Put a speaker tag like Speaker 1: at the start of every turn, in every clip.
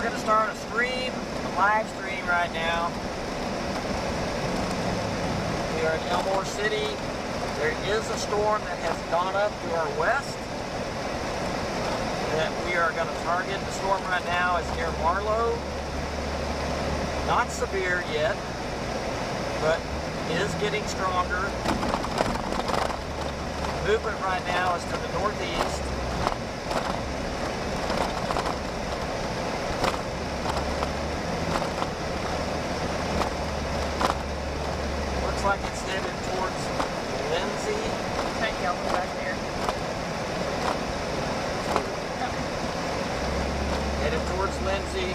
Speaker 1: we're going to start a live stream right now. We are in Elmore City. There is a storm that has gone up to our west that we are going to target. The storm right now is near Marlow. Not severe yet, but is getting stronger. Movement right now is to the northeast. Looks like it's headed towards Lindsay.
Speaker 2: That yellow back there.
Speaker 1: Headed towards Lindsay.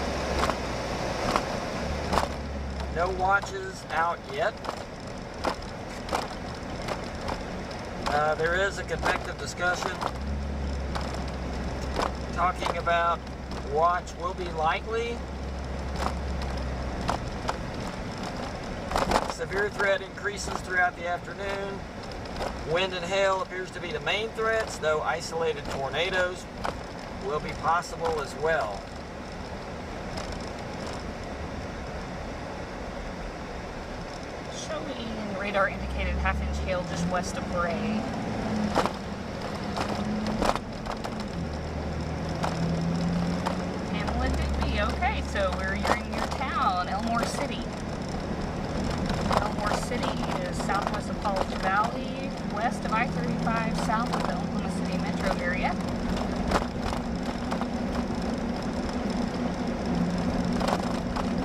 Speaker 1: No watches out yet. There is a convective discussion talking about watch will be likely. Severe threat increases throughout the afternoon. Wind and hail appears to be the main threats, though isolated tornadoes will be possible as well.
Speaker 2: Showing radar indicated half-inch hail just west of Bray. Hamlin Digby, okay, so you're in your town, Elmore City. Elmore City is southwest of College Valley, west of I-35, south of the Oklahoma City metro area.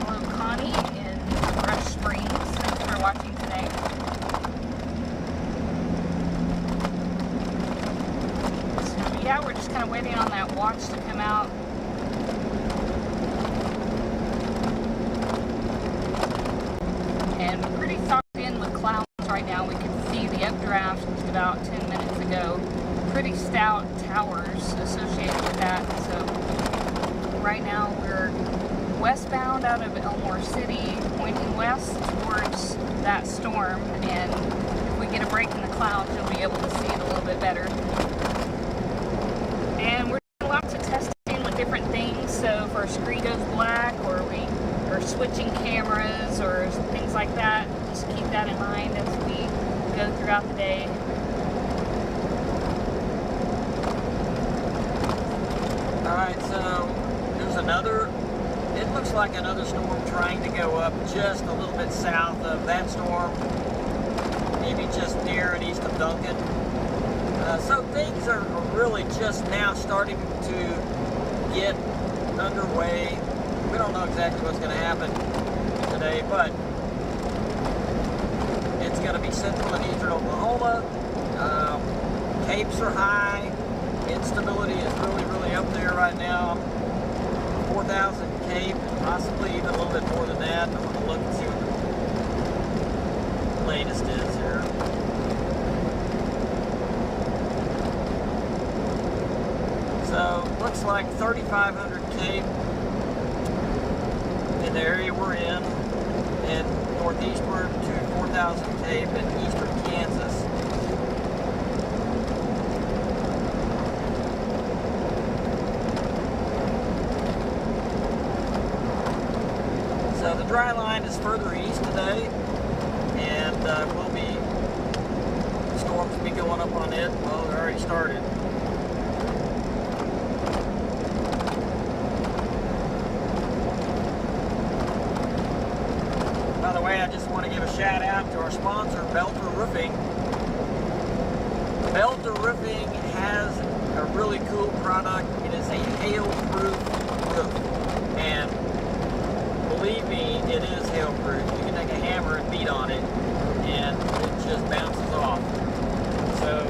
Speaker 2: Hello, Connie in Rush Springs. Thanks for watching today. So, yeah, we're just kind of waiting on that watch to come out. And we're pretty socked in with clouds right now. We can see the updraft just about 10 minutes ago. Pretty stout towers associated with that. So right now we're westbound out of Elmore City, pointing west towards that storm. And if we get a break in the clouds, you'll be able to see it a little bit better. And we're doing lots of testing with different things. So if our screen goes black, or we are switching cameras or things like that, just keep that in mind as we go throughout the day.
Speaker 1: Alright, so there's it looks like another storm trying to go up just a little bit south of that storm, maybe just near and east of Duncan. So things are really just now starting to get underway. We don't know exactly what's going to happen today, but it's going to be central and eastern Oklahoma. Capes are high. Instability is really up there right now. 4,000 Cape, possibly even a little bit more than that. I'm going to look and see what the latest is here. So, looks like 3,500 Cape in the area we're in, and northeastward to 4,000 Cape in eastern Kansas. So the dry line is further east today, and storms will be going up on it. Well, they're already started. By the way, I just want to give a shout out to our sponsor, Belter Roofing. Belter Roofing has a really cool product. It is a hail-proof roof, and believe me, it is hail-proof. You can take a hammer and beat on it, and it just bounces off. So,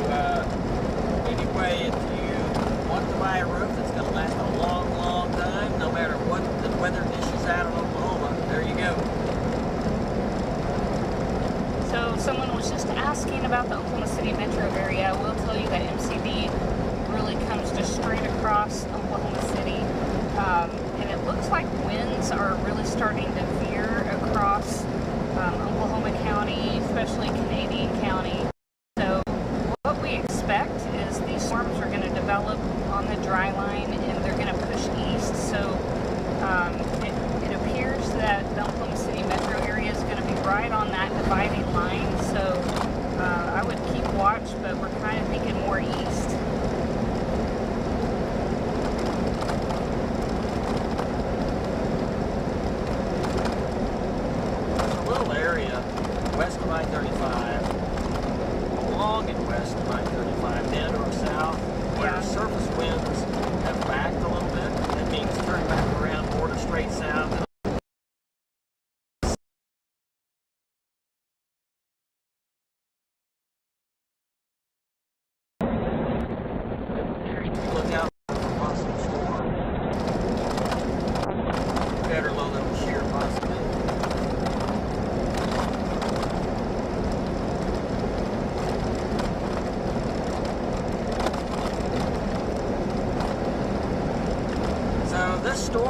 Speaker 1: anyway, if you want to buy a roof that's going to last a long time, no matter what the weather dishes out in Oklahoma, there you go.
Speaker 2: So someone was just asking about the Oklahoma City metro area. I will tell you that MCD really comes just straight across Oklahoma City. And it looks like winds are really starting to veer across Oklahoma County, especially Canadian County. So what we expect is these storms are going to develop on the dry line, and they're going to push east. So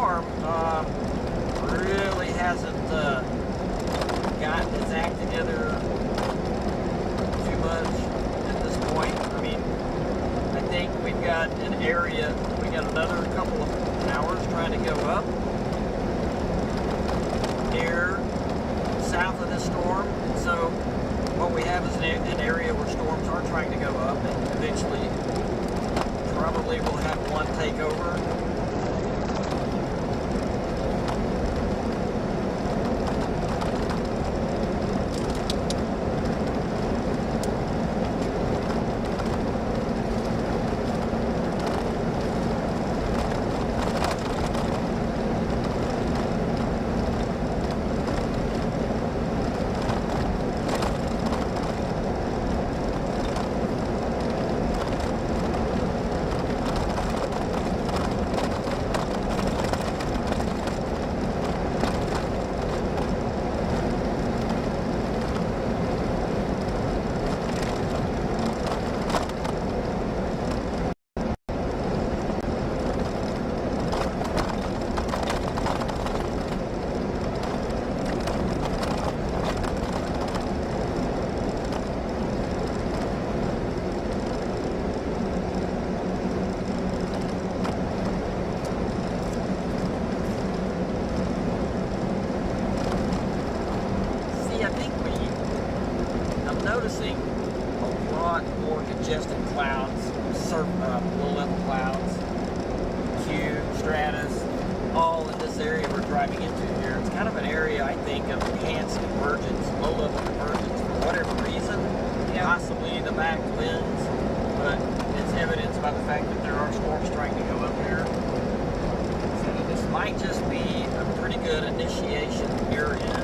Speaker 1: storm really hasn't gotten its act together too much at this point. I mean, I think we've got an area, we got another couple of hours trying to go up near south of this storm. So what we have is an area where storms are trying to go up, and eventually probably we'll have one take over. Noticing a lot more congested clouds, low-level clouds, Q, stratus, all in this area we're driving into here. It's kind of an area, I think, of enhanced convergence, low-level convergence for whatever reason. Yeah. Possibly the back winds, but it's evidenced by the fact that there are storms trying to go up here. So this might just be a pretty good initiation area.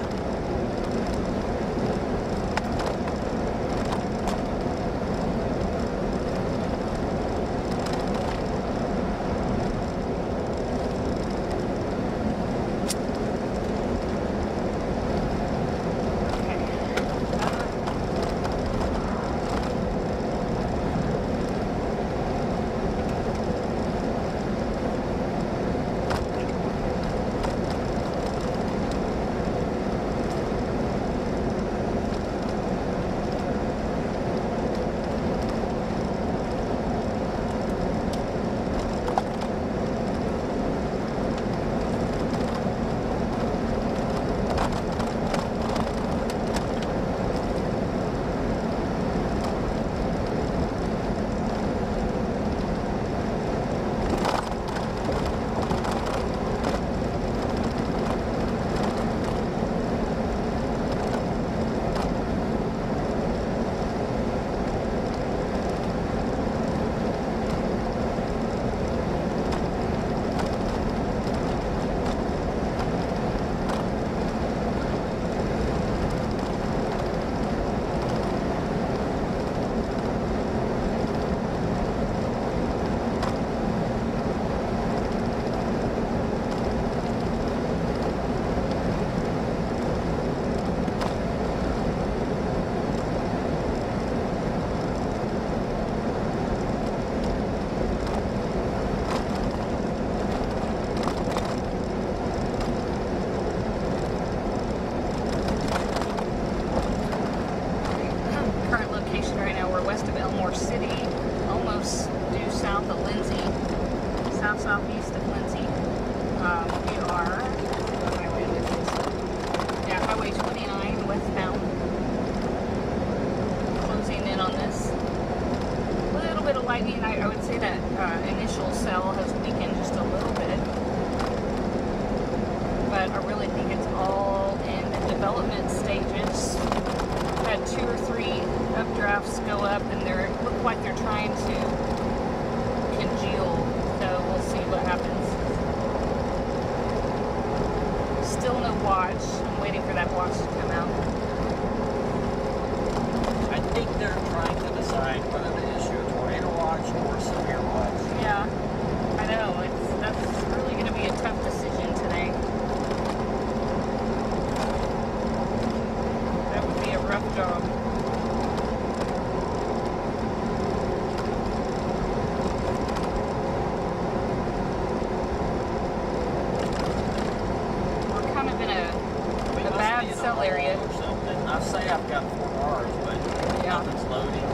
Speaker 2: Southeast of Lindsay. We are, what highway is this? Yeah, Highway 29 westbound. Closing in on this. A little bit of lightning. I would say that initial cell has weakened just a little bit. But I really think it's all in the development stages. Had 2 or 3 updrafts go up, and they look like they're trying to congeal. So we'll see what happens. Still no watch. I'm waiting for that watch to come out.
Speaker 1: I think they're trying to decide whether to issue a tornado watch or a severe watch.
Speaker 2: Yeah, I know. That's really going to be a tough decision today. That would be a rough job.
Speaker 1: say I've got 4 bars, but
Speaker 2: Yeah.
Speaker 1: nothing's loading.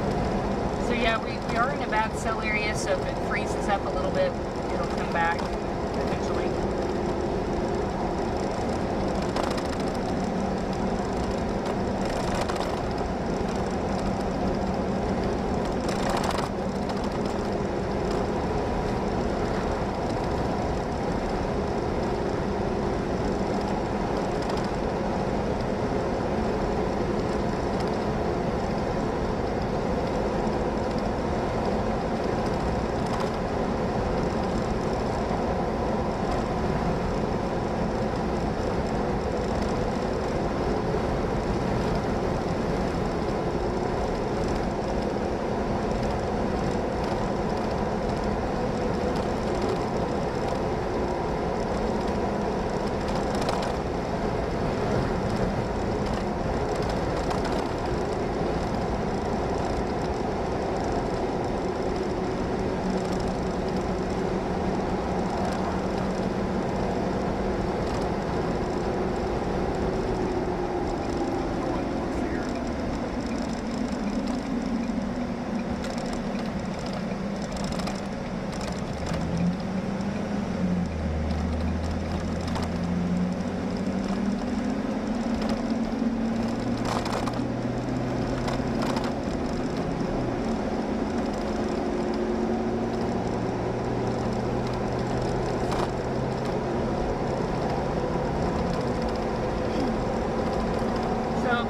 Speaker 2: So yeah, we are in a bad cell area, so if it freezes up a little bit, it'll come back eventually.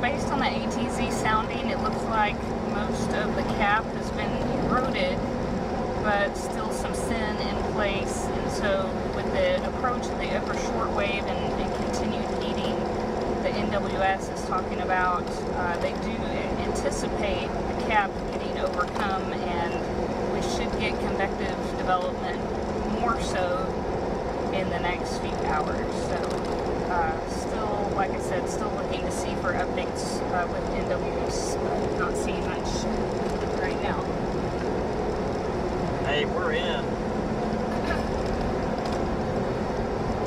Speaker 2: Based on the ATZ sounding, it looks like most of the cap has been eroded, but still some sin in place. And so with the approach of the upper shortwave and continued heating, the NWS is talking about, they do anticipate the cap getting overcome, and we should get convective development more so in the next few hours. So still, like I said, still looking to see for updates with NWS, but not seeing much right now.
Speaker 1: Hey, we're in.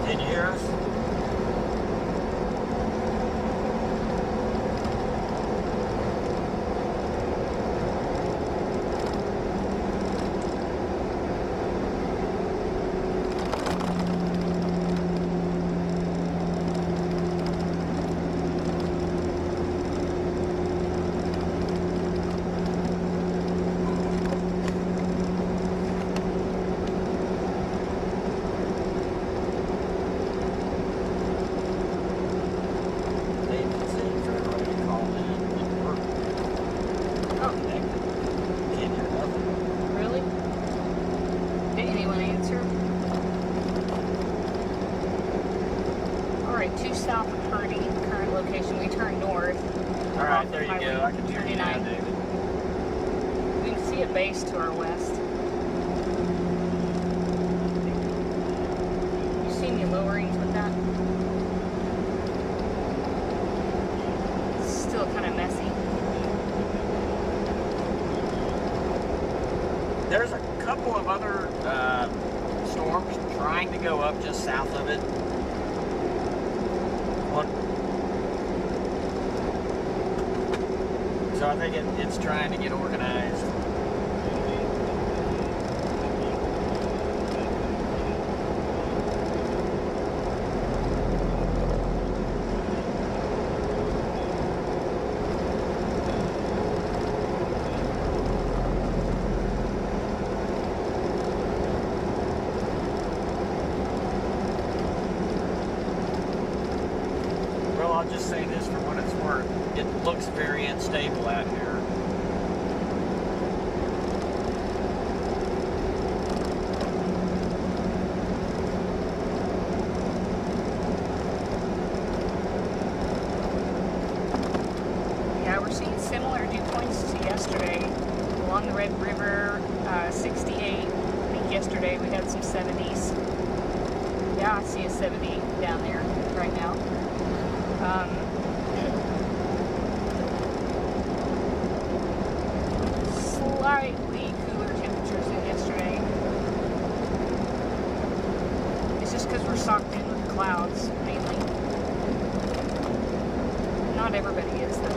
Speaker 1: Can you hear us?
Speaker 2: South of Purdy, current location. We turn north.
Speaker 1: All right, there you go. I can hear you now, David.
Speaker 2: We can see a base to our west. You see any lowerings with that? It's still kind of messy.
Speaker 1: There's a couple of other storms trying to go up just south of it. So I think it's trying to get organized. Well, I'll just say this for what it's worth. It looks very unstable out here.
Speaker 2: Yeah, we're seeing similar dew points to yesterday along the Red River, 68. I think yesterday we had some 70s. Yeah, I see a 70 down there right now. Slightly cooler temperatures than yesterday. It's just because we're socked in with the clouds, mainly. Not Not everybody is, though.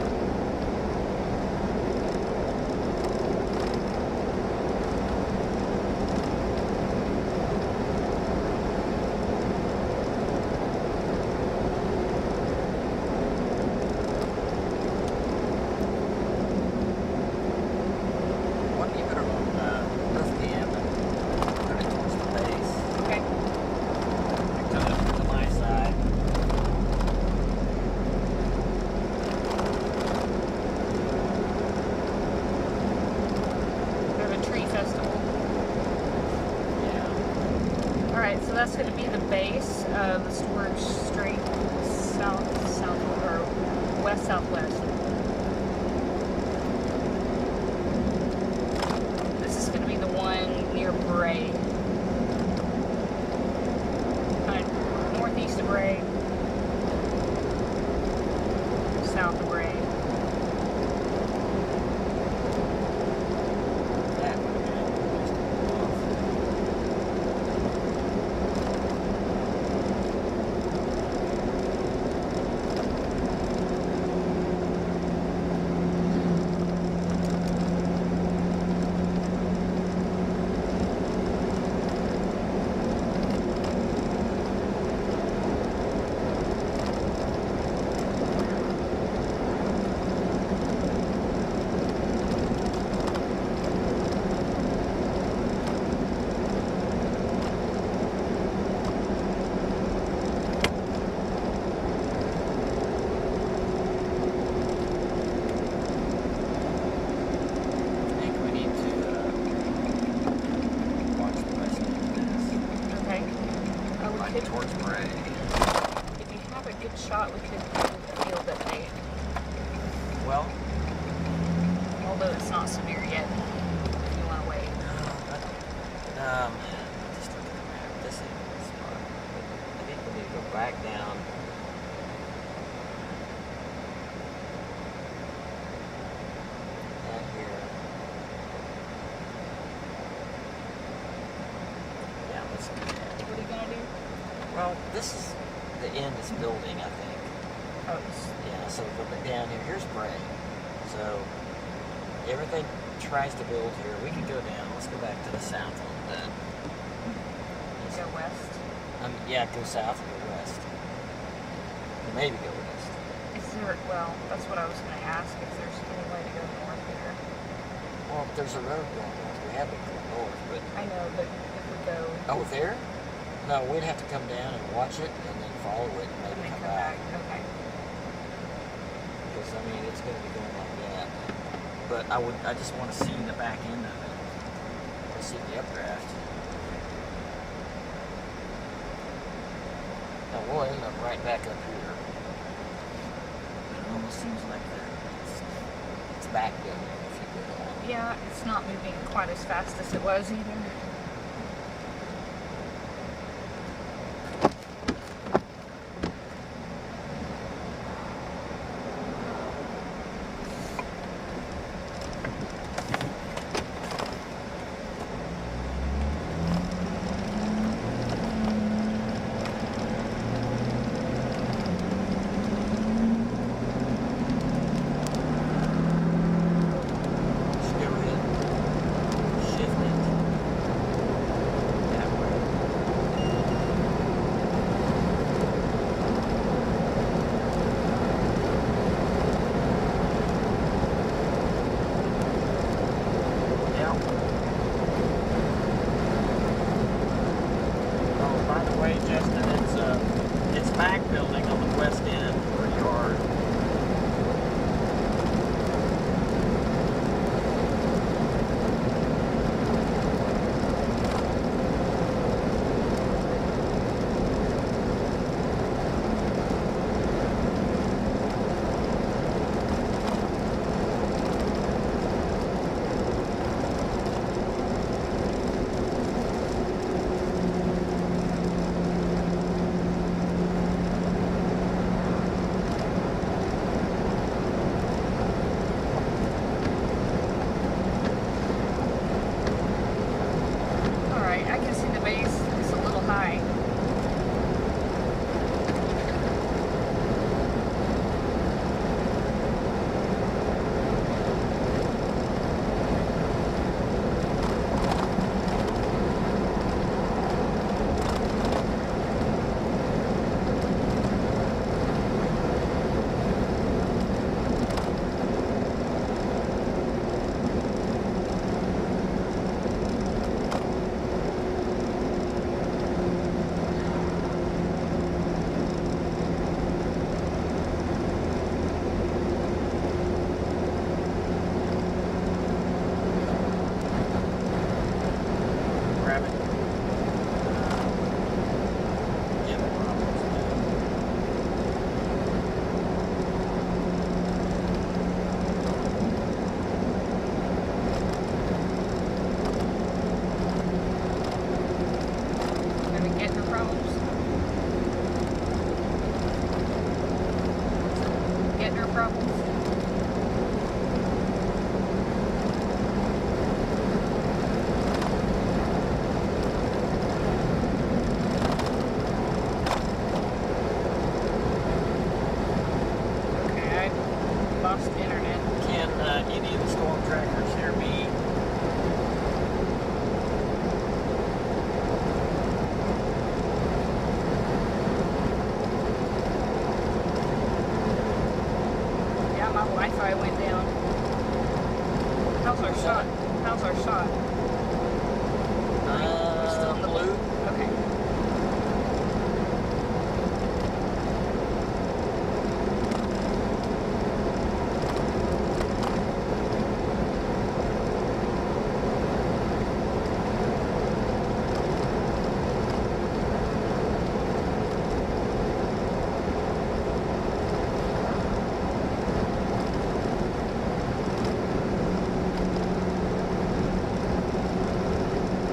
Speaker 1: One give it a roof cam and put it towards the base.
Speaker 2: Okay.
Speaker 1: Come up to my side.
Speaker 2: We have a tree festival.
Speaker 1: Yeah.
Speaker 2: Alright, so that's going to be the base of the storage street, or west-southwest. This is going to be the one near Bray. Kind of northeast of Bray. South of Bray.
Speaker 1: That would have been just off. I think we need to watch the rest of this.
Speaker 2: Okay. We
Speaker 1: Like
Speaker 2: could,
Speaker 1: towards Bray.
Speaker 2: if you have a good shot, we could do the field at night.
Speaker 1: Well,
Speaker 2: Although it's not severe yet. If you want to wait.
Speaker 1: just look at the map. This ain't the spot. I think we need to go back down. Down here. Yeah, let's do that.
Speaker 2: What are you going to do?
Speaker 1: Well, this is the end of this building, I think.
Speaker 2: Oh, it's
Speaker 1: Yeah, so go back down here. Here's Bray. So everything tries to build here. We can go down. Let's go back to the south a little bit.
Speaker 2: go west.
Speaker 1: Yeah, go south and go west. Or maybe go west.
Speaker 2: Is there, well, that's what I was going to ask, if there's any way to go north here.
Speaker 1: Well, there's a road going north. We have been going north, but
Speaker 2: I know, but if we go
Speaker 1: oh, there? No, we'd have to come down and watch it and then follow it and
Speaker 2: and
Speaker 1: maybe
Speaker 2: then
Speaker 1: come
Speaker 2: come
Speaker 1: back.
Speaker 2: back, okay.
Speaker 1: Because I mean, it's going to be going like that. But I just want to see the back end of it. To see the updraft. Now we'll end up right back up here. It almost seems like it's back down there if you go down.
Speaker 2: Yeah, it's not moving quite as fast as it was either.
Speaker 1: Just go ahead, shift it.
Speaker 2: vendor problems. Okay, I lost internet.
Speaker 1: Can any of the storm trackers hear me?
Speaker 2: Yeah, my Wi-Fi went down. How's our shot? How's our shot? We're still in the
Speaker 1: Blue.
Speaker 2: Okay.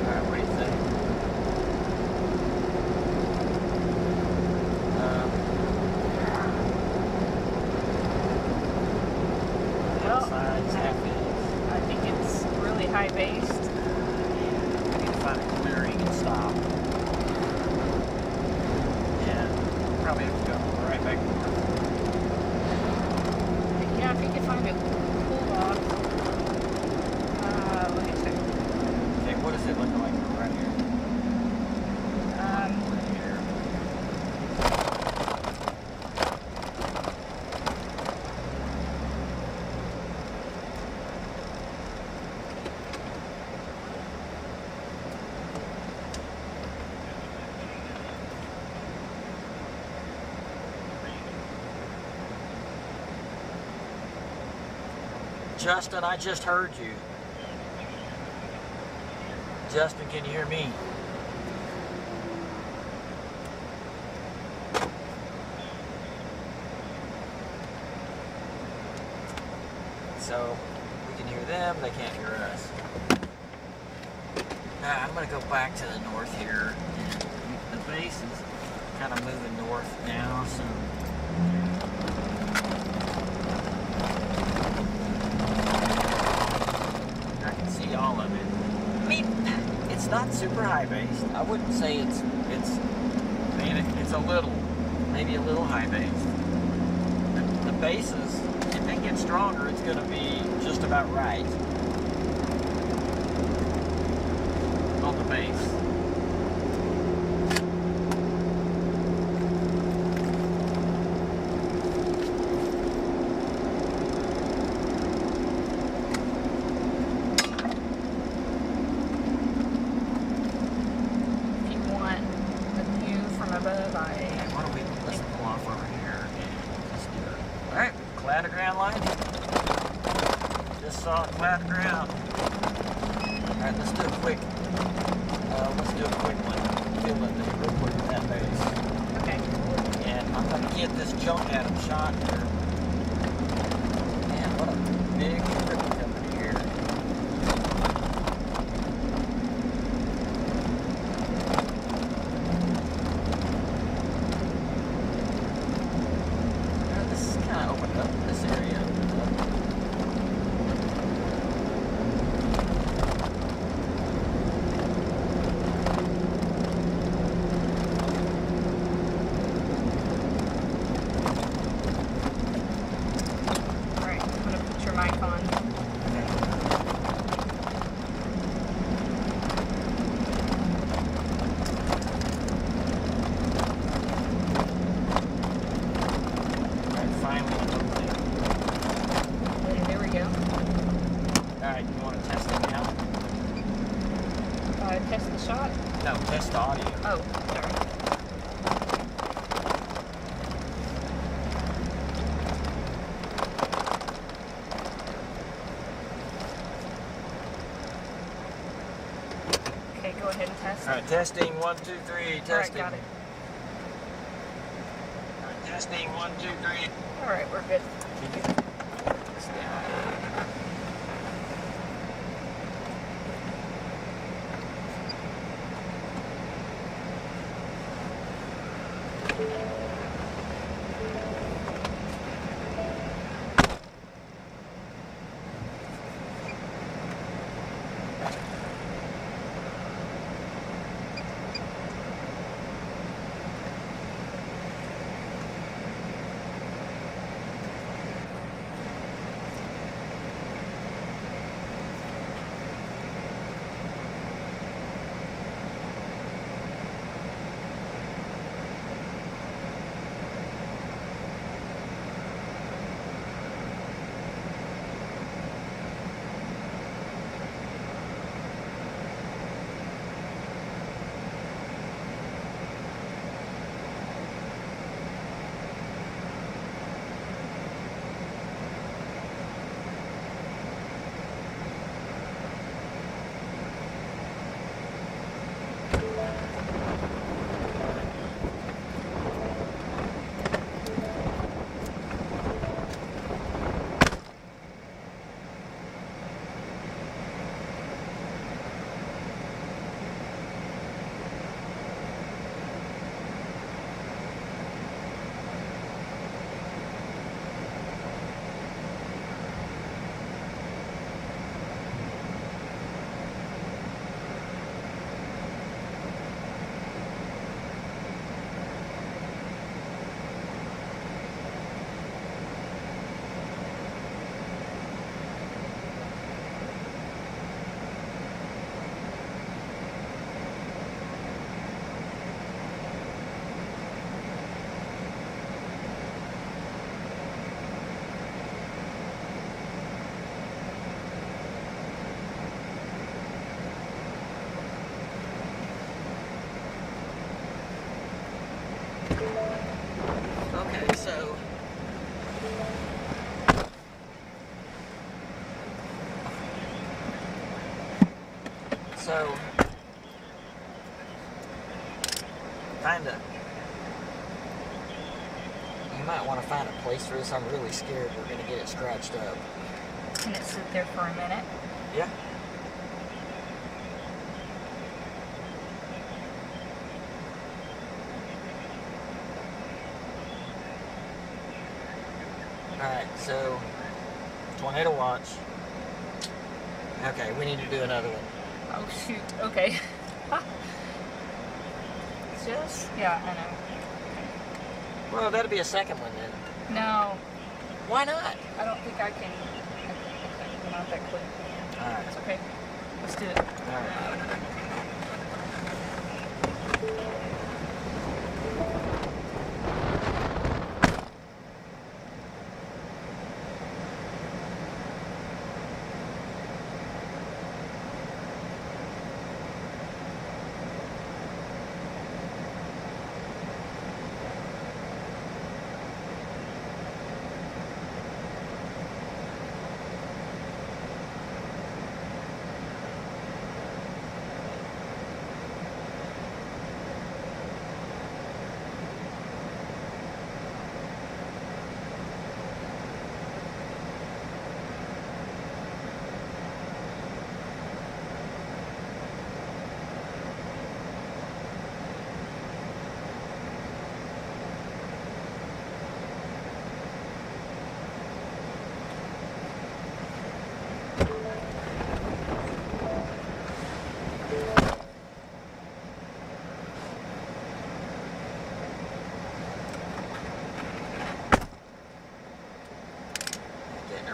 Speaker 1: Alright, what do you think?
Speaker 2: Well,
Speaker 1: Sides, half inch.
Speaker 2: I think it's really high based.
Speaker 1: I need to find a clearing and stop. And probably have to go right back north.
Speaker 2: Yeah, if you could find a cool off. Let me check.
Speaker 1: Okay, what is it looking like right here?
Speaker 2: Um,
Speaker 1: Right here. Justin, I just heard you. Justin, can you hear me? So we can hear them, they can't hear us. Now I'm gonna go back to the north here. The base is kind of moving north now, so I can see all of it. I mean, it's not super high based. I wouldn't say it's I mean, it's a little, maybe a little high based. The bases, if it gets stronger, it's going to be just about right on the base.
Speaker 2: if you want a view from above,
Speaker 1: Okay, why don't we, let's pull off over here and just do it. Alright, cloud of ground line. Just saw a cloud of ground. Alright, let's do a quick one. Fill it there real quick with that base.
Speaker 2: Okay.
Speaker 1: And I'm gonna get this junk at him shot here. Man, what a big trip coming here. This is kind of opened up this area.
Speaker 2: Alright, I'm gonna put your mic on.
Speaker 1: Alright, finally a little thing.
Speaker 2: Okay, there we go.
Speaker 1: Alright, you want to test it now?
Speaker 2: Test the shot.
Speaker 1: No, test the audio.
Speaker 2: Oh, sorry. Okay, go ahead and test.
Speaker 1: Alright, testing 1, 2, 3,
Speaker 2: Alright,
Speaker 1: testing.
Speaker 2: got it.
Speaker 1: Alright, testing 1, 2, 3.
Speaker 2: Alright, we're good.
Speaker 1: Can you put this down? Okay, so kinda, you might want to find a place for this. I'm really scared we're gonna get it scratched up.
Speaker 2: Can it sit there for a minute?
Speaker 1: Yeah. Alright, so tornado watch. Okay, we need to do another one.
Speaker 2: Oh shoot, okay. Yeah, I know.
Speaker 1: Well, that'll be a second one then.
Speaker 2: No,
Speaker 1: Why not?
Speaker 2: I don't think I can come out that quick.
Speaker 1: Alright.
Speaker 2: It's okay. Let's do it.
Speaker 1: Alright.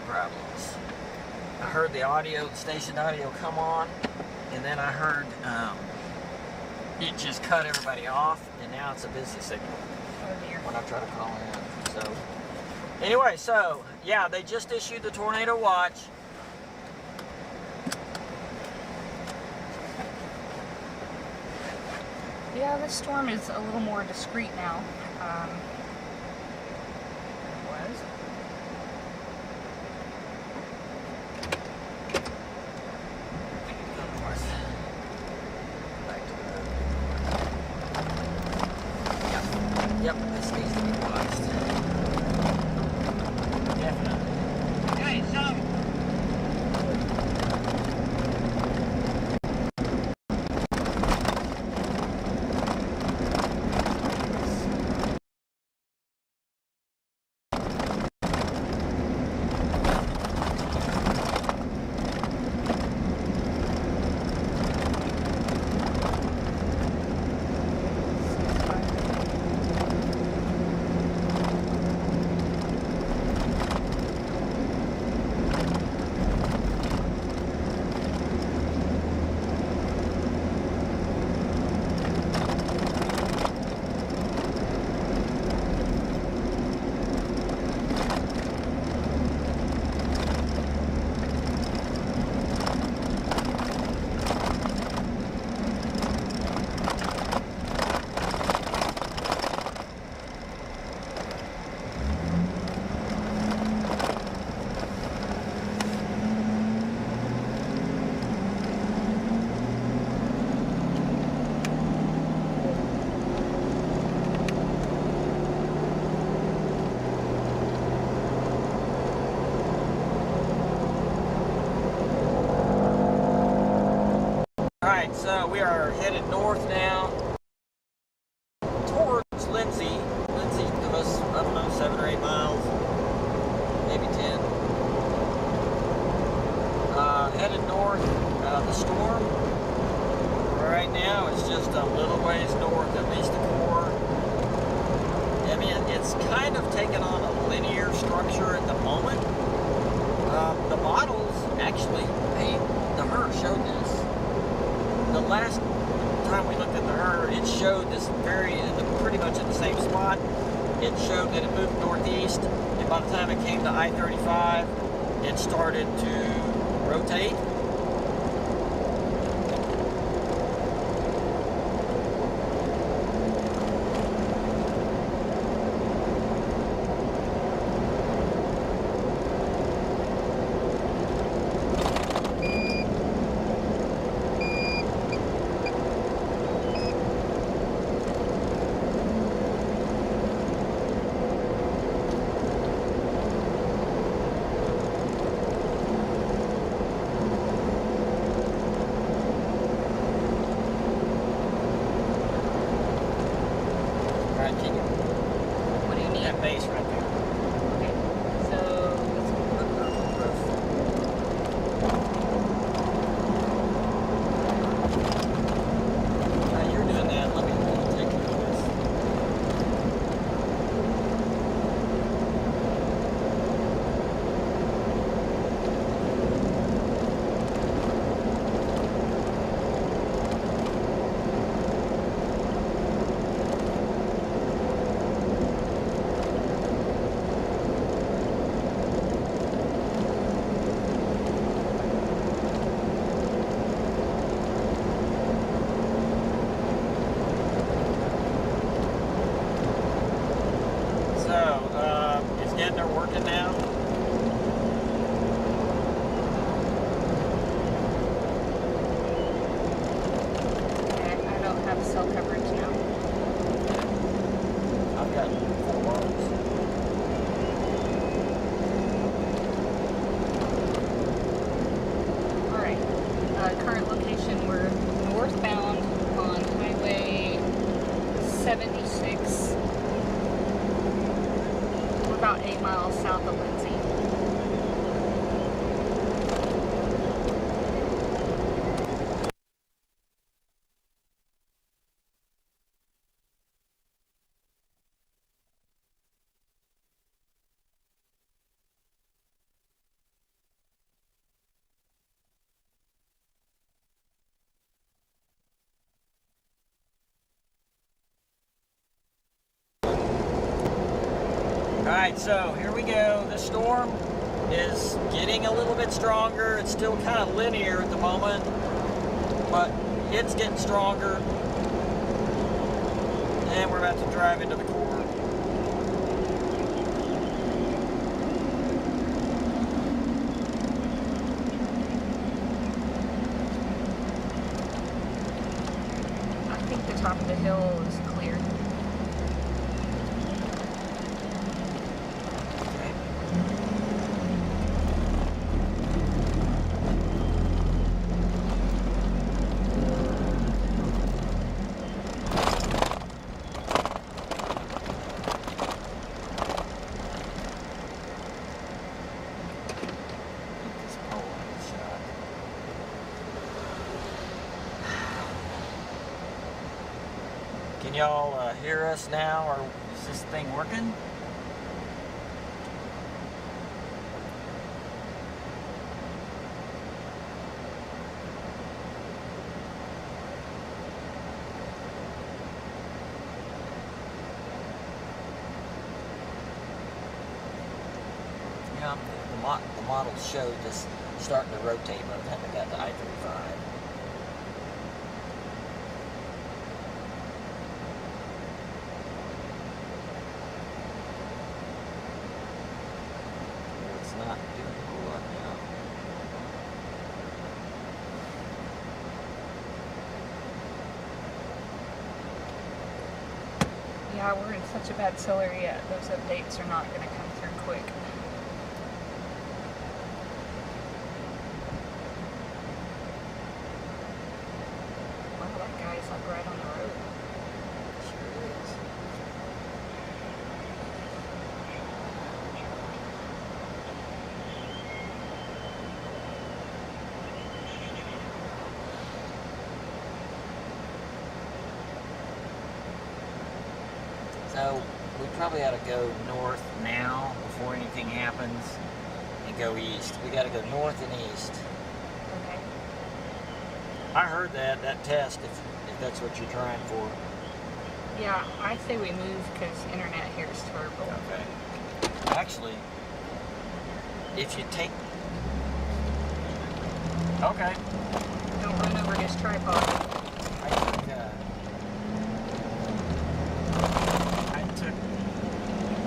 Speaker 1: Problems. I heard the audio, the station audio come on, and then I heard it just cut everybody off, and now it's a busy signal when I try to call in. So, anyway, so yeah, they just issued the tornado watch.
Speaker 2: Yeah, this storm is a little more discreet now. It was.
Speaker 1: Yep, this needs to be watched. Definitely. Okay, so Alright, so we are headed north now towards Lindsay. Lindsay to us, I don't know, 7 or 8 miles, maybe 10. Headed north. The storm right now is just a little ways north, at least a core. I mean, it's kind of taken on a linear structure at the moment. The models actually, the HER showed this. The last time we looked at the HER, it showed this pretty much in the same spot. It showed that it moved northeast, and by the time it came to I-35, it started to rotate. that base right there.
Speaker 2: Okay. So let's put the roof.
Speaker 1: While you're doing that, let me take care of this. Is Getner working now?
Speaker 2: Okay, I don't have cell coverage now.
Speaker 1: I've got 4 bars.
Speaker 2: Alright. Current location, we're northbound on Highway 76. We're about 8 miles south of Lindsay.
Speaker 1: Alright, so here we go. The storm is getting a little bit stronger. It's still kind of linear at the moment, but it's getting stronger. And we're about to drive into the core.
Speaker 2: I think the top of the hill is clear.
Speaker 1: Can y'all hear us now, or is this thing working? Yeah, the model showed this starting to rotate by the time we got to I-35. Not doing a whole lot now.
Speaker 2: Yeah, we're in such a bad seller yet. Those updates are not going to come through quick. Wow, that guy's like right on the road.
Speaker 1: Sure is. So we probably ought to go north now before anything happens and go east. We got to go north and east.
Speaker 2: Okay.
Speaker 1: I heard that test if that's what you're trying for.
Speaker 2: Yeah, I say we move because internet here is terrible.
Speaker 1: Okay. Actually, if you take... Okay.
Speaker 2: Don't run over this tripod.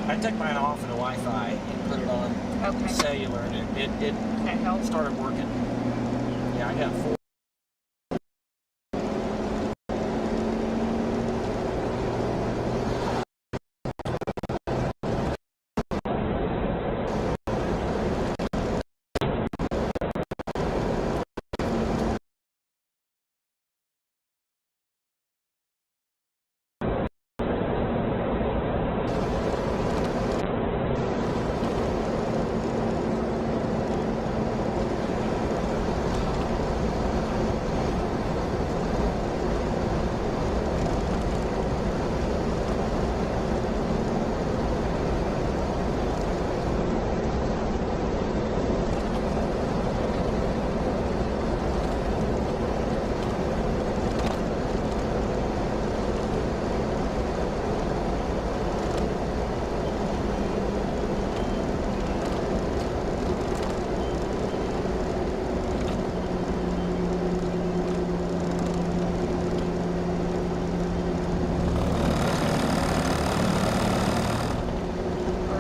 Speaker 1: I took mine off of the Wi-Fi and put it on cellular, and it
Speaker 2: that helps.
Speaker 1: started working. Yeah, I got 4.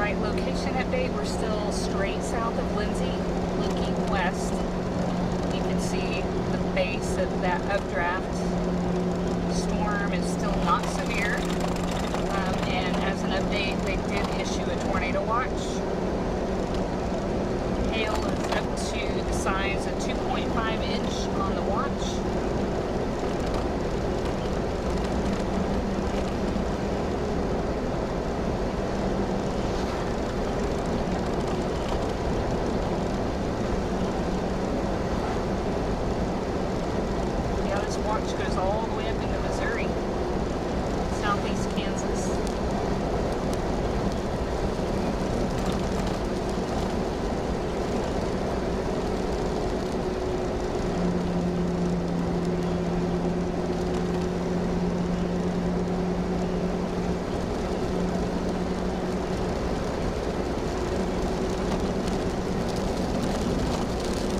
Speaker 2: site location update. We're still straight south of Lindsay, looking west. You can see the base of that updraft. Storm is still not severe. And as an update, they did issue a tornado watch. Hail is up to the size of 2.5 inch on the watch. Watch goes all the way up into Missouri, southeast Kansas.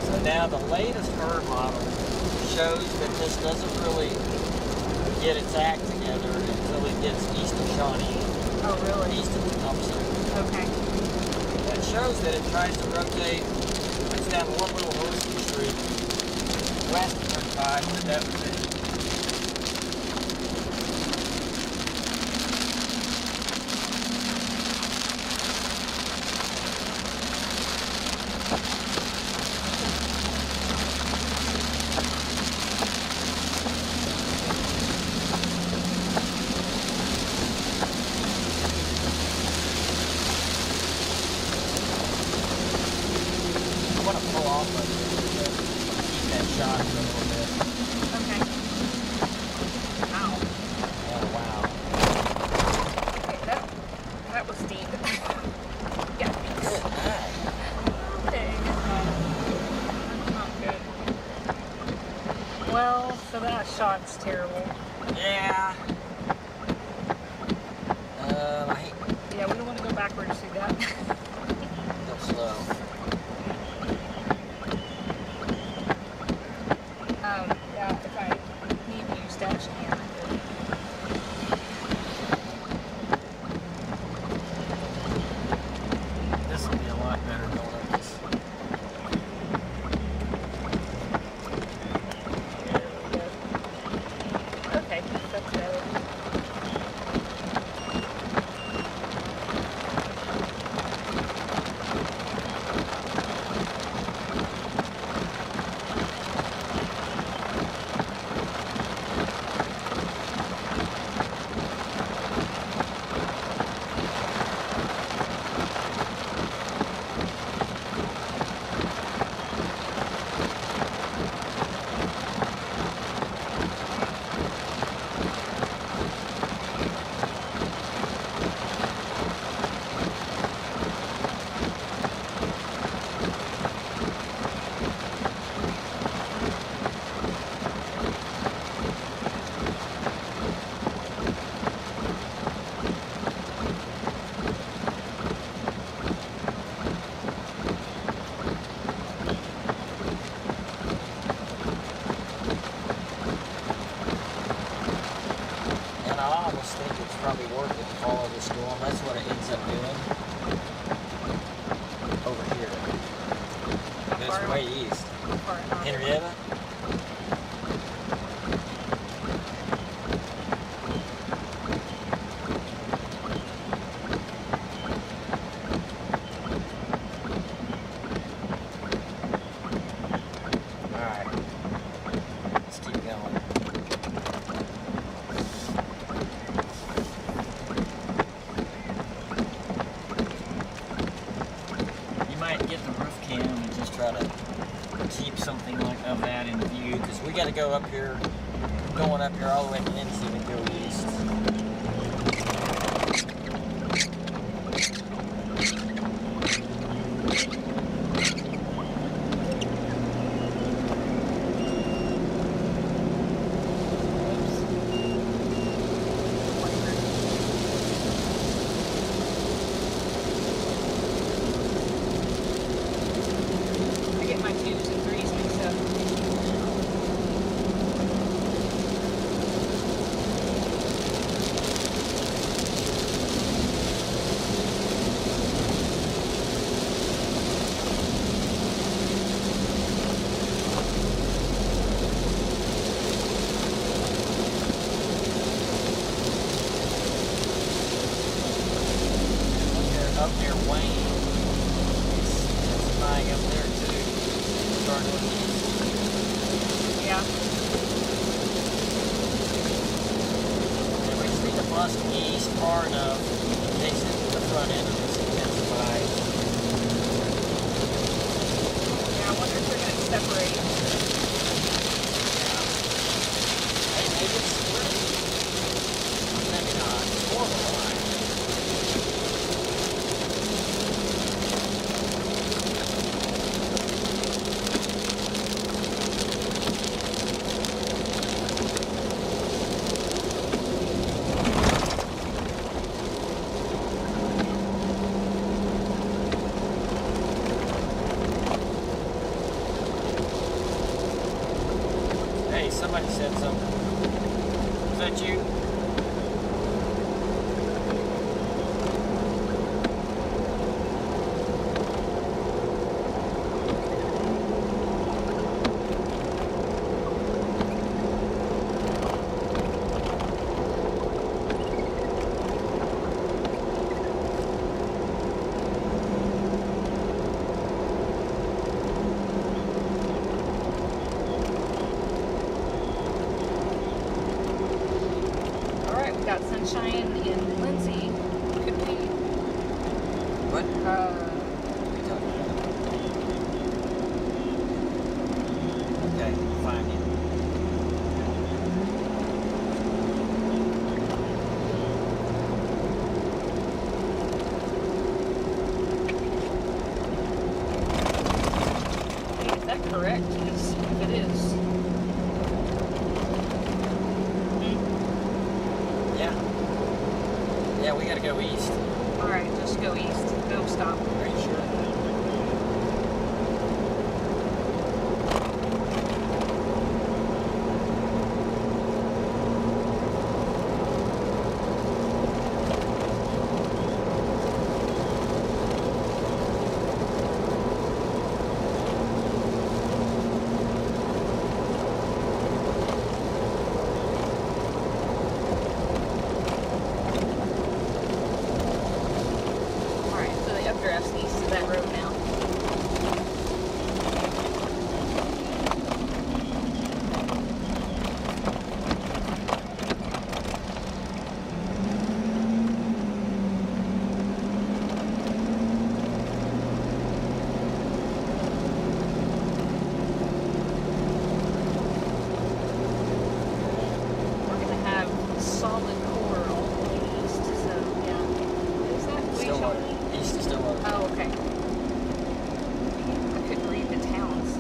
Speaker 1: So now the latest bird model shows that this doesn't really get its act together until it gets east of Shawnee.
Speaker 2: Oh, really?
Speaker 1: East of Tecumseh.
Speaker 2: Okay.
Speaker 1: That shows that it tries to rotate. It's down one little Horseshoe Street west of 35, but that was it. I want to pull off of it to keep that shot for a little bit.
Speaker 2: Okay. Ow.
Speaker 1: Oh, wow.
Speaker 2: Okay, that was deep. Yeah.
Speaker 1: Good eye.
Speaker 2: Okay. Not good. Well, so that shot's terrible.
Speaker 1: Yeah. I hate
Speaker 2: Yeah, we don't want to go backwards through that.
Speaker 1: go slow.
Speaker 2: Yeah, if I need to use dash cam, I could.
Speaker 1: This will be a lot better going up this.
Speaker 2: There we go. Okay, that's better.
Speaker 1: And I almost think it's probably worth it to follow the storm. That's what it ends up doing. Over here.
Speaker 2: How
Speaker 1: It's
Speaker 2: far?
Speaker 1: way east.
Speaker 2: How far out?
Speaker 1: Henrietta? Alright. Let's keep going. You might get the roof cam and just try to keep something like of that in view, because we got to go up here, going up here all the way to Lindsay and go east.
Speaker 2: I get my 2s and 3s mixed up.
Speaker 1: up near Wayne. It's intensifying up there too. Starting with east.
Speaker 2: Yeah.
Speaker 1: And we just need to bust east far enough in case the front end of this intensifies.
Speaker 2: Yeah, I wonder if they're going to separate.
Speaker 1: Yeah. Hey, maybe it's split. Maybe not. It's more of a line. Hey, somebody said something. Was that you?
Speaker 2: Alright, we got sunshine in Lindsay. Could we,
Speaker 1: What? What are you talking about? Okay, find you.
Speaker 2: is that correct? Because if it is,
Speaker 1: Yeah. Yeah, we gotta go east.
Speaker 2: alright, just go east. Go stop.
Speaker 1: Are you sure?
Speaker 2: Alright, so they updraft east of that road now. We're gonna have solid core all the way east, so yeah. Is that what you showing
Speaker 1: Stillwater.
Speaker 2: me?
Speaker 1: East of Stillwater.
Speaker 2: Oh, okay. I couldn't read the towns.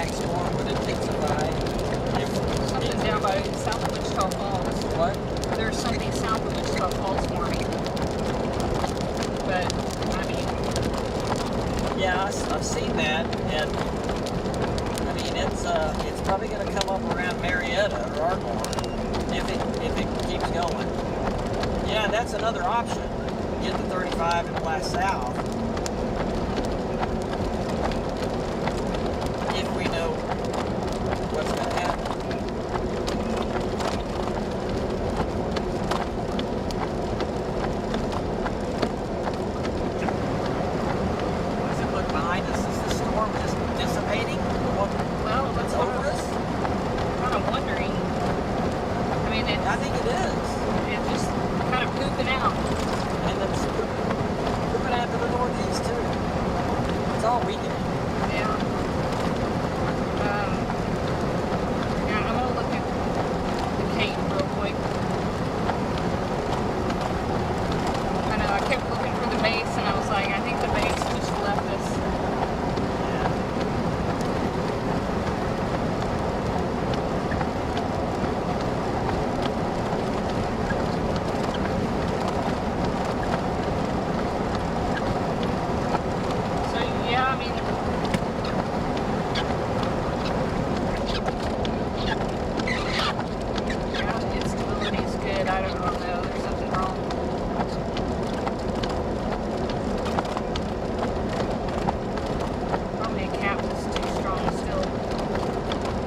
Speaker 1: impact storm would intensify.
Speaker 2: Something down by south of Wichita Falls.
Speaker 1: What?
Speaker 2: There's something south of Wichita Falls forming. But, I mean...
Speaker 1: Yeah, I've seen that, and I mean it's probably going to come up around Marietta or Ardmore if it keeps going. Yeah, that's another option. Get the 35 and blast south. If we know what's going to happen. What does it look behind us? Is the storm just dissipating?
Speaker 2: Well, that's what
Speaker 1: Over
Speaker 2: I was
Speaker 1: us?
Speaker 2: kind of wondering. I mean,
Speaker 1: I think it is.
Speaker 2: it's just kind of pooping out.
Speaker 1: And it's moving out to the northeast too. It's all weakening.
Speaker 2: Yeah. Yeah, I'm gonna look at the Kate real quick. I know, I kept looking for the base and I was like, I think the base just left us. So yeah, I mean, yeah, its stability is good. I don't know. There's something wrong. Probably a cap that's too strong still.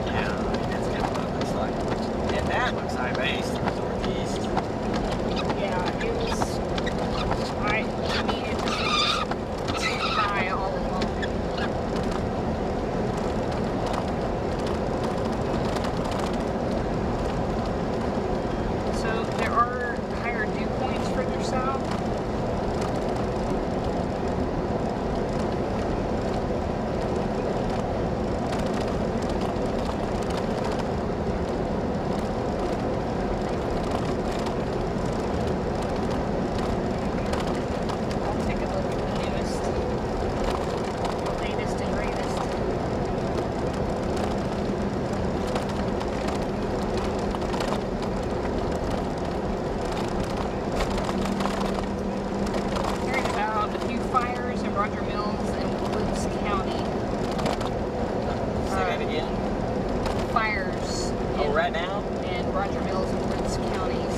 Speaker 1: Yeah, I mean, that's kind of what it looks like. And that looks high base to the northeast.
Speaker 2: Yeah, it was. I mean, it was too high all along. So there are higher dew points further south. I'll take a look at the newest, latest and greatest. Hearing about a few fires in Roger Mills and Woods County.
Speaker 1: Say that again.
Speaker 2: Fires
Speaker 1: Oh,
Speaker 2: in,
Speaker 1: right now?
Speaker 2: in Roger Mills and Woods counties.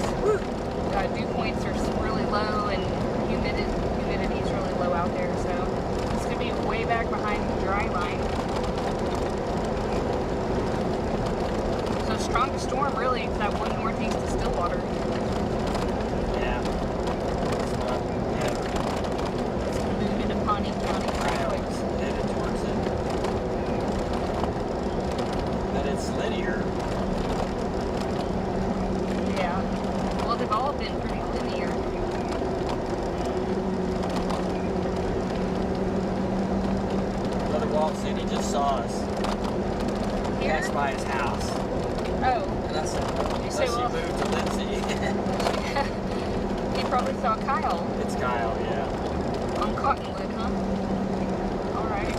Speaker 2: Dew points are really low and humidity is really low out there, so it's going to be way back behind the dry line. So strongest storm really is that one northeast of Stillwater.
Speaker 1: Yeah. It's not, yeah,
Speaker 2: It's moving into Pawnee County pretty quick.
Speaker 1: it's headed towards it. But it's linear.
Speaker 2: Yeah. Well, they've all been pretty linear.
Speaker 1: Brother Walt said he just saw us.
Speaker 2: Here?
Speaker 1: Passed by his house.
Speaker 2: Oh.
Speaker 1: And I said,
Speaker 2: You say,
Speaker 1: unless
Speaker 2: well-
Speaker 1: you moved to Lindsay.
Speaker 2: He probably saw Kyle
Speaker 1: It's Kyle, yeah.
Speaker 2: on Cottonwood, huh? Alright.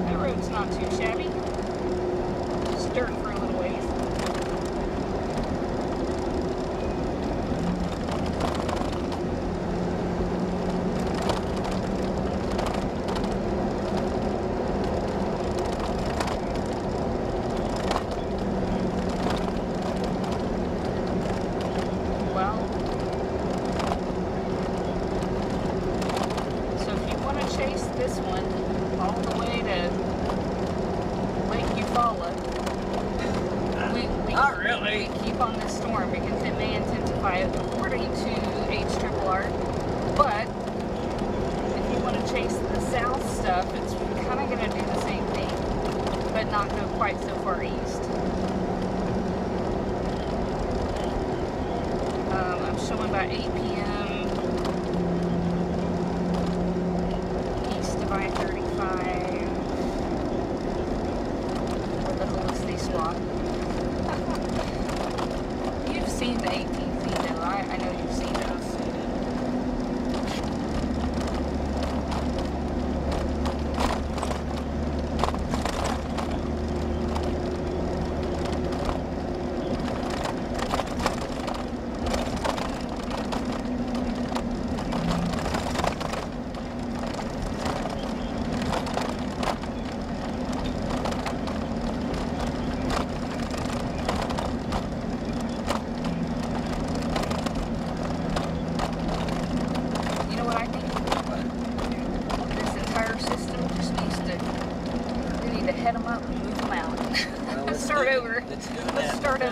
Speaker 2: That road's not too shabby. Just dirt for a little ways. Well, so if you want to chase this one all the way to Lake Eufaula, we
Speaker 1: Not really.
Speaker 2: we keep on this storm because it may intensify according to HRRR. But if you want to chase the south stuff, it's kind of going to do the same thing, but not go quite so far east. I'm showing by 8 p.m. east of I-35. What the hell is this lot? You've seen the 18Z though. I know you've seen those.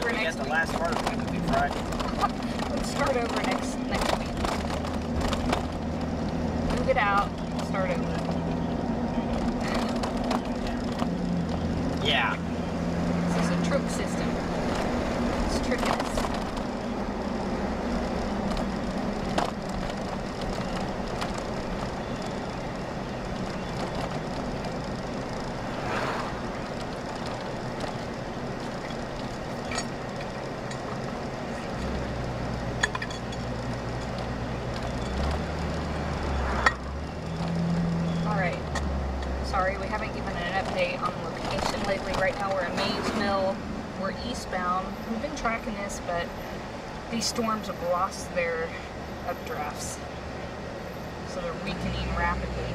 Speaker 2: over
Speaker 1: we
Speaker 2: next
Speaker 1: got the
Speaker 2: week.
Speaker 1: last part of it to be Friday.
Speaker 2: Let's start over next week. Move it out. Start over.
Speaker 1: Yeah.
Speaker 2: This is a trick system. It's tricking us. Alright. Sorry, we haven't given an update on location lately. Right now we're in Mays Mill. We're eastbound. We've been tracking this, but these storms have lost their updrafts. So they're weakening rapidly.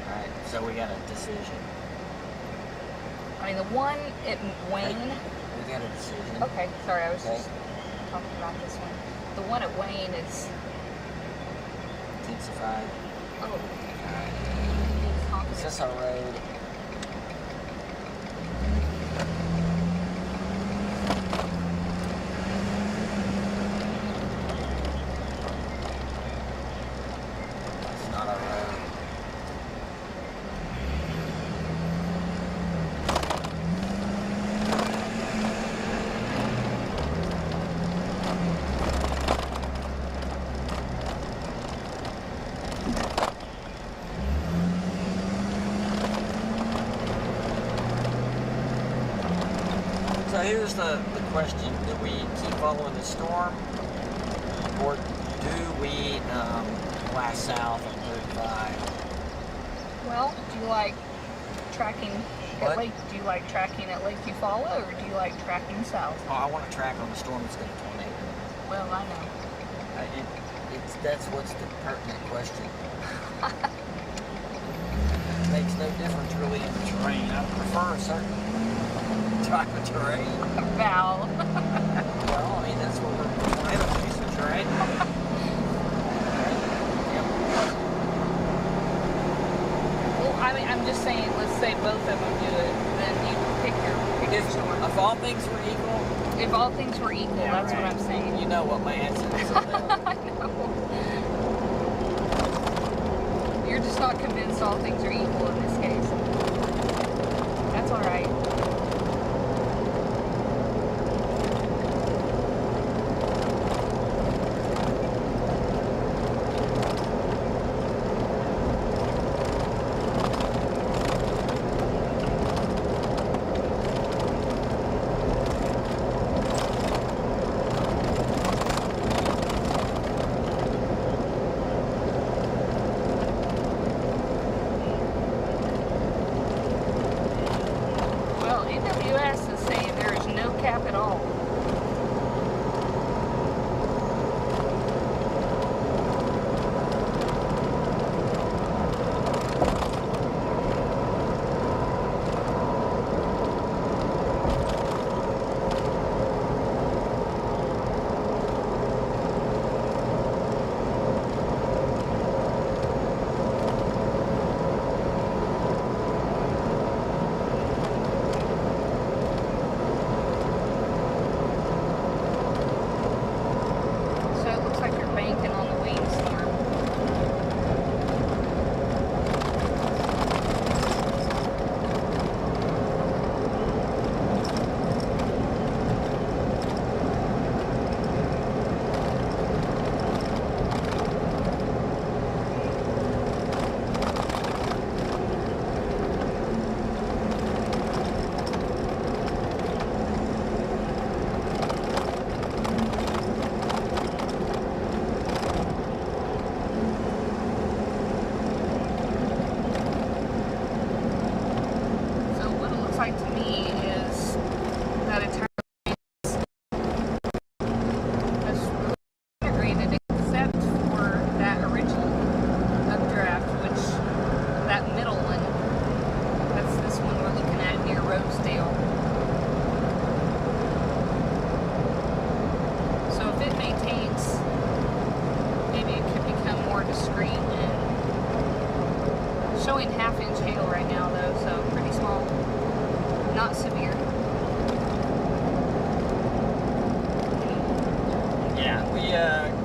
Speaker 1: Alright, so we got a decision.
Speaker 2: I mean, the one at Wayne...
Speaker 1: We got a decision.
Speaker 2: Okay, sorry, I was
Speaker 1: Okay.
Speaker 2: just talking about this one. The one at Wayne is...
Speaker 1: Intensified.
Speaker 2: Oh,
Speaker 1: Is this our road? It's not our road. So here's the question. Do we keep following the storm? Or do we blast south on 35?
Speaker 2: well, do you like tracking
Speaker 1: What?
Speaker 2: at Lake? Do you like tracking at Lake Eufaula, or do you like tracking south?
Speaker 1: Oh, I want to track on the storm that's going to tornado.
Speaker 2: Well, I know.
Speaker 1: That's what's the pertinent question. Makes no difference really in the terrain. I prefer a certain type of terrain.
Speaker 2: Val.
Speaker 1: Well, I mean, that's what we're tornado chasers, right?
Speaker 2: Well, I mean, I'm just saying, let's say both of them do it, then you pick your storm.
Speaker 1: If all things were equal,
Speaker 2: If all things were equal,
Speaker 1: yeah,
Speaker 2: that's
Speaker 1: right.
Speaker 2: what I'm saying.
Speaker 1: You know what my answer is on that.
Speaker 2: I know. You're just not convinced all things are equal in this case. That's all right. Well, AWS is saying there is no cap at all. So it looks like you're banking on the Wayne storm. So what it looks like to me is that entire has integrated except for that original updraft, which that middle one, that's this one we're looking at near Rosedale. So if it maintains, maybe it could become more discreet and showing half-inch hail right now though, so pretty small. not severe.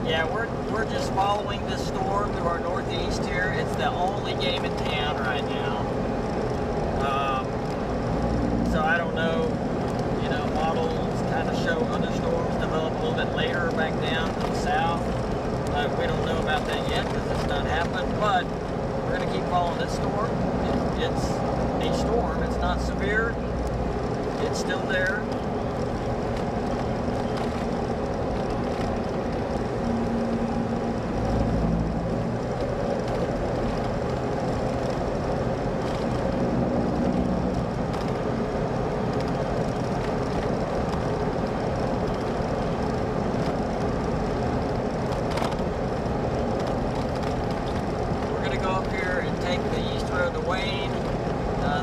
Speaker 1: Yeah, we're just following this storm to our northeast here. It's the only game in town right now. So I don't know, models kind of show thunderstorms develop a little bit later back down to the south. We don't know about that yet because it's not happened, but we're going to keep following this storm. It's a storm. It's not severe. It's still there.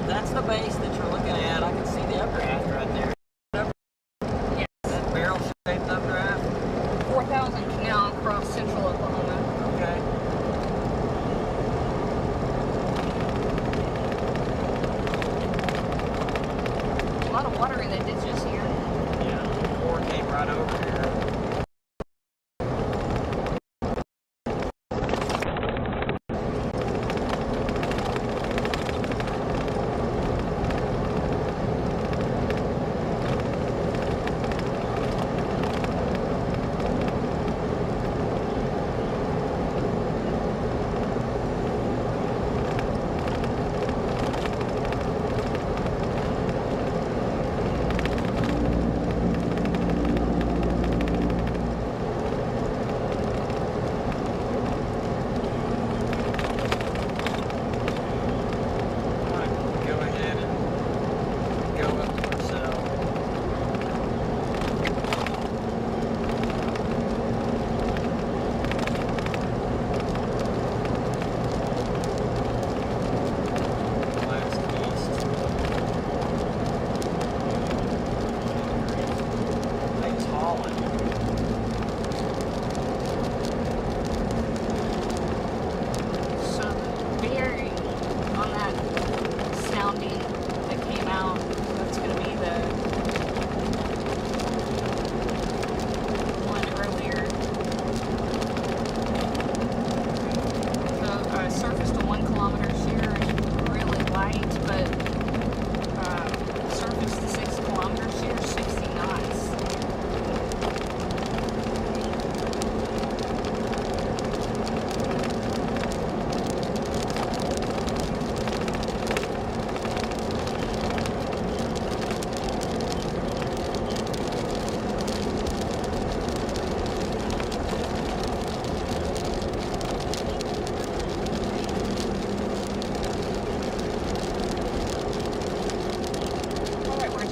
Speaker 1: That's the base that you're looking at. I can see the updraft right there.
Speaker 2: Yes.
Speaker 1: That barrel-shaped updraft.
Speaker 2: 4,000 canal across central Oklahoma.
Speaker 1: Okay.
Speaker 2: A lot of water in the ditches here.
Speaker 1: Yeah, the 4 came right over here.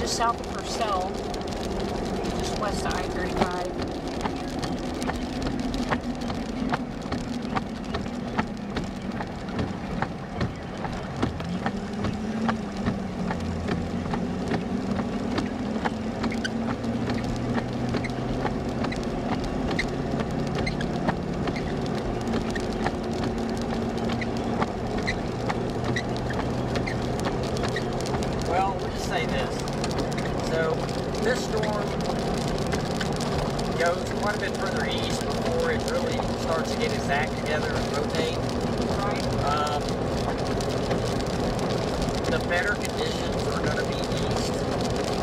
Speaker 2: South of Purcell, just west of I-35.
Speaker 1: Well, we'll just say this. So this storm goes quite a bit further east before it really starts to get its act together and rotate.
Speaker 2: Right.
Speaker 1: The better conditions are going to be east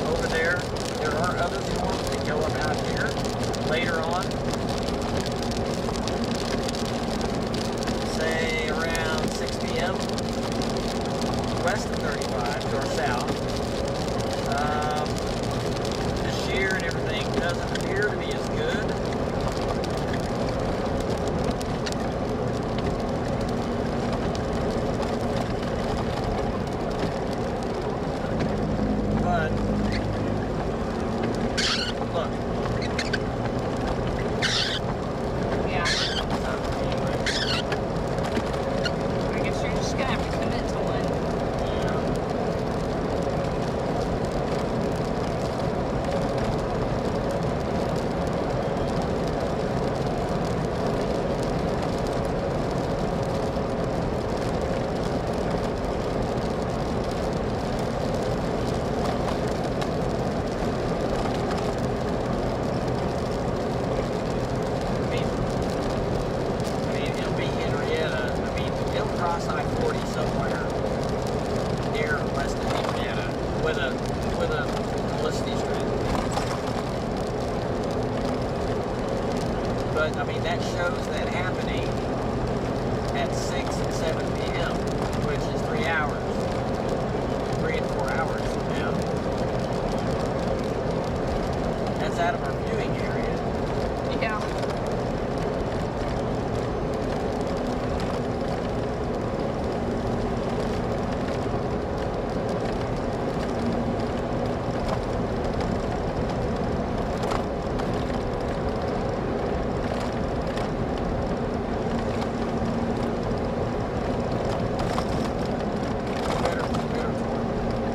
Speaker 1: over there. There are other storms that go up out here later on. Say around 6 p.m. west of 35 to our south. The shear and everything doesn't appear to be as good. But look, that shows that happening at 6 and 7 p.m., which is 3 hours. 3 and 4 hours from now. That's out of our viewing area.
Speaker 2: Yeah.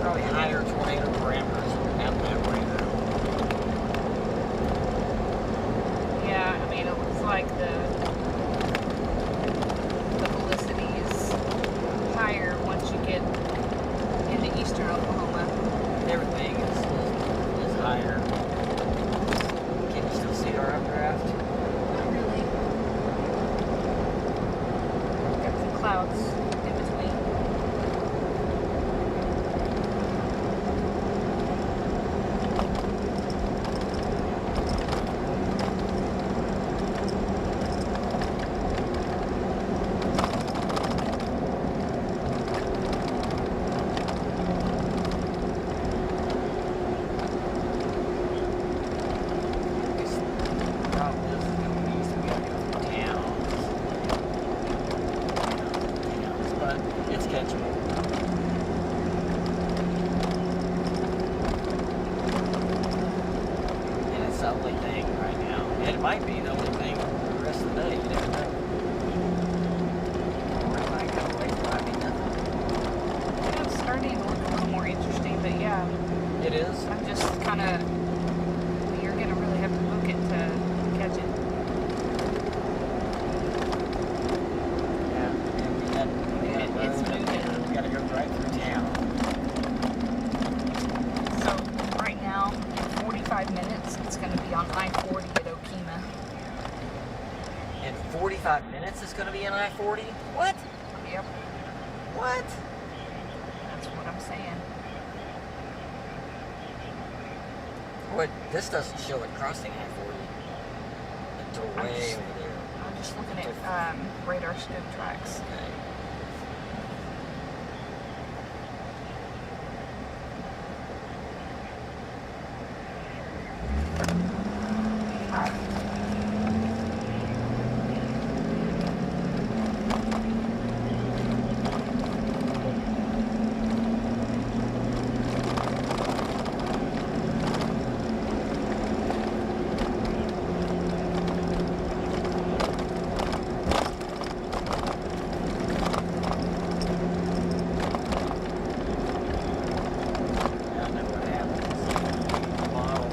Speaker 1: Probably higher tornado parameters out that way, though.
Speaker 2: Yeah, I mean, it looks like the velocity is higher once you get into eastern Oklahoma.
Speaker 1: Everything is higher. Can you still see our updraft?
Speaker 2: Not really. Got some clouds in between.
Speaker 1: It's catchable. And it's the only thing right now. And it might be the only thing for the rest of the day. You never know. Or it might go away. It might be nothing.
Speaker 2: It's starting to look a little more interesting, but yeah,
Speaker 1: It is.
Speaker 2: I'm just kind of, you're going to really have to book it to catch it.
Speaker 1: Yeah. And
Speaker 2: It's moving.
Speaker 1: we got to go right through town.
Speaker 2: So right now, in 45 minutes, it's going to be on I-40 at Okemah.
Speaker 1: In 45 minutes, it's going to be in I-40? What?
Speaker 2: Yep,
Speaker 1: What?
Speaker 2: that's what I'm saying.
Speaker 1: What? This doesn't show it crossing I-40 until
Speaker 2: I'm
Speaker 1: way
Speaker 2: just-
Speaker 1: over there.
Speaker 2: I'm just looking at radar scope tracks.
Speaker 1: Okay. I know what happens. Model.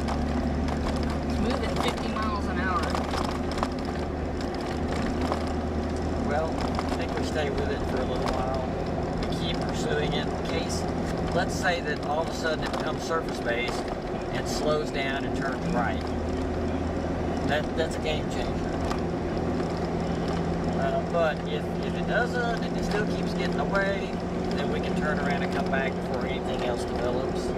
Speaker 2: It's moving 50 miles an hour.
Speaker 1: Well, I think we stay with it for a little while. We keep pursuing it in case, let's say that all of a sudden it becomes surface-based and slows down and turns right. That's a game changer. But if it doesn't and it still keeps getting away, then we can turn around and come back before anything else develops.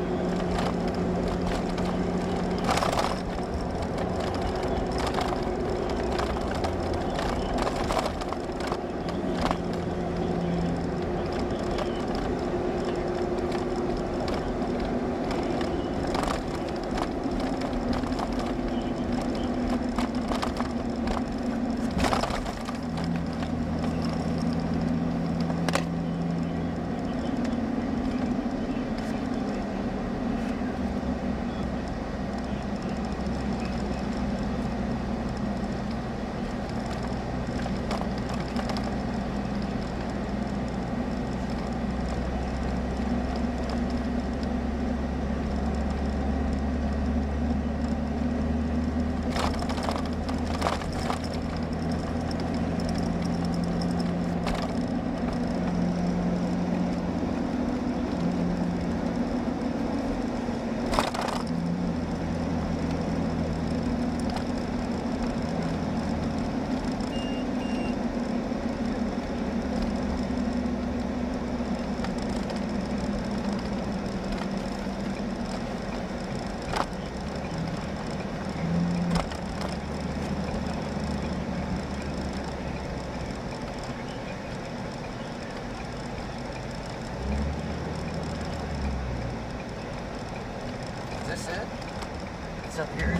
Speaker 1: lights up here.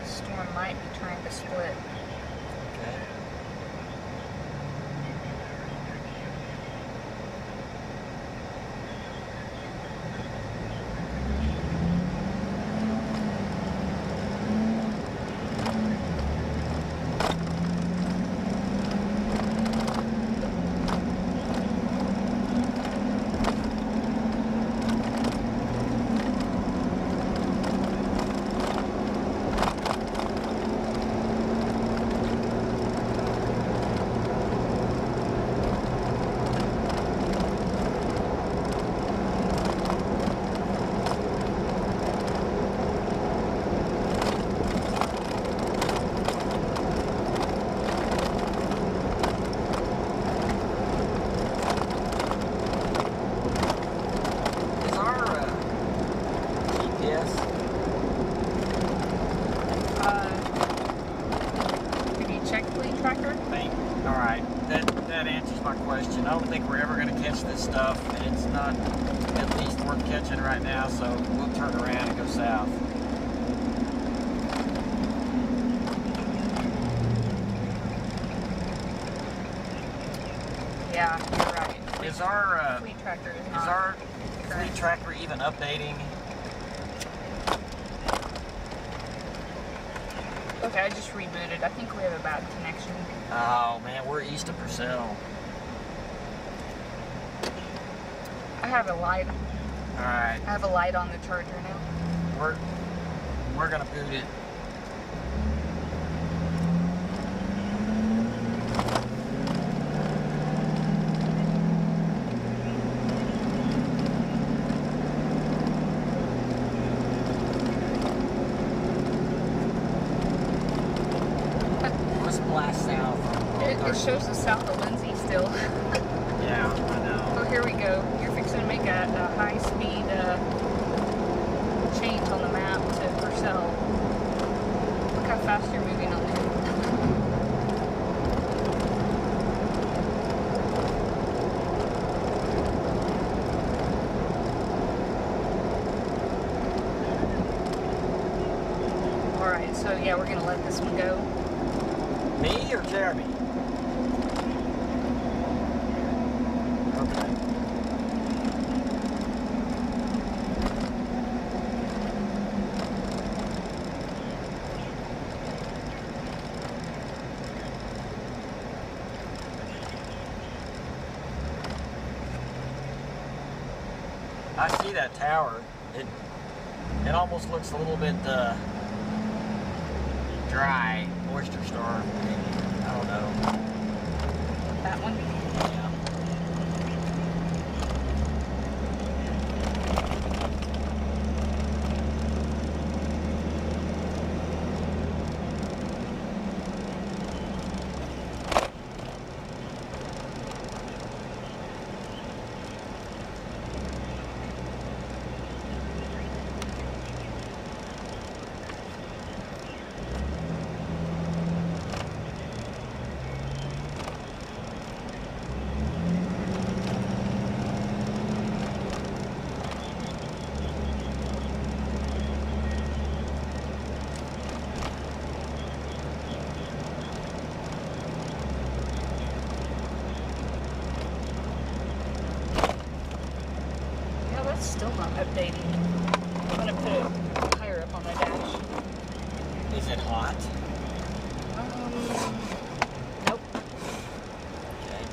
Speaker 2: Storm might be trying to split.
Speaker 1: Okay. Question. I don't think we're ever going to catch this stuff, and it's not at least worth catching right now, so we'll turn around and go south.
Speaker 2: Yeah, you're right.
Speaker 1: Is our
Speaker 2: fleet tracker
Speaker 1: fleet tracker even updating?
Speaker 2: Okay, I just rebooted. I think we have a bad connection.
Speaker 1: Oh man, we're east of Purcell.
Speaker 2: I have a light.
Speaker 1: Alright.
Speaker 2: I have a light on the charger now.
Speaker 1: We're gonna boot it. Let's blast south.
Speaker 2: It shows the south of Lindsay still.
Speaker 1: Yeah, I know.
Speaker 2: Oh, here we go. You're fixing to make a high-speed change on the map to Purcell. Look how fast you're moving on there. Alright, so yeah, we're going to let this one go.
Speaker 1: Me or Jeremy? Okay. I see that tower. It almost looks a little bit dry. Oyster Star. I don't know.
Speaker 2: That one?
Speaker 1: Yeah.
Speaker 2: Still not updating. I'm gonna put it higher up on my dash.
Speaker 1: Is it hot?
Speaker 2: Nope.
Speaker 1: Okay.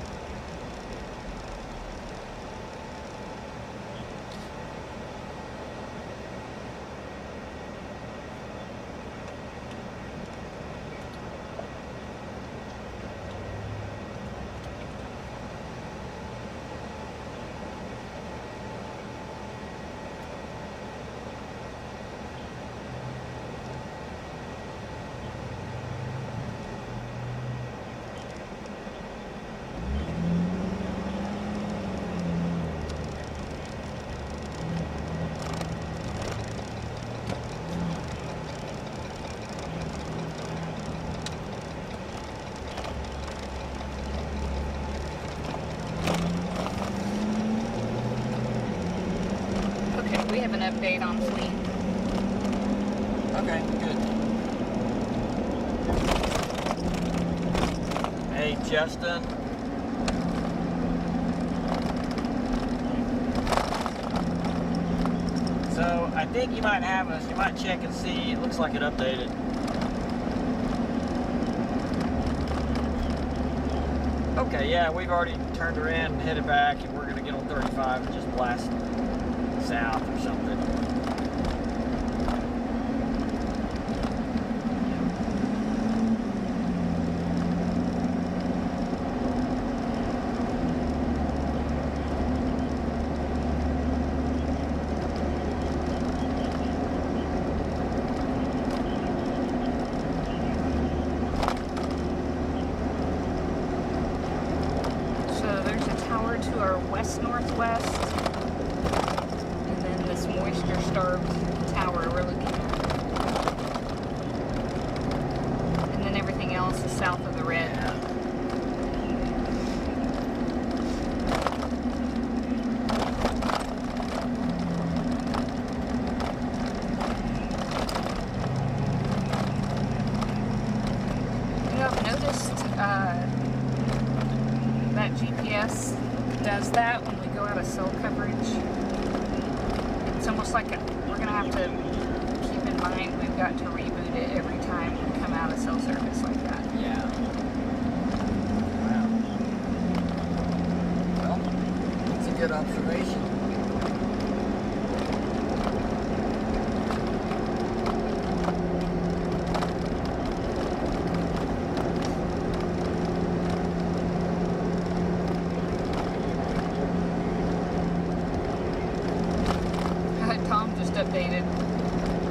Speaker 2: update on fleet.
Speaker 1: Okay, good. Hey, Justin. So, I think you might have us. You might check and see. It looks like it updated. Okay, yeah, we've already turned around and headed back, and we're going to get on 35 and just blast south or something.
Speaker 2: To our west-northwest, and then this moisture-starved tower we're looking at. And then everything else is south of the red. You know, I've noticed that GPS does that when we go out of cell coverage. It's almost like we're going to have to keep in mind we've got to reboot it every time we come out of cell service like that.
Speaker 1: Yeah. Wow. Well, that's a good observation.
Speaker 2: Tom just updated.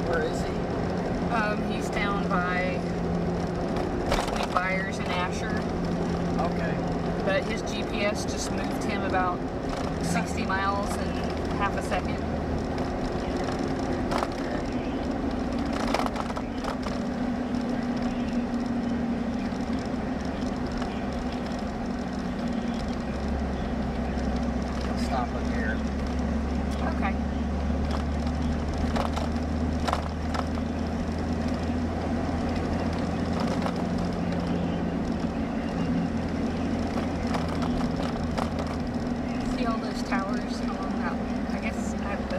Speaker 1: Where is he?
Speaker 2: He's down by between Byers and Asher.
Speaker 1: Okay.
Speaker 2: But his GPS just moved him about 60 miles in half a second.
Speaker 1: Let's stop up here.
Speaker 2: Okay. See all those towers along that, I guess I have the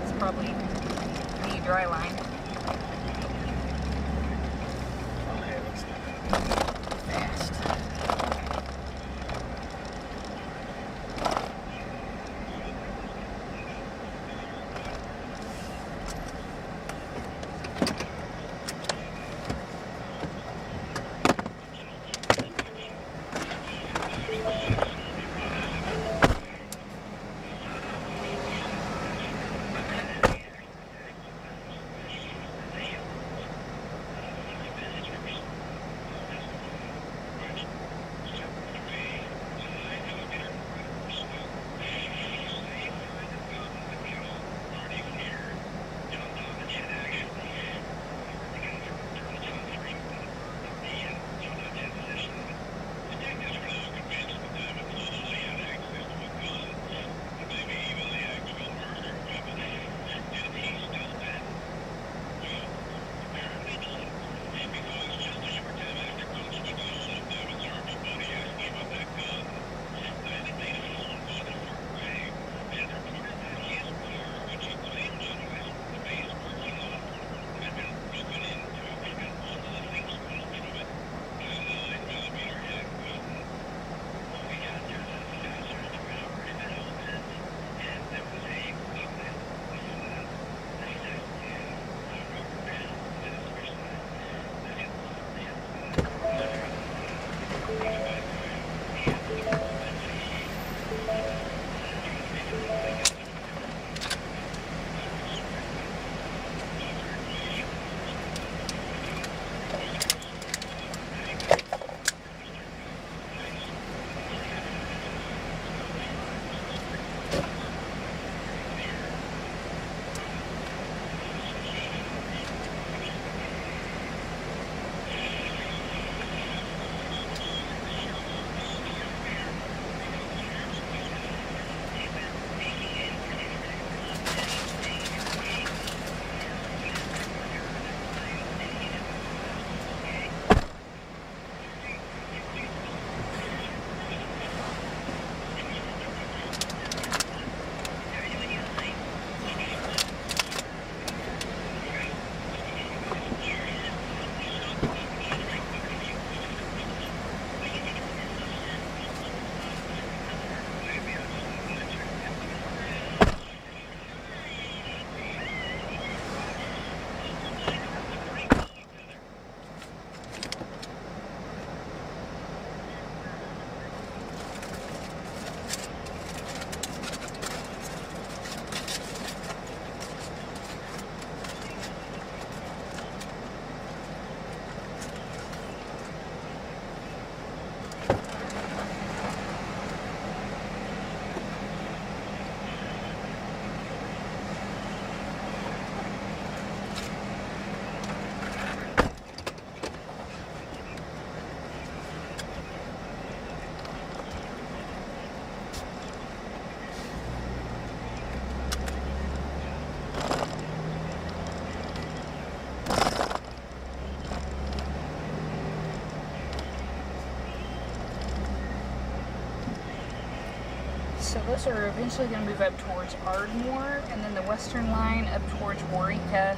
Speaker 2: So those are eventually going to move up towards Ardmore, and then the western line up towards Waurika,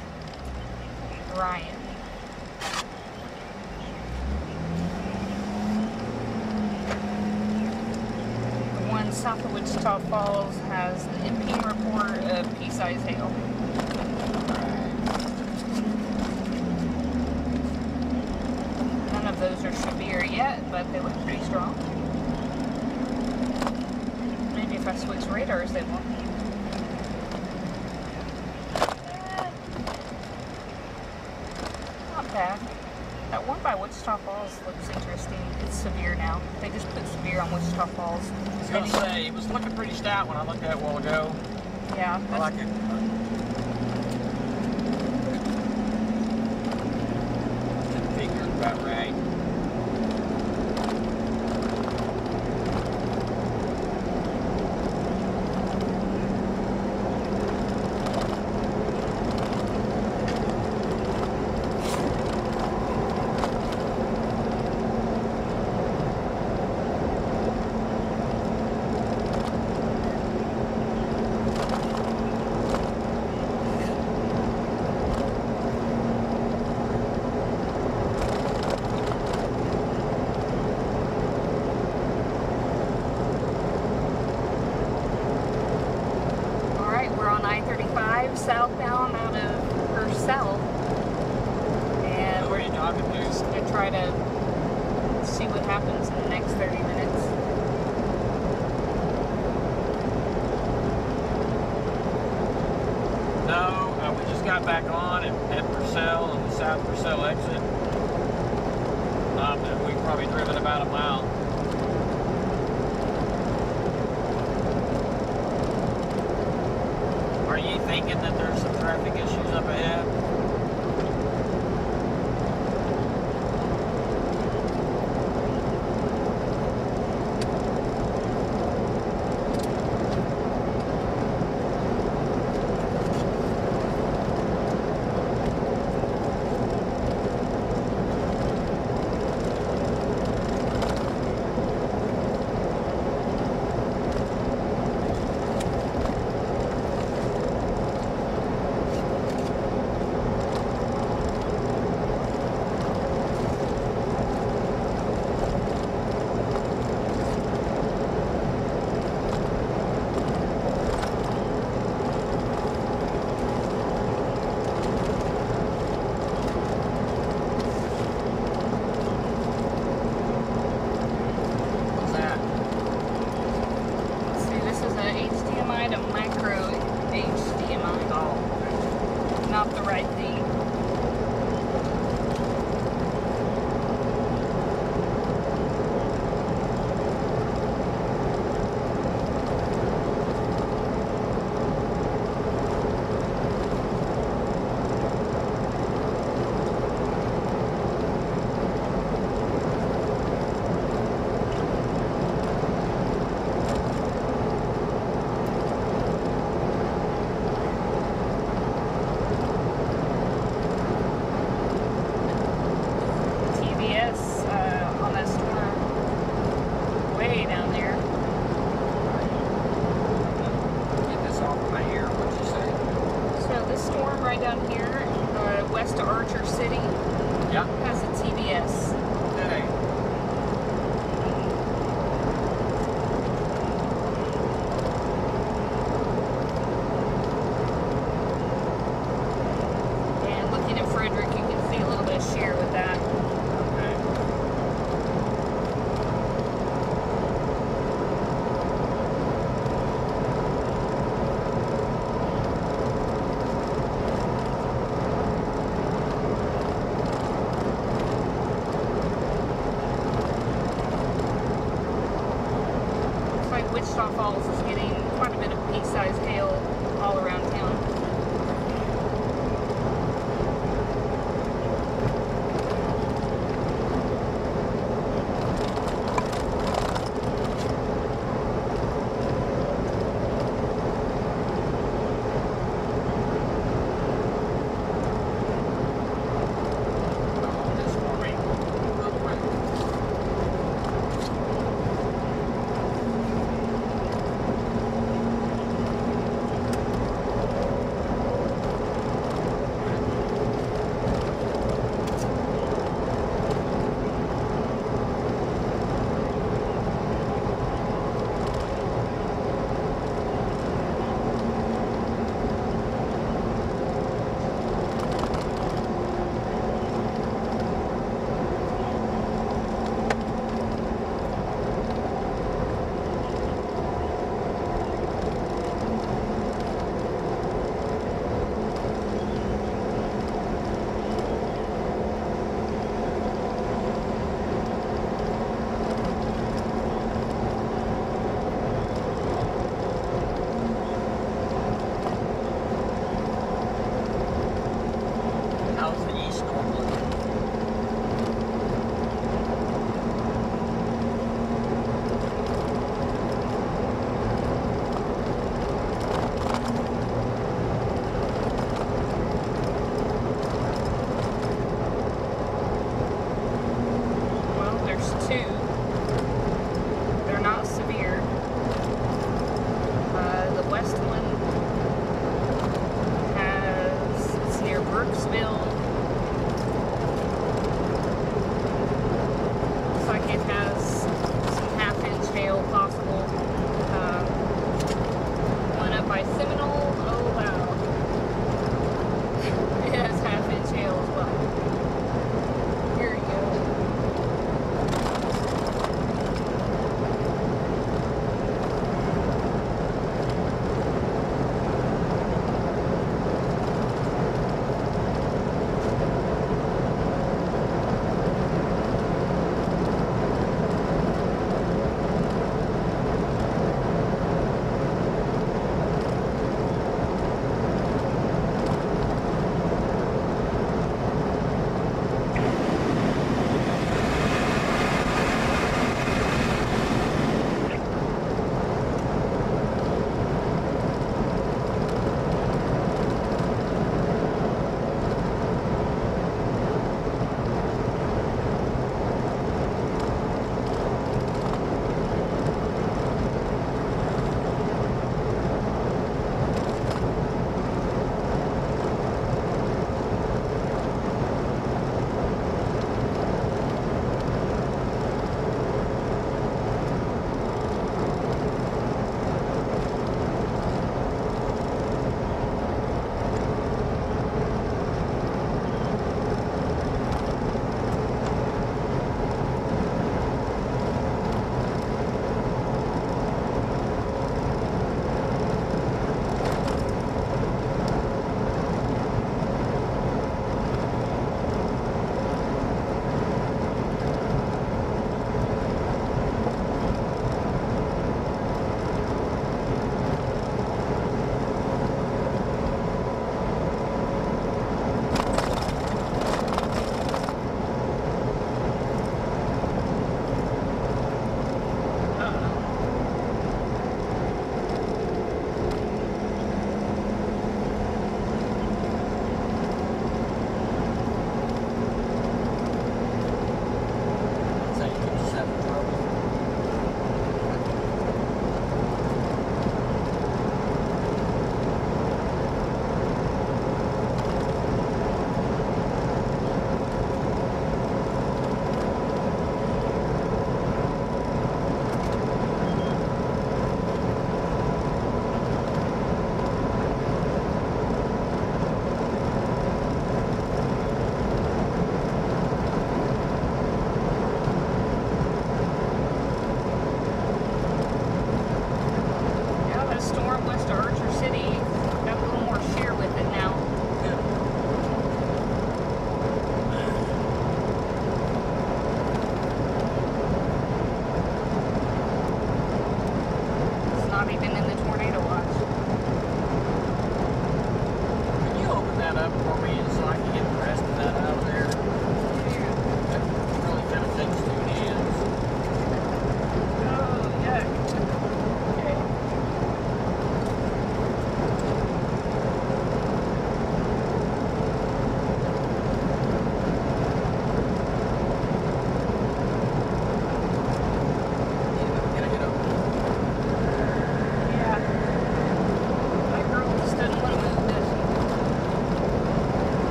Speaker 2: Ryan. The one south of Wichita Falls has the imping report of pea-size hail. None of those are severe yet, but they look pretty strong. Maybe if I switch radars, they won't. Not bad. That one by Wichita Falls looks interesting. It's severe now. They just put severe on Wichita Falls.
Speaker 1: I was going to say, it was looking pretty stout when I looked at it a while ago.
Speaker 2: Yeah.
Speaker 1: I like it. That figure's about right.
Speaker 2: I-35 southbound out of Purcell, and
Speaker 1: Where are you talking
Speaker 2: we're
Speaker 1: to?
Speaker 2: just going to try to see what happens in the next 30 minutes.
Speaker 1: No, we just got back on at Purcell on the South Purcell exit. And we've probably driven about a mile. Are you thinking that there's some traffic issues up ahead?
Speaker 2: Wichita Falls is getting quite a bit of pea-sized hail all around town. it has some half-inch hail possible. One up by Seminole, oh wow. It has half-inch hail as well. Here you go.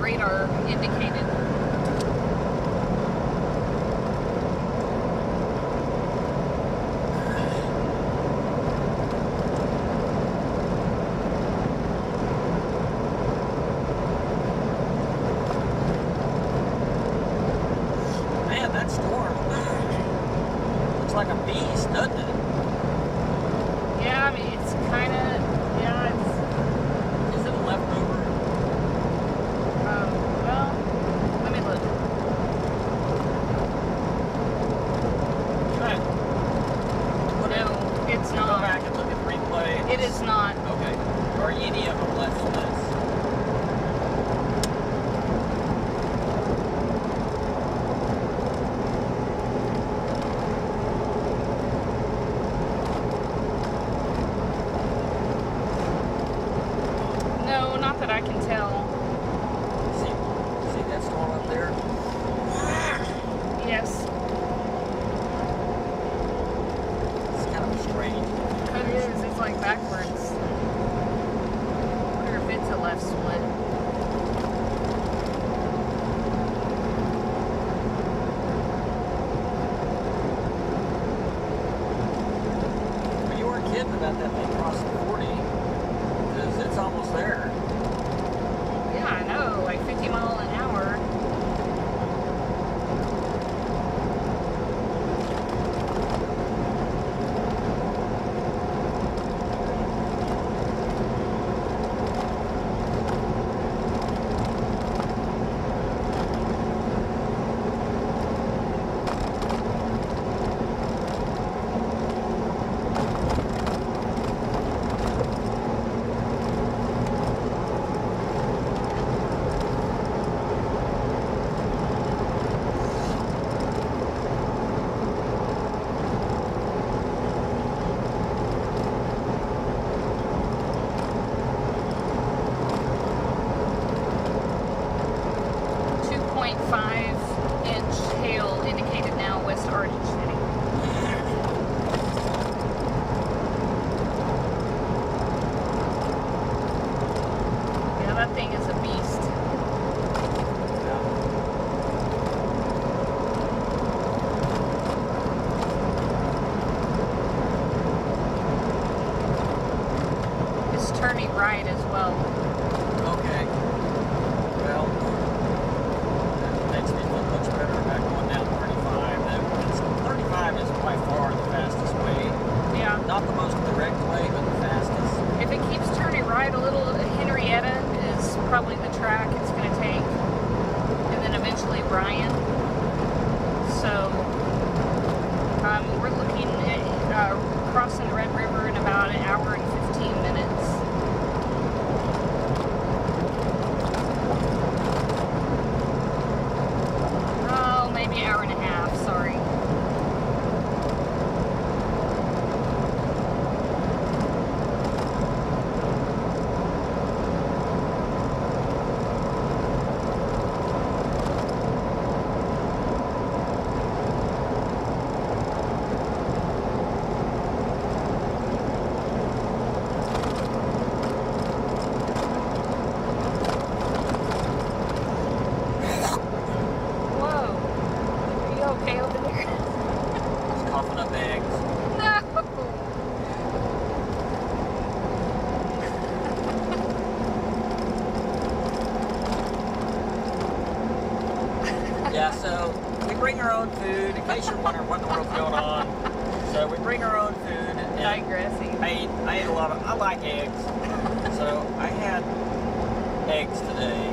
Speaker 2: radar indicated.
Speaker 1: Man, that storm looks like a beast, doesn't it?
Speaker 2: Yeah, I mean, it's kind of, yeah, it's,
Speaker 1: Is it a leftover?
Speaker 2: well, let me look.
Speaker 1: Right.
Speaker 2: No, it's
Speaker 1: Go
Speaker 2: not.
Speaker 1: back and look at the replay.
Speaker 2: It is not.
Speaker 1: Okay. Are any of them less than this?
Speaker 2: No, not that I can tell.
Speaker 1: See that storm up there?
Speaker 2: Yes,
Speaker 1: It's kind of strange.
Speaker 2: it is. It's like backwards. I wonder if it's a left split.
Speaker 1: But you weren't kidding about that thing crossing 40. Because it's almost there.
Speaker 2: Yeah, I know, like 50 mile an hour. turning right as well.
Speaker 1: Okay. Well, that makes me feel much better about going down 35. 35 is by far the fastest way.
Speaker 2: Yeah.
Speaker 1: Not the most direct way, but the fastest.
Speaker 2: If it keeps turning right a little, Henrietta is probably the track it's going to take. And then eventually Bryan. So, we're looking at crossing the Red River in about an hour and 15 minutes. Oh, maybe an hour and a half, sorry. Okay over there?
Speaker 1: Just coughing up eggs.
Speaker 2: No!
Speaker 1: Yeah, so we bring our own food, in case you're wondering what in the world's going on. So we bring our own food. And
Speaker 2: Digressing.
Speaker 1: I ate a lot of, I like eggs. So I had eggs today.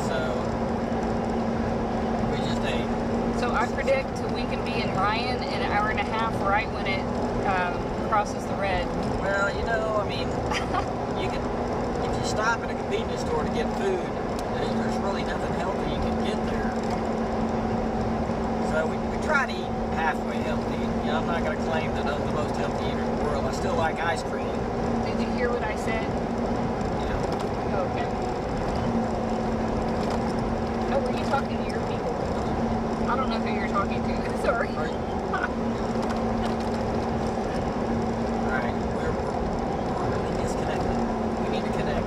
Speaker 1: So we just ate.
Speaker 2: So I predict we can be in Ryan in an hour and a half right when it crosses the red.
Speaker 1: Well, you know, I mean, you can, if you stop at a convenience store to get food, there's really nothing healthy you can get there. So we try to eat halfway healthy. You know, I'm not going to claim that I'm the most healthy eater in the world. I still like ice cream.
Speaker 2: Did you hear what I said?
Speaker 1: Yeah.
Speaker 2: Okay. Oh, were you talking to your people? I don't know who you're talking to. Sorry.
Speaker 1: Are you? Alright, we're really disconnected. We need to connect.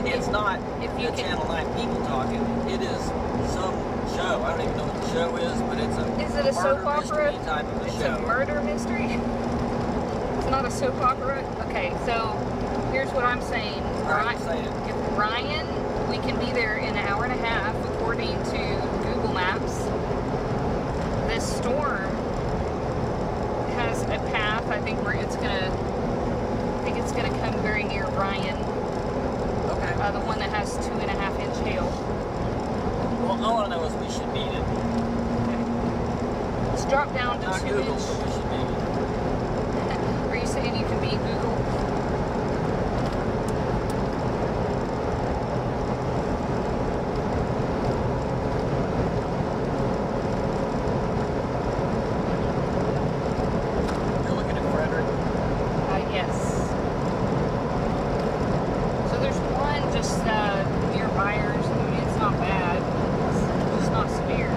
Speaker 1: it's not
Speaker 2: if
Speaker 1: the
Speaker 2: you can-
Speaker 1: Channel 9 people talking. It is some show. I don't even know what the show is, but it's a
Speaker 2: Is it a soap
Speaker 1: murder
Speaker 2: opera?
Speaker 1: mystery type of a
Speaker 2: It's
Speaker 1: show.
Speaker 2: a murder mystery? It's not a soap opera? Okay, so here's what I'm saying.
Speaker 1: All right, say it.
Speaker 2: If Ryan, we can be there in an hour and a half according to Google Maps. This storm has a path, I think, where it's gonna come very near Ryan,
Speaker 1: Okay.
Speaker 2: the one that has 2.5-inch hail.
Speaker 1: Well, all I know is we should beat it.
Speaker 2: Okay. Let's drop down to
Speaker 1: Not
Speaker 2: 2
Speaker 1: Google,
Speaker 2: inch.
Speaker 1: but we should beat it.
Speaker 2: Are you saying you can beat Google?
Speaker 1: You're looking at Frederick.
Speaker 2: Yes. So there's one just near Byers. I mean, it's not bad. It's not severe.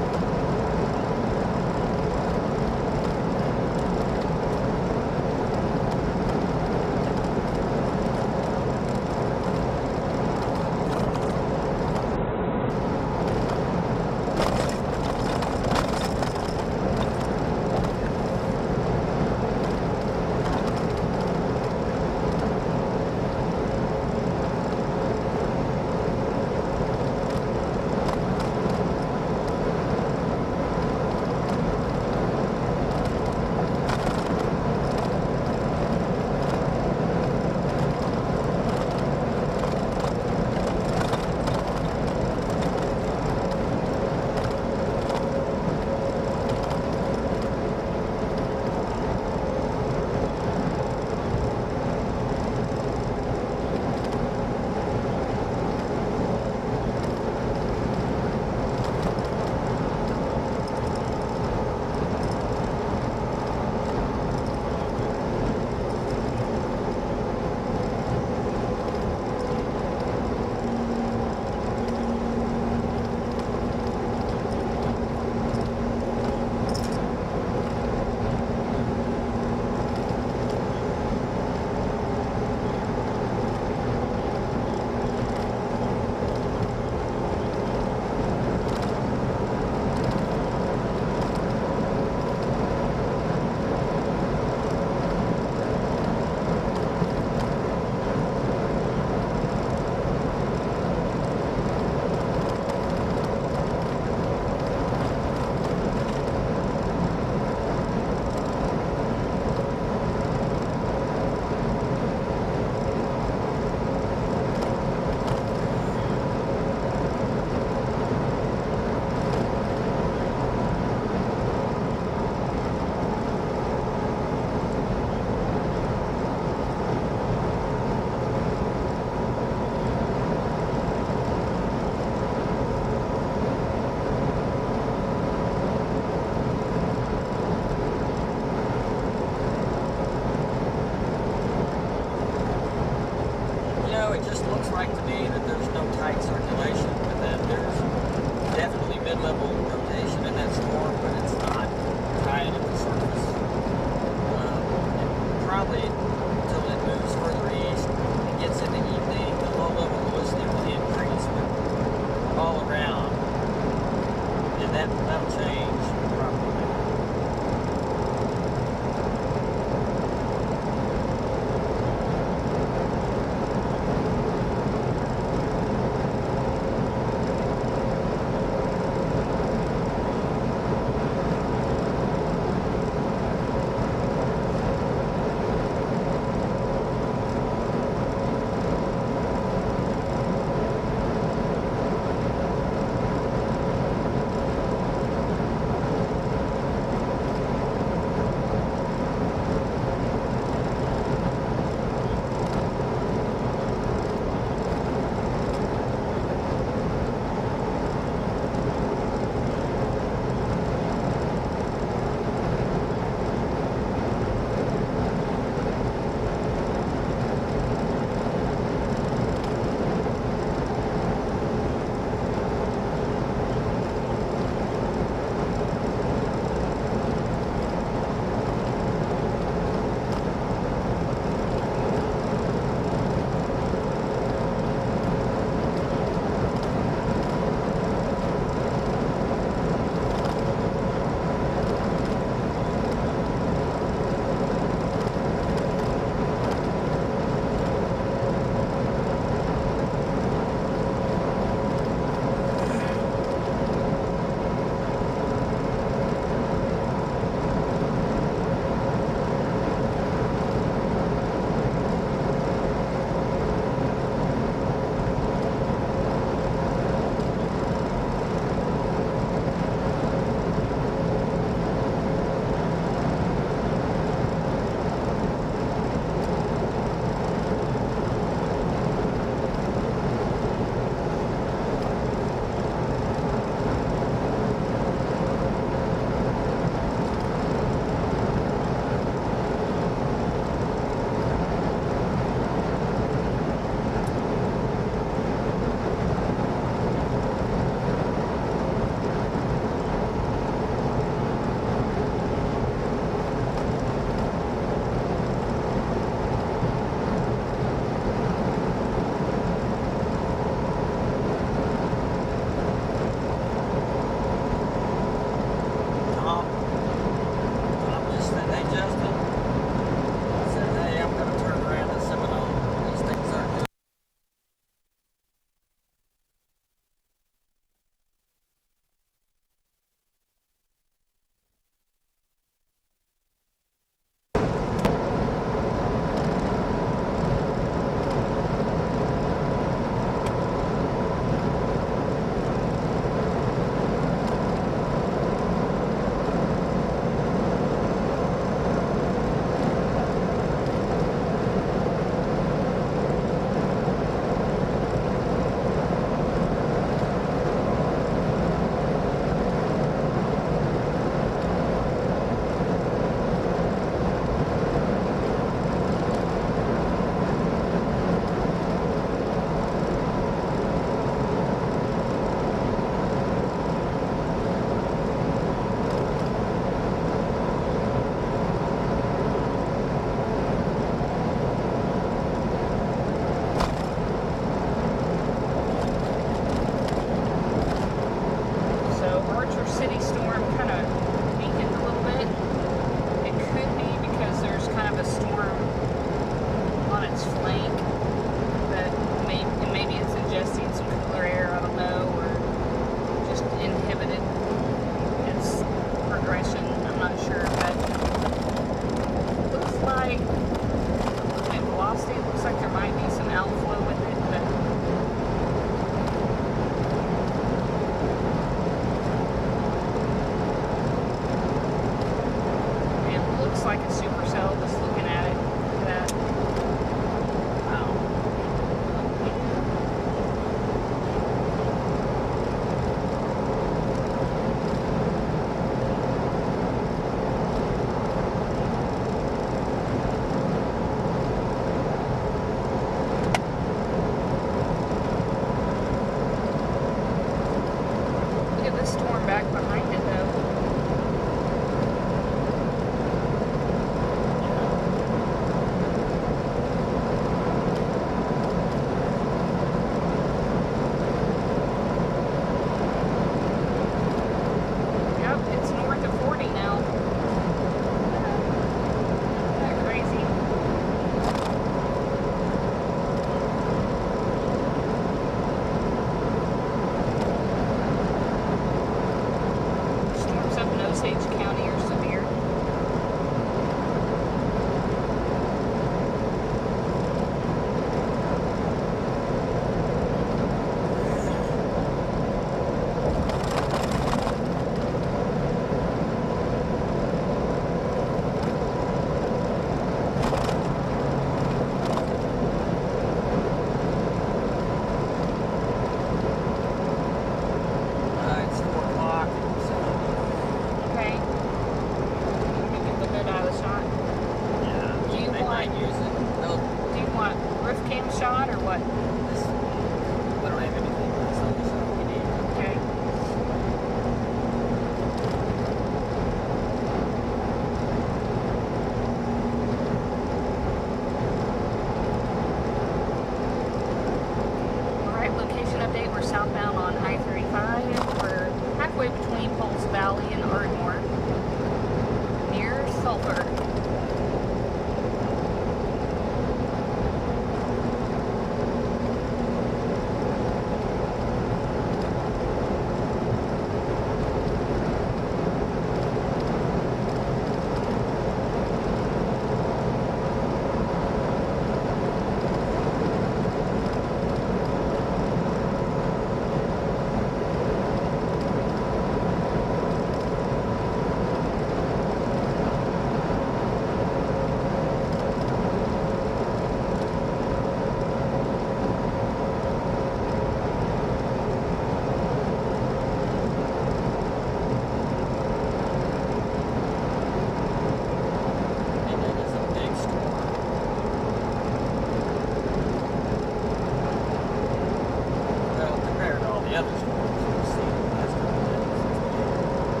Speaker 1: metal storms we've seen the last couple of days.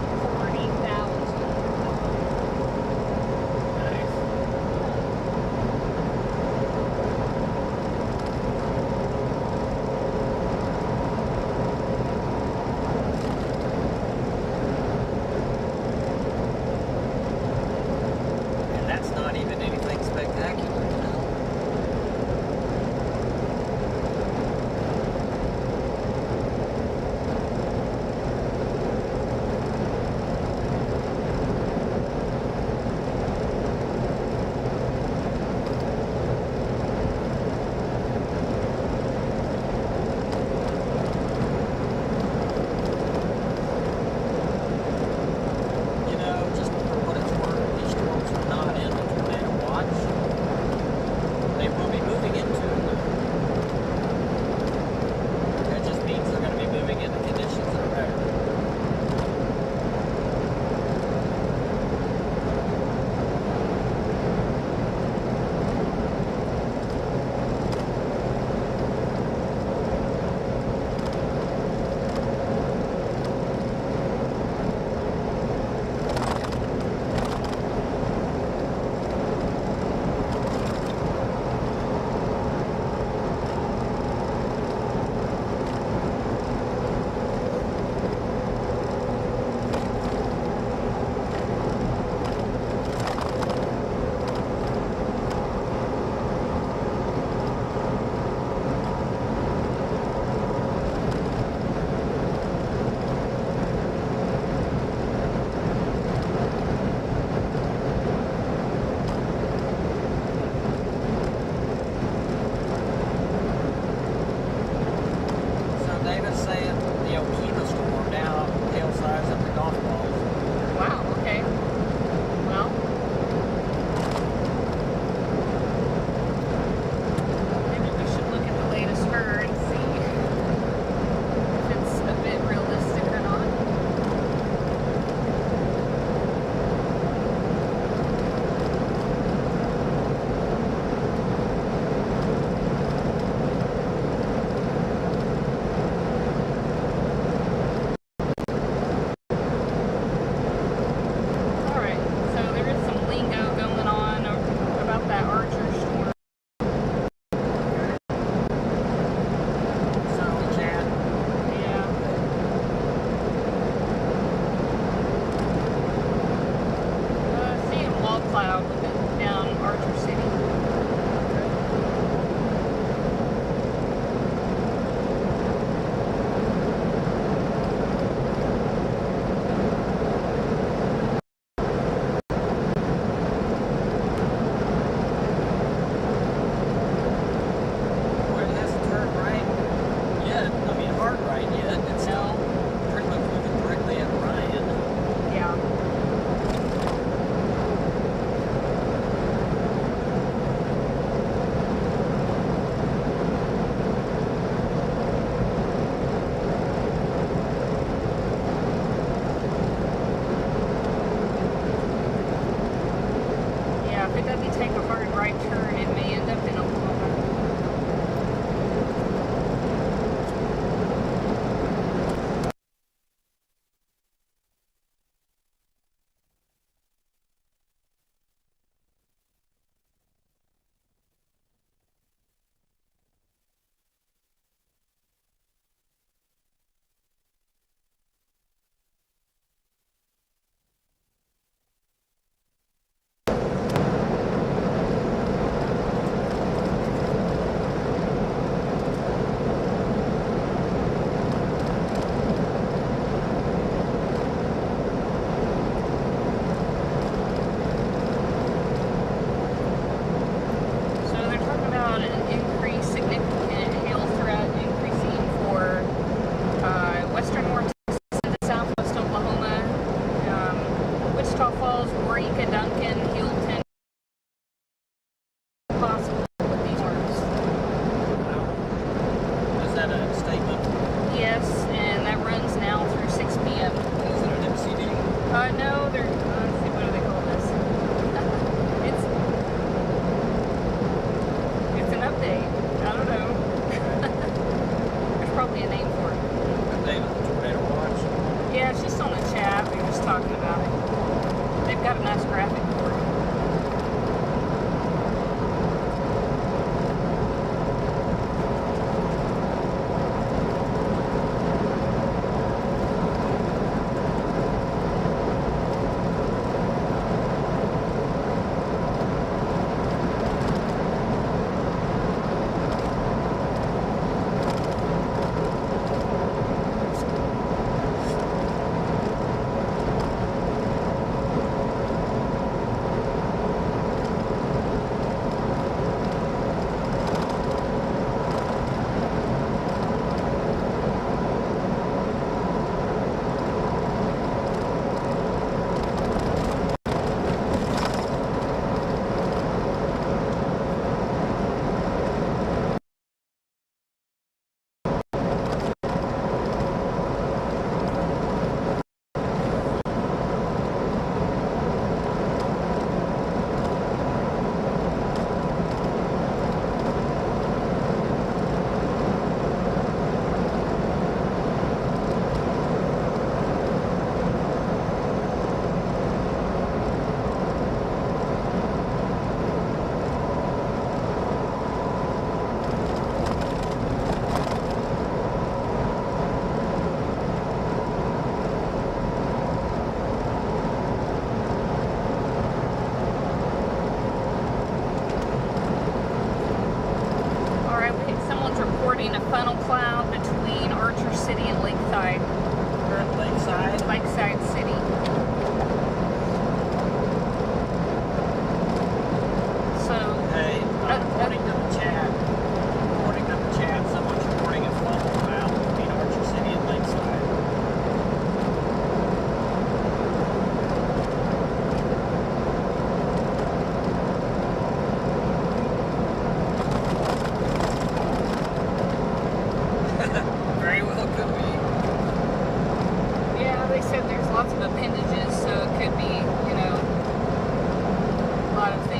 Speaker 2: 40,000.
Speaker 1: Nice. And that's not even anything spectacular, you know? You know, just for what it's worth, these storms are not in the tornado watch. They will be moving into it, though. That just means they're going to be moving into conditions that are better. So David's saying the Okina storm now hail size up to golf balls.
Speaker 2: Wow, okay. Well, maybe we should look at the latest herd and see if it's a bit realistic or not. Alright, so there is some lingo going on about that Archer storm.
Speaker 1: So, Chad,
Speaker 2: Yeah. Seeing wall cloud looking down Archer City.
Speaker 1: well, it hasn't turned right yet. I mean, hard right yet. It's still pretty much moving directly at Ryan.
Speaker 2: Yeah. Yeah, if it doesn't take a hard right turn, it may end up in Oklahoma.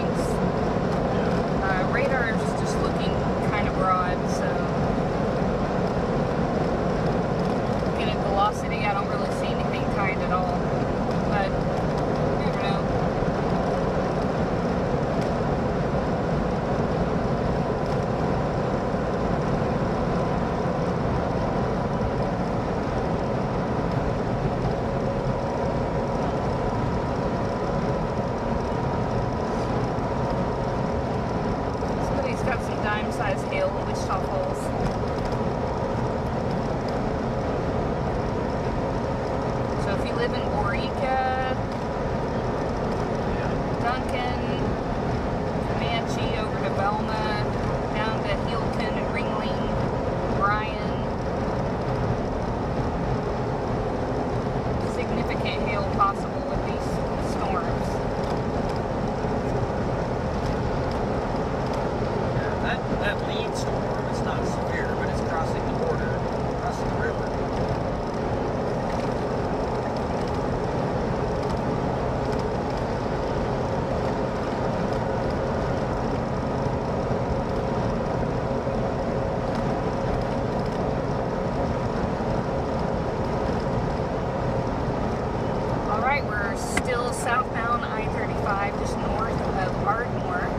Speaker 2: things. Radar is just looking kind of broad, so looking at velocity, I don't really see anything tight at all, but you never know. Somebody's got some dime-sized hail in Wichita Falls. So if you live in Eureka, Duncan, Comanche, over to Velma, down to Hilton and Ringling, Bryan, significant hail possible with these storms.
Speaker 1: That lead storm is not severe, but it's crossing the border, crossing the river.
Speaker 2: Alright, we're still southbound I-35, just north of Ardmore.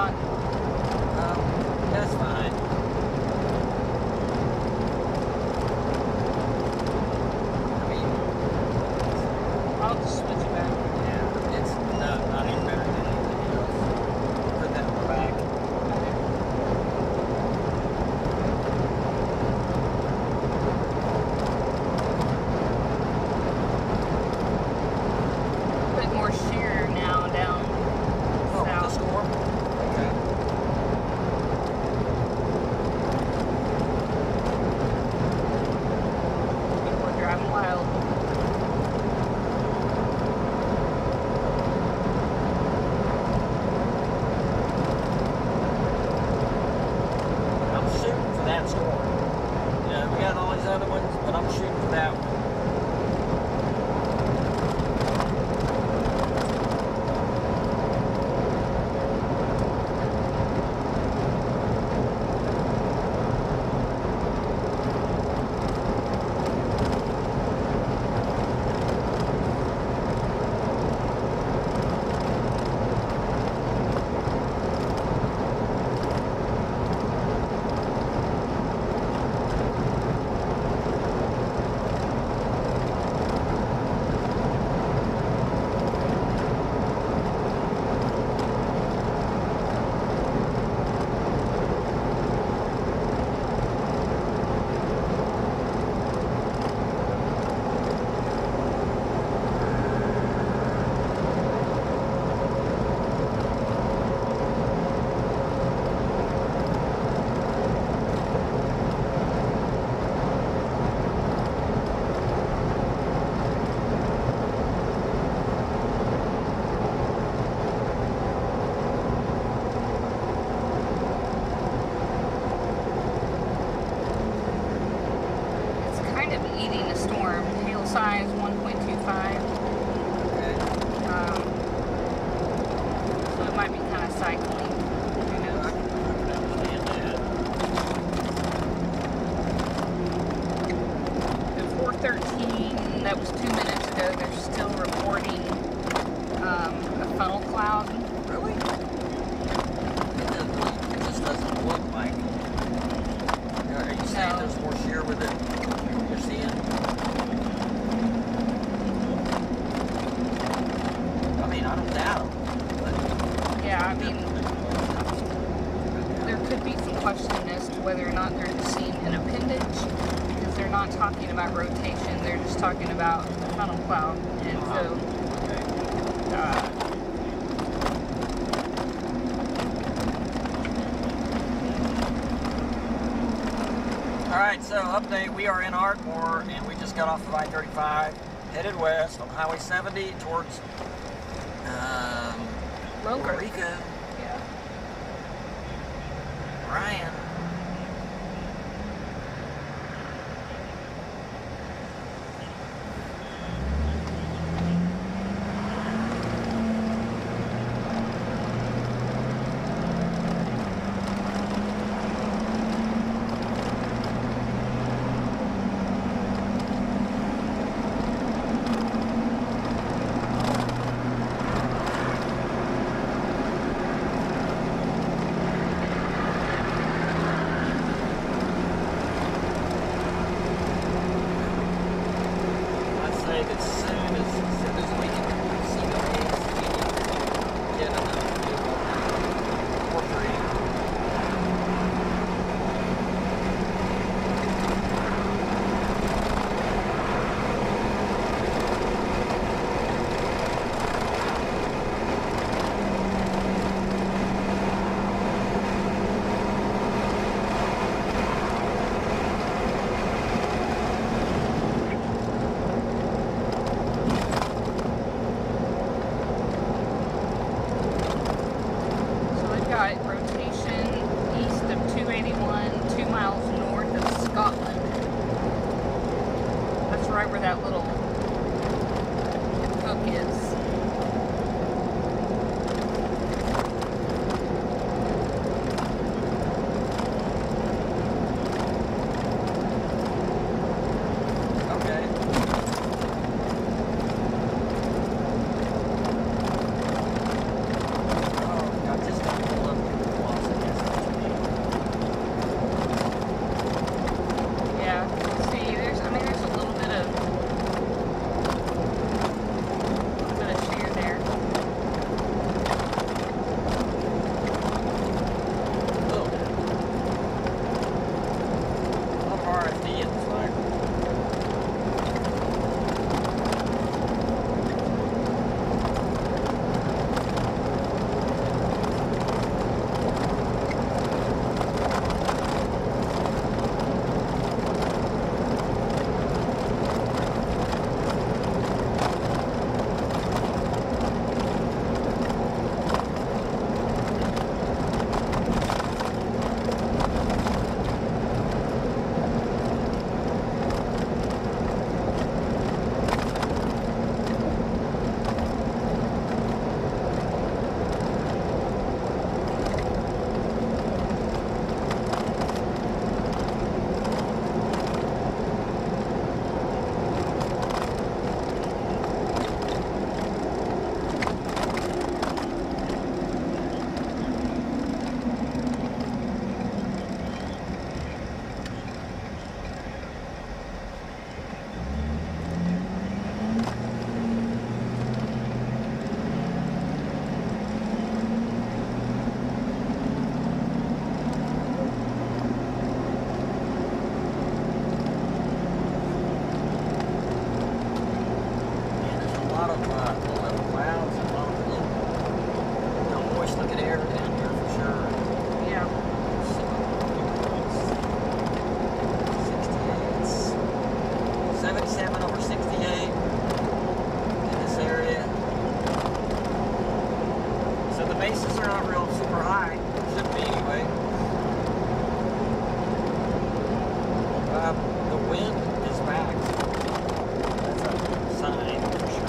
Speaker 2: not?
Speaker 1: That's fine. I mean,
Speaker 2: I'll just switch it back.
Speaker 1: yeah, it's not even better than anything else. Put that one back.
Speaker 2: Put more shear now down
Speaker 1: Oh, the
Speaker 2: south.
Speaker 1: storm? Okay.
Speaker 2: People are driving wild.
Speaker 1: I'm shooting for that storm. You know, we got all these other ones, but I'm shooting for that one.
Speaker 2: It's kind of eating the storm. Hail size 1.25.
Speaker 1: Okay.
Speaker 2: So it might be kind of cycling. Who
Speaker 1: I
Speaker 2: knows?
Speaker 1: can understand that.
Speaker 2: At 4:13, that was 2 minutes ago, they're still reporting a funnel cloud.
Speaker 1: Really? It just doesn't look like. Are you saying
Speaker 2: No.
Speaker 1: there's more shear with it? You're seeing? I mean, I don't doubt it. But
Speaker 2: Yeah, I mean, there could be some question as to whether or not they're just seeing an appendage, because they're not talking about rotation, they're just talking about the funnel cloud. And so,
Speaker 1: Alright, so update, we are in Ardmore and we just got off of I-35, headed west on Highway 70 towards
Speaker 2: Lone
Speaker 1: Puerto
Speaker 2: Grove.
Speaker 1: Rico.
Speaker 2: Yeah.
Speaker 1: Ryan. guesses are not real super high. Shouldn't be anyway. The wind is back. That's a sign for sure.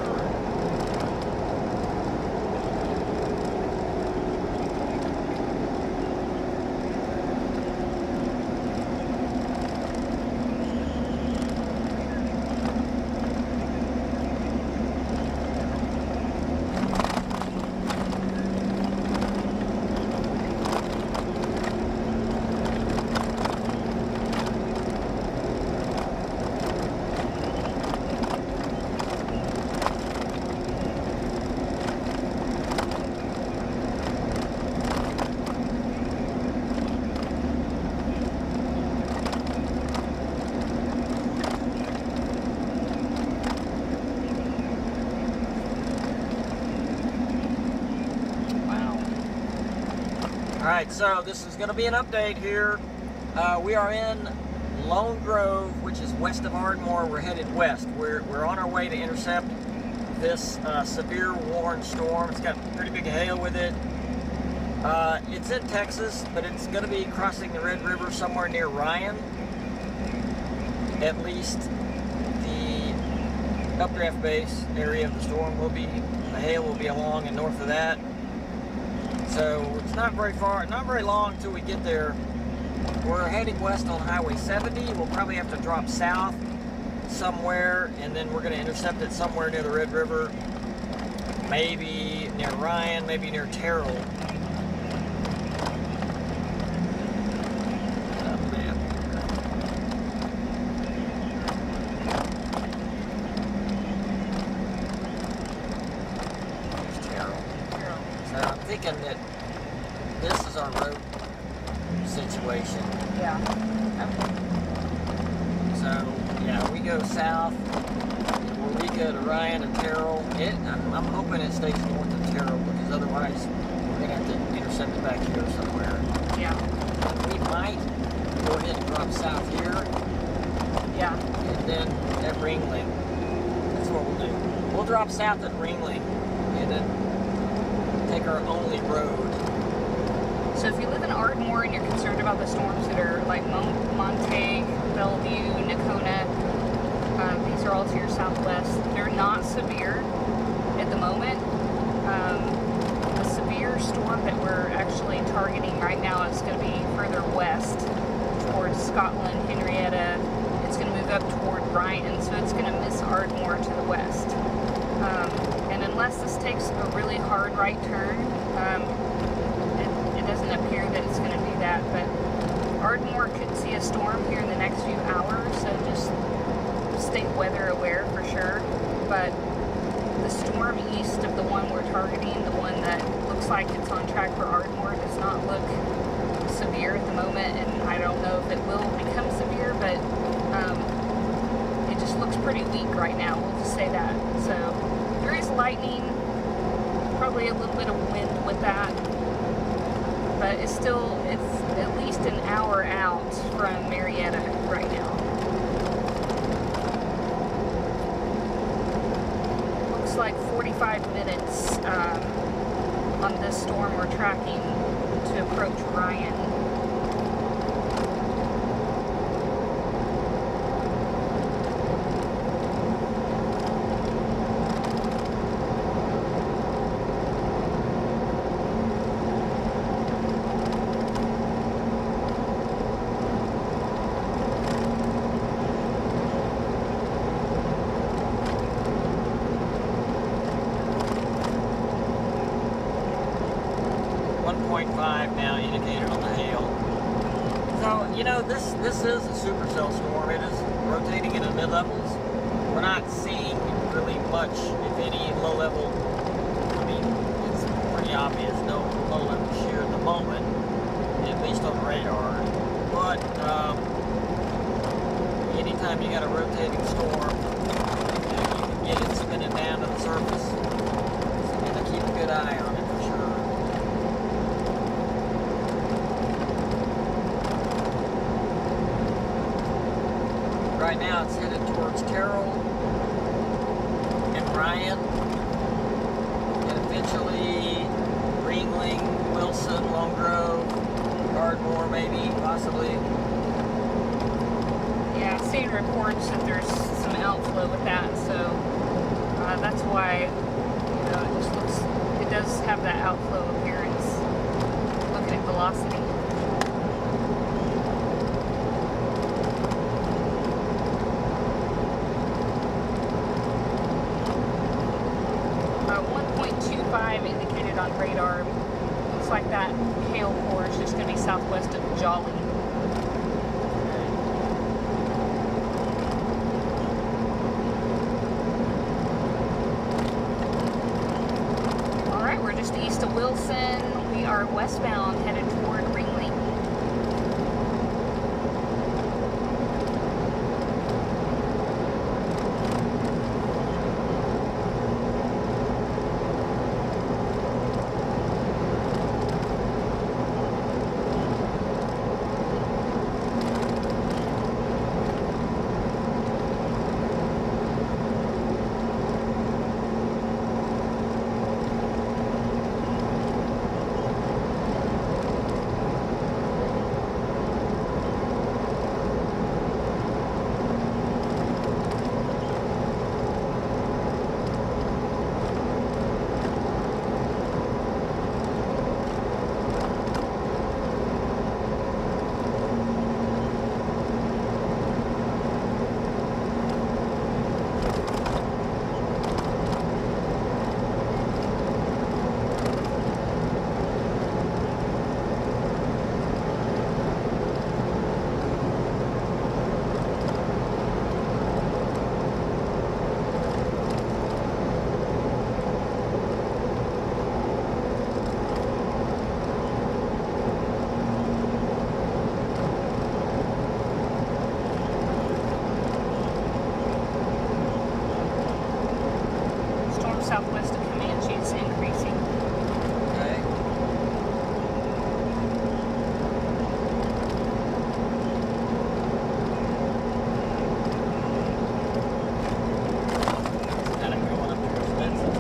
Speaker 1: Alright, so this is going to be an update here. We are in Lone Grove, which is west of Ardmore. We're headed west. We're on our way to intercept this severe warned storm. It's got pretty big hail with it. It's in Texas, but it's going to be crossing the Red River somewhere near Ryan. At least the updraft base area of the storm will be, the hail will be along and north of that. So it's not very far, not very long until we get there. We're heading west on Highway 70. We'll probably have to drop south somewhere, and then we're going to intercept it somewhere near the Red River. Maybe near Ryan, maybe near Terrell. Thinking that this is our road situation.
Speaker 2: Yeah. Okay.
Speaker 1: So, yeah, we go south, Eureka to Ryan and Terrell. I'm hoping it stays north of Terrell, because otherwise we're going to have to intercept it back here somewhere.
Speaker 2: Yeah.
Speaker 1: We might go ahead and drop south here.
Speaker 2: Yeah.
Speaker 1: And then at Ringling. That's what we'll do. We'll drop south at Ringling, and then take our only road.
Speaker 2: So if you live in Ardmore and you're concerned about the storms that are like Montague, Bellevue, Nacona, these are all to your southwest. They're not severe at the moment. The severe storm that we're actually targeting right now is going to be further west towards Scotland, Henrietta. It's going to move up toward Ryan, so it's going to miss Ardmore to the west. And unless this takes a really hard right turn, it doesn't appear that it's going to do that. But Ardmore could see a storm here in the next few hours, so just stay weather aware for sure. But the storm east of the one we're targeting, the one that looks like it's on track for Ardmore, does not look severe at the moment, and I don't know if it will become severe, but it just looks pretty weak right now, we'll just say that. So there is lightning, probably a little bit of wind with that, but it's at least an hour out from Marietta right now. Looks like 45 minutes on this storm we're tracking to approach Ryan.
Speaker 1: Now indicated on the hail. So, you know, this is a supercell storm. It is rotating in the mid-levels. We're not seeing really much, if any, low-level. I mean, it's pretty obvious, no low-level shear at the moment, at least on radar. But anytime you got a rotating storm, you can get it spinning down to the surface. So you got to keep a good eye on it for sure. Right now it's headed towards Terrell and Ryan, and eventually Ringling, maybe, possibly.
Speaker 2: Yeah, I've seen reports that there's some outflow with that, so that's why, it just looks, it does have that outflow appearance, looking at velocity. About 1.25 indicated on radar. Looks like that hail core is just going to be southwest of Jolly. Alright, we're just east of Wilson. We are westbound, headed toward Ringley. Southwest of Comanche is increasing.
Speaker 1: Okay. Kind of going up to Spencer.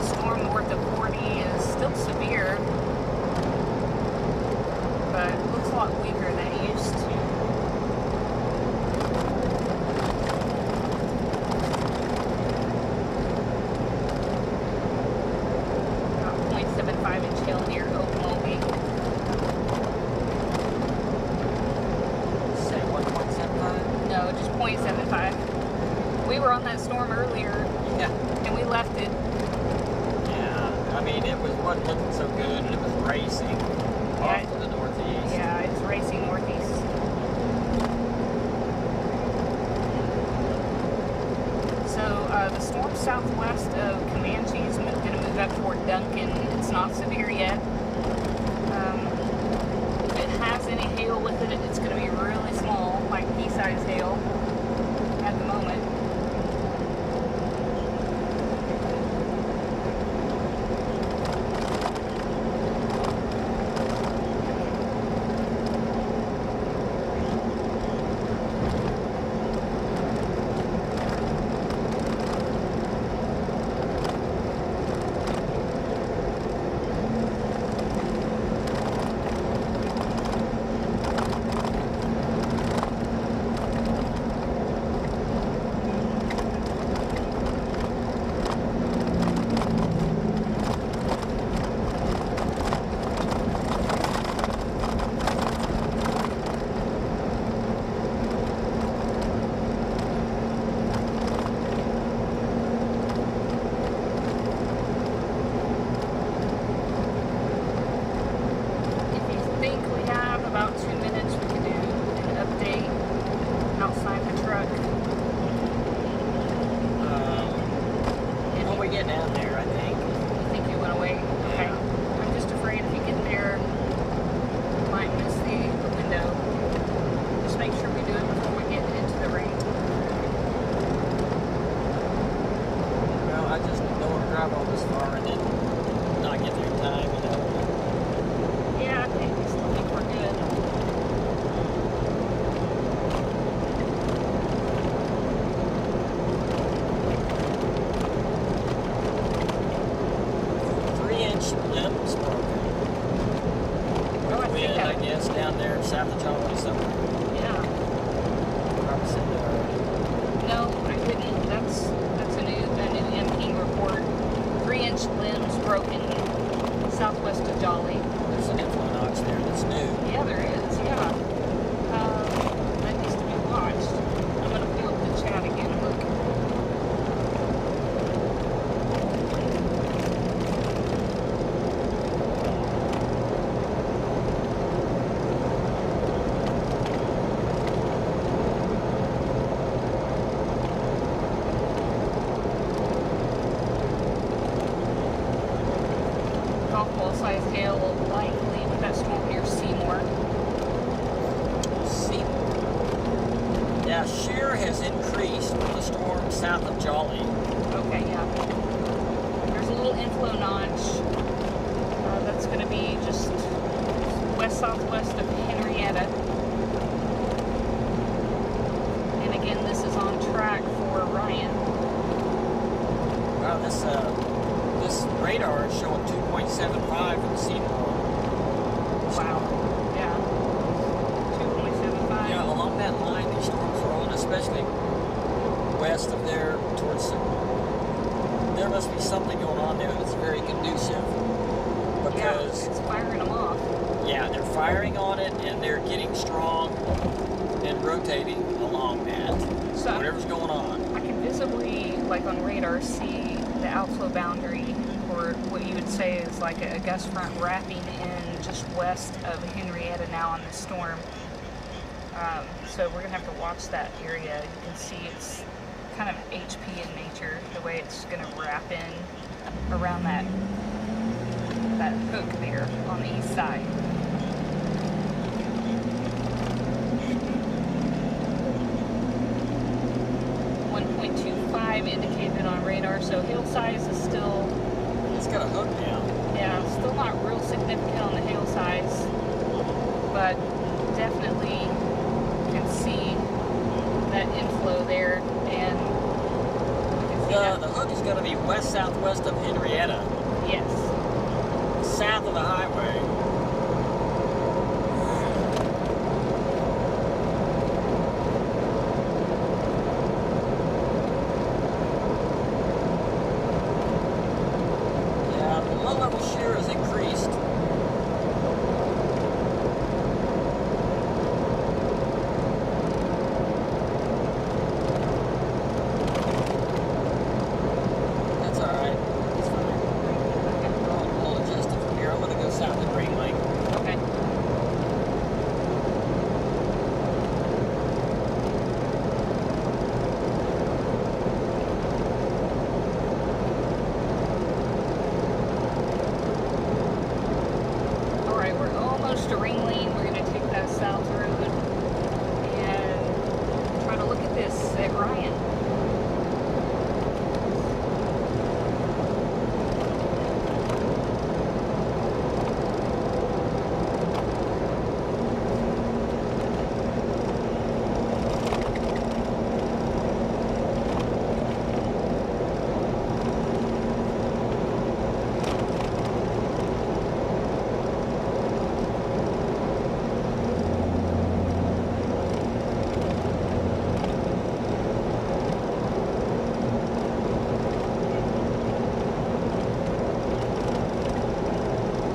Speaker 2: Storm north of 40 is still severe, but it looks a lot weaker than it used to. About 0.75 inch hail near Oklahoma.
Speaker 1: Say 1.75?
Speaker 2: No, just 0.75. We were on that storm earlier,
Speaker 1: Yeah.
Speaker 2: and we left it.
Speaker 1: Yeah. I mean, it wasn't looking so good, and it was racing off to the northeast.
Speaker 2: Yeah, it's racing northeast. So the storm southwest of Comanche is going to move up toward Duncan. It's not severe yet. If it has any hail with it, it's going to be really small, like pea-sized hail at the moment.
Speaker 1: south of Jolly somewhere.
Speaker 2: Yeah.
Speaker 1: Probably said that already.
Speaker 2: No, I didn't. That's a new MP report. 3-inch limbs broken southwest of Jolly.
Speaker 1: There's an inflow notch there that's new.
Speaker 2: Yeah, there is. Yeah. That needs to be watched. I'm gonna pull up the chat again and look. Golf ball size hail likely with that storm near Seymour.
Speaker 1: Seymour. Yeah, shear has increased with the storm south of Jolly.
Speaker 2: Okay, yeah. There's a little inflow notch that's going to be just west-southwest of Henrietta. And again, this is on track for Ryan.
Speaker 1: Wow, this radar is showing 2.75 from Seymour.
Speaker 2: Wow. Yeah. 2.75.
Speaker 1: Yeah, along that line, these storms are on, especially west of there towards. There must be something going on there that's very conducive. Because
Speaker 2: it's firing them off.
Speaker 1: yeah, they're firing on it and they're getting strong and rotating along that.
Speaker 2: So
Speaker 1: Whatever's going on.
Speaker 2: I can visibly, like on radar, see the outflow boundary, or what you would say is like a gust front wrapping in just west of Henrietta now on the storm. So we're gonna have to watch that area. You can see it's kind of HP in nature, the way it's gonna wrap in around that hook there on the east side. Indicated on radar, so hail size is still,
Speaker 1: It's got a hook now.
Speaker 2: yeah, still not real significant on the hail size, but definitely can see that inflow there, and you can see that.
Speaker 1: The hook is going to be west-southwest of Henrietta,
Speaker 2: Yes.
Speaker 1: south of the highway. Yeah, the low-level shear has increased. That's all right. It's fine. We'll adjust it from here. I'm going to go south of Green Lake.
Speaker 2: Okay. Alright, we're almost to Ringling. We're going to take that south road and try to look at this at Ryan.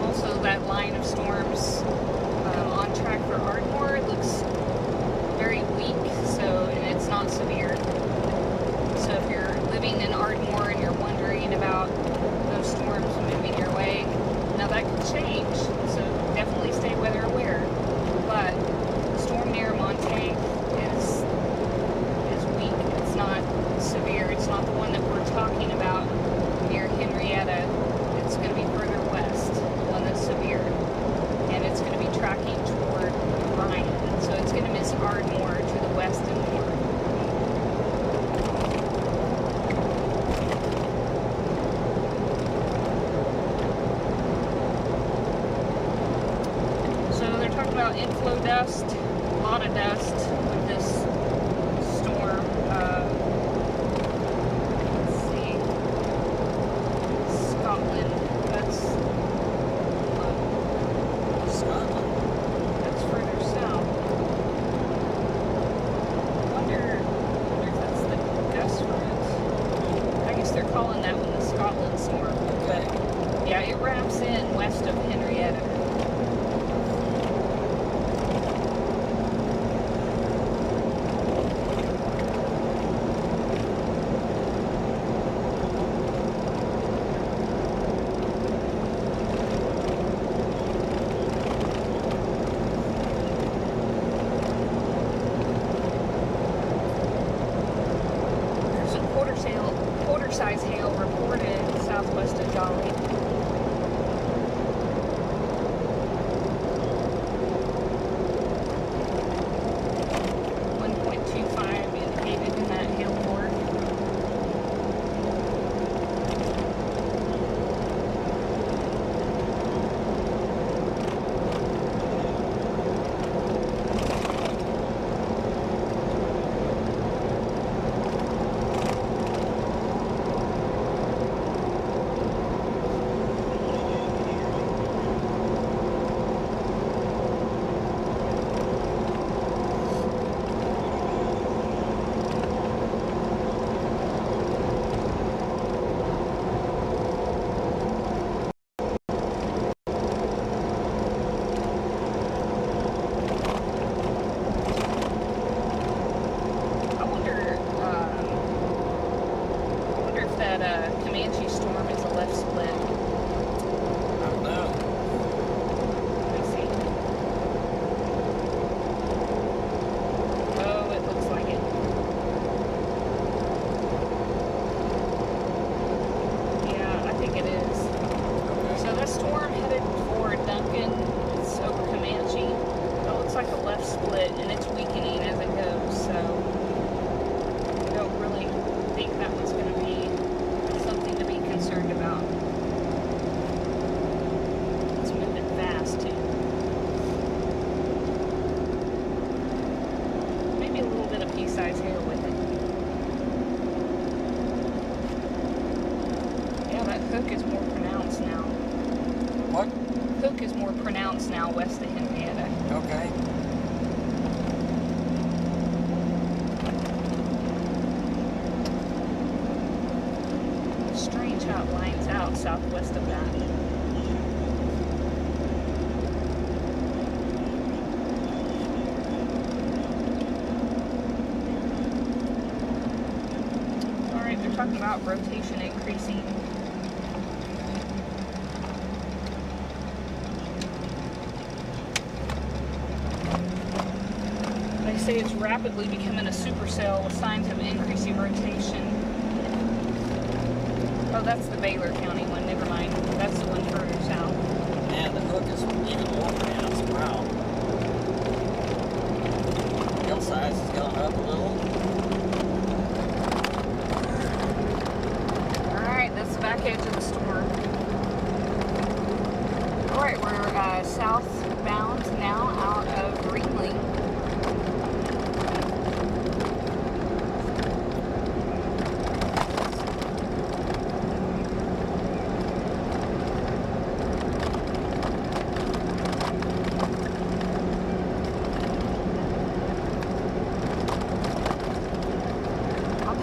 Speaker 2: Also, that line of storms on track for Ardmore looks very weak, so, and it's not severe. So if you're living in Ardmore and you're wondering about those storms moving your way, now that could change, so definitely stay weather aware. But the storm near Montague is weak. It's not severe. It's not the one that we're talking about near Henrietta. It's going to be further west, the one that's severe, and it's going to be tracking toward Ryan. So it's going to miss Ardmore to the west and north. So they're talking about inflow dust, a lot of dust with this storm. Let's see, Scotland. That's
Speaker 1: Scotland.
Speaker 2: further south. and it's weakening as it goes, so I don't really think that one's going to be something to be concerned about. It's moving fast, too. Maybe a little bit of pea-size hail with it. Yeah, that hook is more pronounced now.
Speaker 1: What?
Speaker 2: Hook is more pronounced now west of Henrietta.
Speaker 1: Okay.
Speaker 2: Strange how it lines out southwest of that. Alright, they're talking about rotation increasing. They say it's rapidly becoming a supercell with signs of increasing rotation. Oh, that's the Baylor County one. Never mind. That's the one further south.
Speaker 1: Man, the hook is even more pronounced. Wow. Hill size has gone up a little.
Speaker 2: Alright, that's the back edge of the storm. Alright, we're southbound now out of Ringling.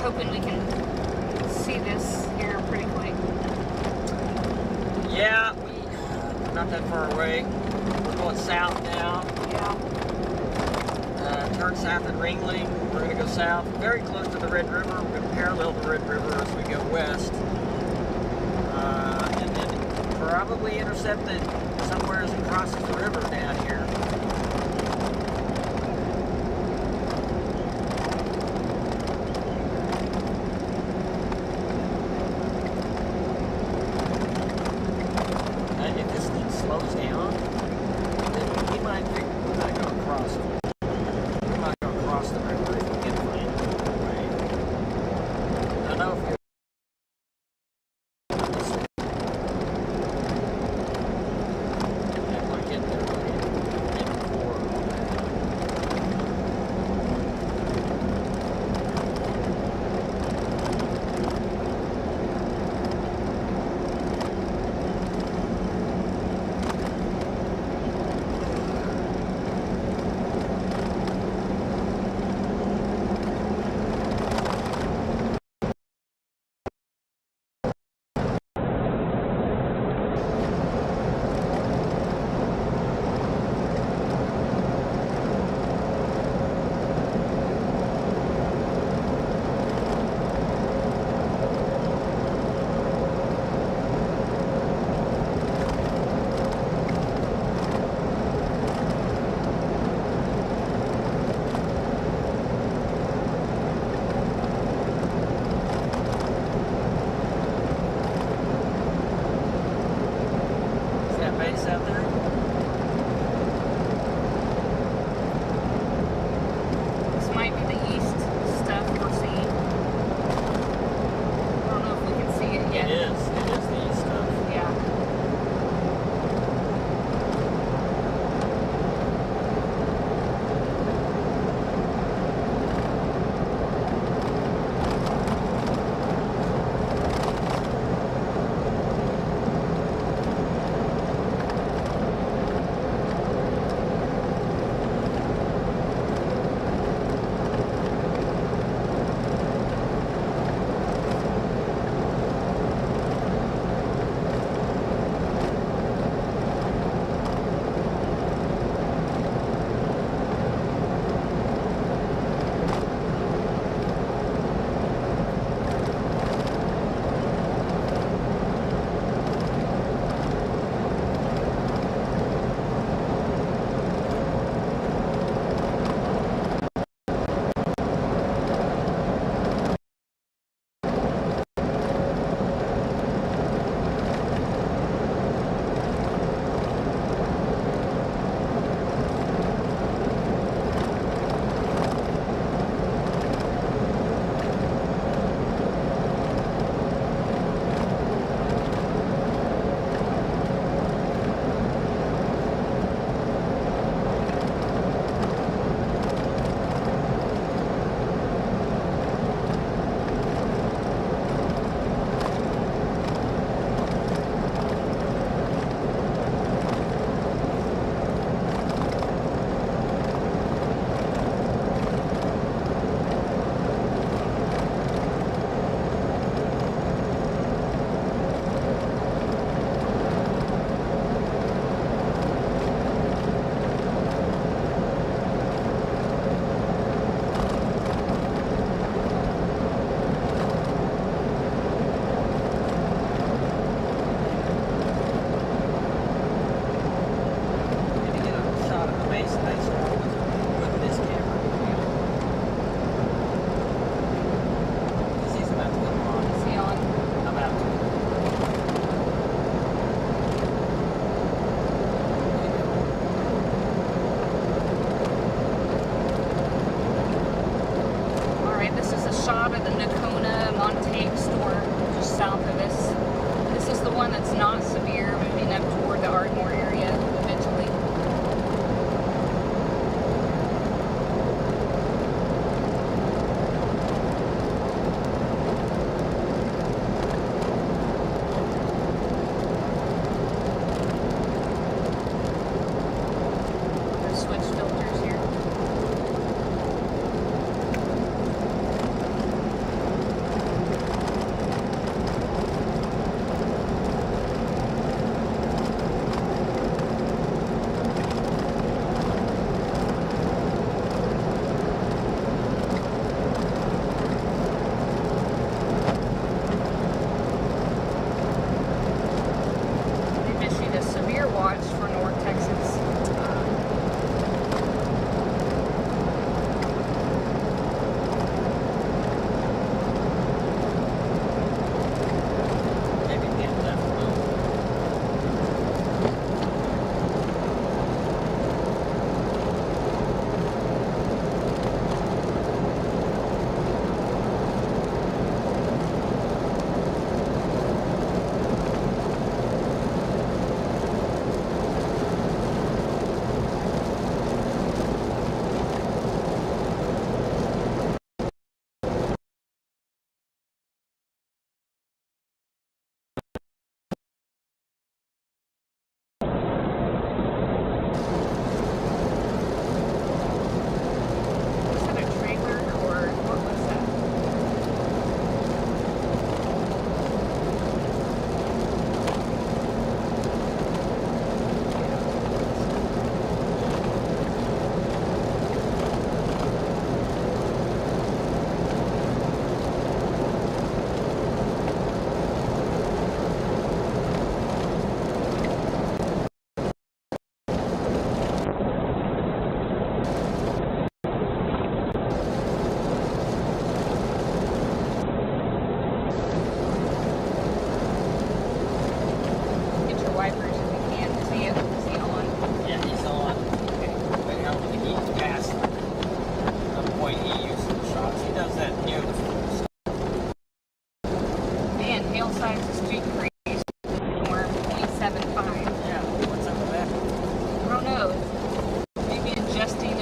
Speaker 2: Hoping we can see this here pretty quick.
Speaker 1: Yeah, we're not that far away. We're going south now.
Speaker 2: Yeah.
Speaker 1: Turn south at Ringling. We're going to go south, very close to the Red River. We're going to parallel the Red River as we go west. And then probably intercept it somewhere as it crosses the river down here. If this thing slows down, then we might go across it. We might go across the river if we can find it. Right. I know if you're this way. I might get there, right?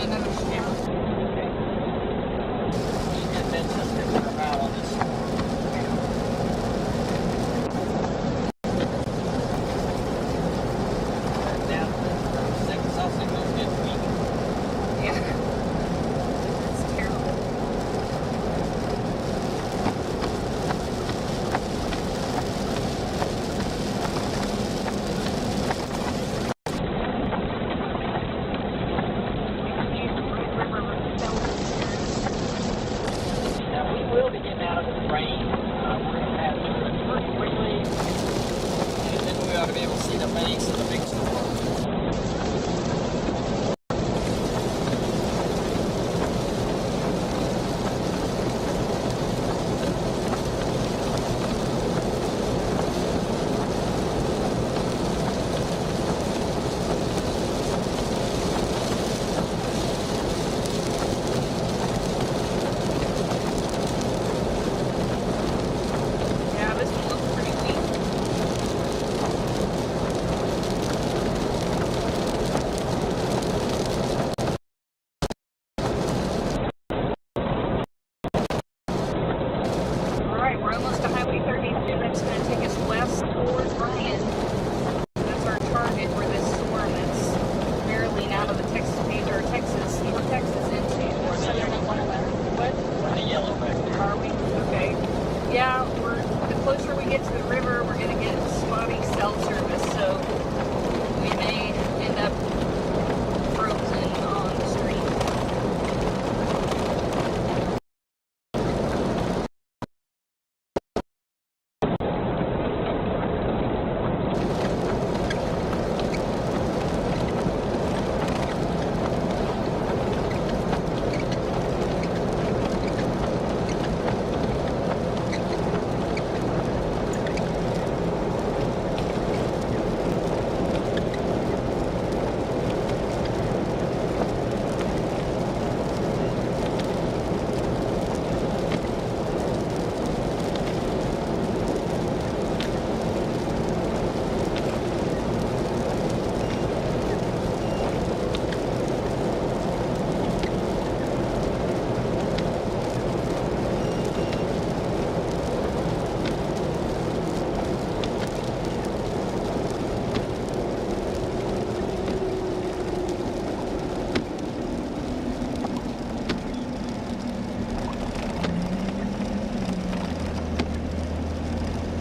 Speaker 2: another scout.
Speaker 1: Okay. And then just to come out on this storm. Down to the cell signal's getting weak.
Speaker 2: Yeah. That's terrible.
Speaker 1: Now we will be getting out of this rain. We're going to pass through it pretty quickly, and then we ought to be able to see the base of the big storm.
Speaker 2: Yeah, this one looks pretty weak. Alright, we're almost to Highway 32. That's going to take us west towards Ryan. That's our target where this storm is barreling out of the Texas, or Texas, North Texas into southern Oklahoma. What?
Speaker 1: The yellow back there.
Speaker 2: Are we? Okay. Yeah, the closer we get to the river, we're going to get spotty cell service, so we may end up frozen on the street.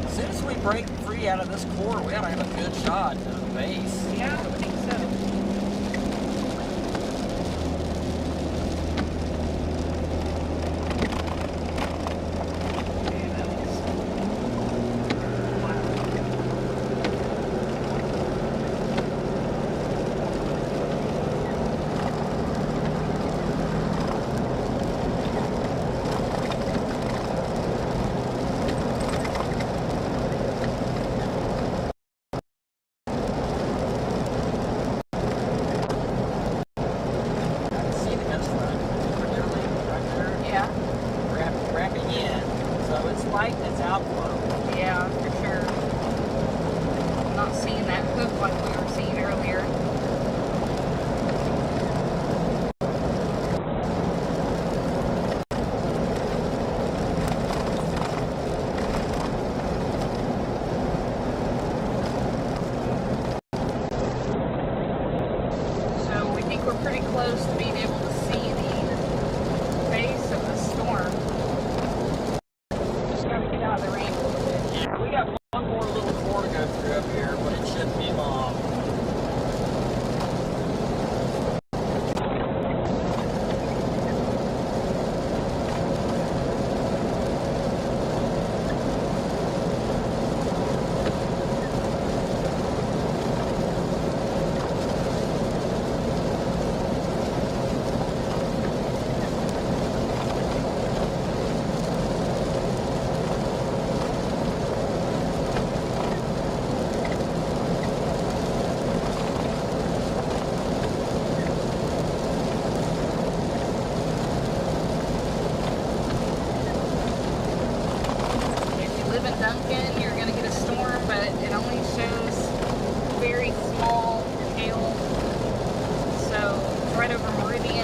Speaker 1: As soon as we break free out of this core, we ought to have a good shot to the base.
Speaker 2: Yeah, I think so. Okay, that was...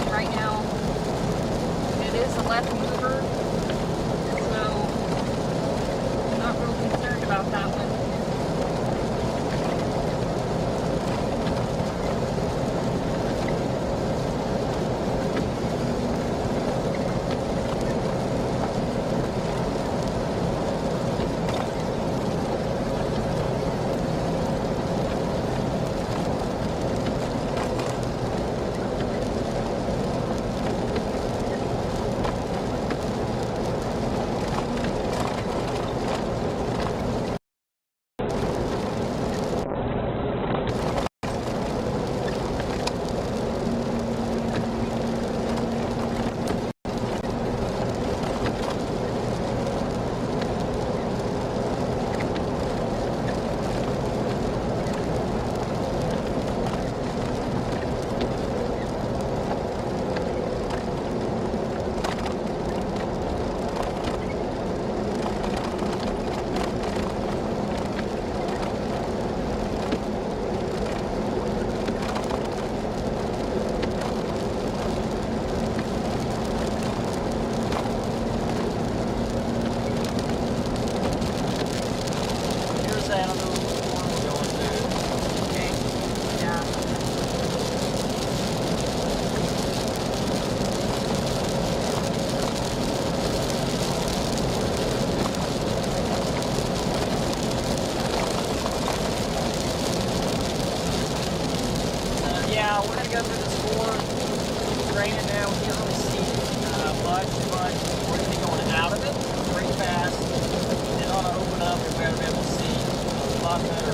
Speaker 2: And right now, it is a left mover, so I'm not real concerned about that one.
Speaker 1: We're going to go through this fork. It's raining now. We can't really see much, but we're going to be going out of it pretty fast. It ought to open up and we're going to be able to see a lot better.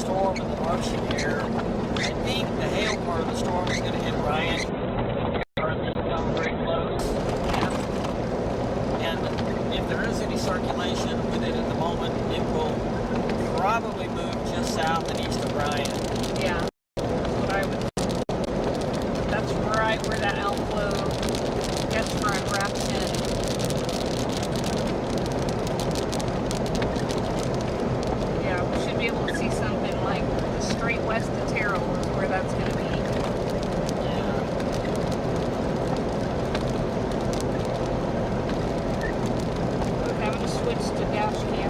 Speaker 1: storm and the rushing here. I think the hail part of the storm is going to hit Ryan. Or at least come very close. And if there is any circulation with it at the moment, it will probably move just south and east of Ryan.
Speaker 2: Yeah, that's what I would. That's right where that outflow gets front wraps in. Yeah, we should be able to see something like the straight west of Terrell is where that's going to be.
Speaker 1: Yeah.
Speaker 2: We're having to switch to dash cam.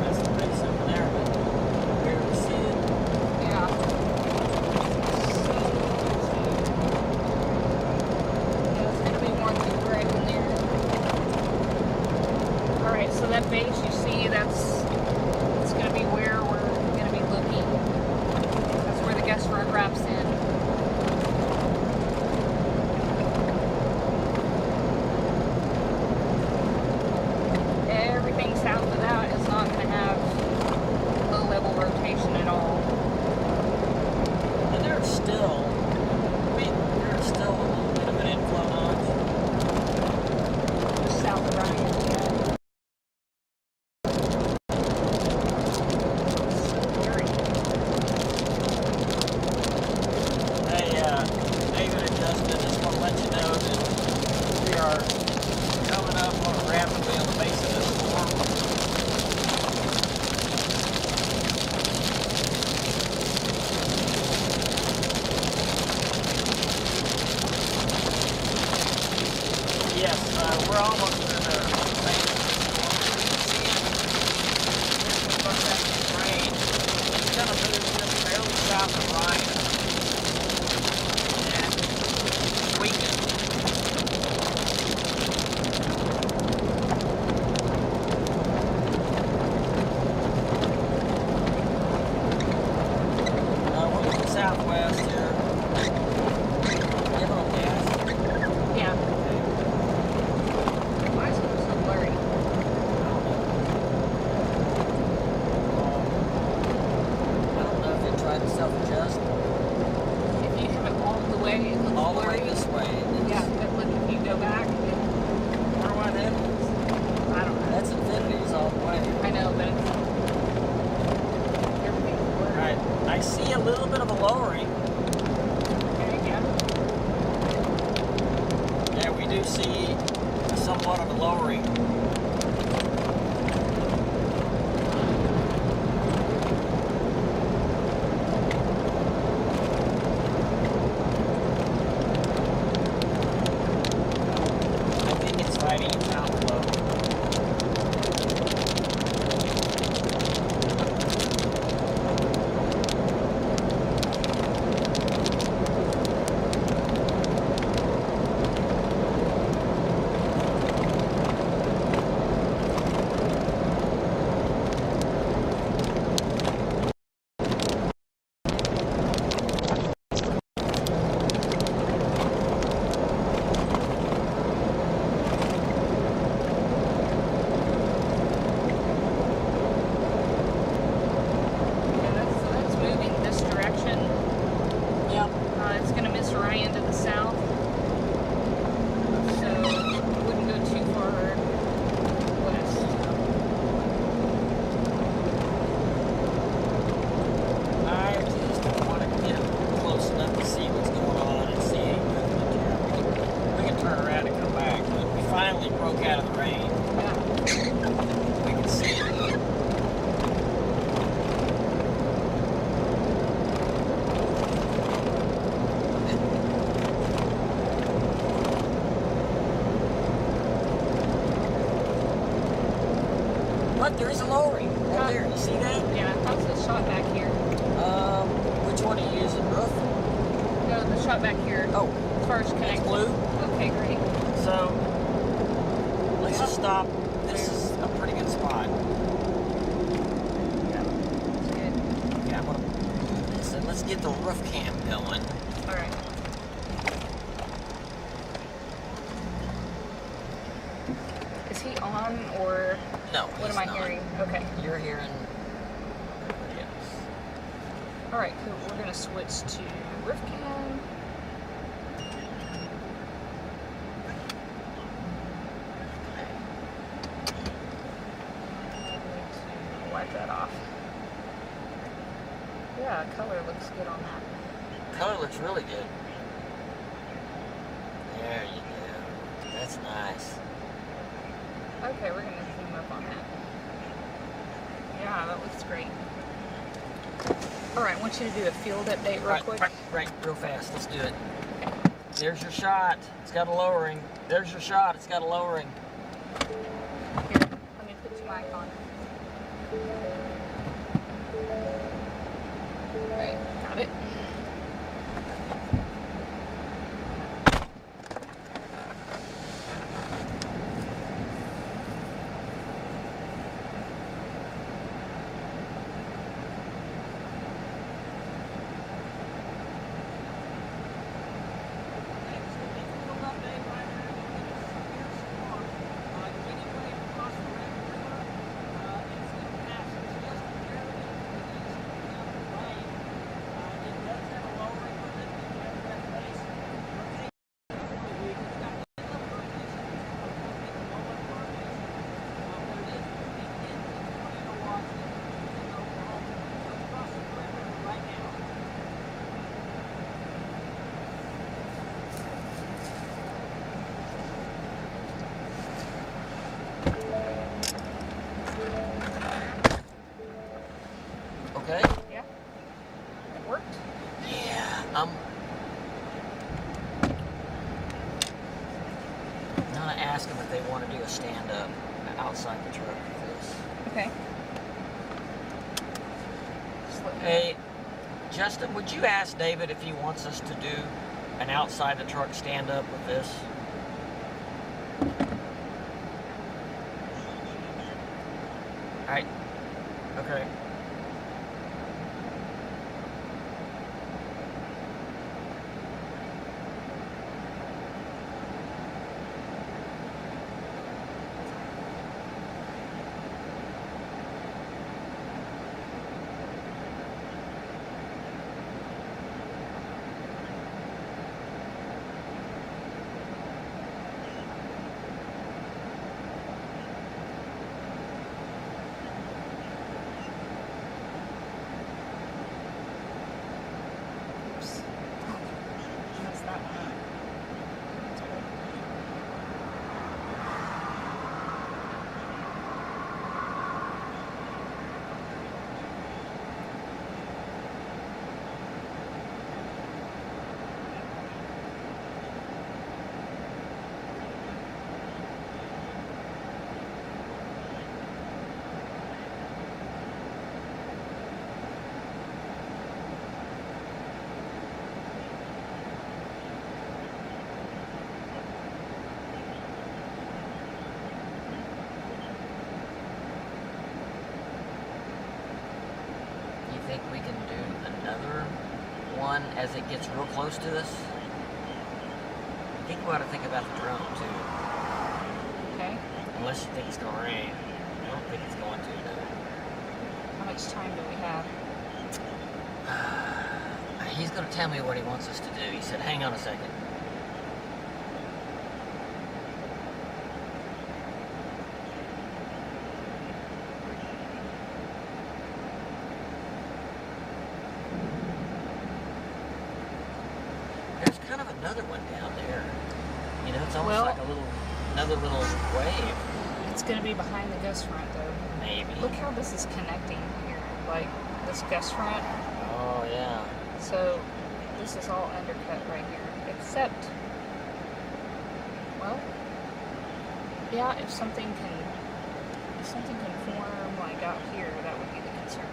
Speaker 1: That's pretty simple there, but where we see it.
Speaker 2: Yeah. Yeah, it's going to be more than right in there. Alright, so that base you see, it's going to be where we're going to be looking. That's where the guest front wraps in. Everything south of that is not going to have low level rotation at all.
Speaker 1: And there's still, there's still a little bit of an inflow notch.
Speaker 2: Just south of Ryan, yeah. Very.
Speaker 1: Hey, David and Justin, just want to let you know that we are coming up rapidly on the base of this storm. Yes, we're almost to the base of the storm. Look at this rain. It's going to move just barely south of Ryan. And weaken. We're looking southwest here. Give them gas.
Speaker 2: Yeah. Why is it so blurry?
Speaker 1: I don't know if they tried to self-adjust
Speaker 2: If you have it all the way, it looks
Speaker 1: all the way
Speaker 2: blurry.
Speaker 1: this way.
Speaker 2: Yeah, but look, if you go back,
Speaker 1: Wonder why that is.
Speaker 2: I don't know.
Speaker 1: That's infinities all the way.
Speaker 2: I know, but it's everything's blurry.
Speaker 1: Alright, I see a little bit of a lowering.
Speaker 2: Okay, yeah.
Speaker 1: Yeah, we do see somewhat of a lowering. I think it's fighting outflow. But there is a lowering right there. You see that?
Speaker 2: Yeah, how's the shot back here?
Speaker 1: Which one are you using? Roof?
Speaker 2: No, the shot back here.
Speaker 1: Oh,
Speaker 2: As far as
Speaker 1: it's
Speaker 2: connecting.
Speaker 1: blue.
Speaker 2: Okay, great.
Speaker 1: So let's just stop. This is a pretty good spot.
Speaker 2: Yeah, that's good.
Speaker 1: Yeah, I'm gonna move this and let's get the roof cam going.
Speaker 2: All right. Is he on or
Speaker 1: No,
Speaker 2: what am I hearing? Okay.
Speaker 1: You're hearing everybody else.
Speaker 2: All right, cool. We're gonna switch to roof cam. Wipe that off. Yeah, color looks good on that.
Speaker 1: Color looks really good. There you go. That's nice.
Speaker 2: Okay, we're gonna zoom up on that. Yeah, that looks great. All right, I want you to do a field update real quick.
Speaker 1: Right, real fast. Let's do it. There's your shot. It's got a lowering. There's your shot. It's got a lowering.
Speaker 2: Here, let me put your mic on. Right, got it.
Speaker 1: Okay?
Speaker 2: Yeah, it worked.
Speaker 1: Yeah. I'm gonna ask them if they want to do a stand-up outside the truck with this.
Speaker 2: Okay. Just let me know.
Speaker 1: Hey, Justin, would you ask David if he wants us to do an outside the truck stand-up with this? Alright. Okay.
Speaker 2: Oops. I messed that one up. That's good.
Speaker 1: You think we can do another one as it gets real close to us? I think we ought to think about the drone too.
Speaker 2: Okay.
Speaker 1: Unless you think it's gonna rain. I don't think it's going to, no.
Speaker 2: How much time do we have?
Speaker 1: He's gonna tell me what he wants us to do. He said, hang on a second. There's kind of another one down there. You know, it's almost
Speaker 2: Well-
Speaker 1: like another little wave.
Speaker 2: It's gonna be behind the gust front though.
Speaker 1: Maybe.
Speaker 2: Look how this is connecting here. Like this gust front.
Speaker 1: Oh, yeah.
Speaker 2: So this is all undercut right here. Except, well, yeah, if something can form flag out here, that would be the concern.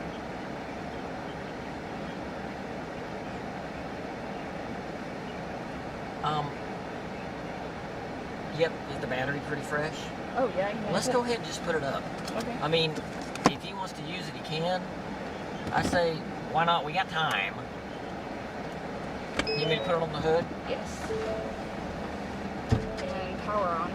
Speaker 1: Yep, is the battery pretty fresh?
Speaker 2: Oh yeah, you
Speaker 1: Let's go ahead and just put it up.
Speaker 2: Okay.
Speaker 1: I mean, if he wants to use it, he can. I say, why not? We got time. You need me to put it on the hood?
Speaker 2: Yes. And power on.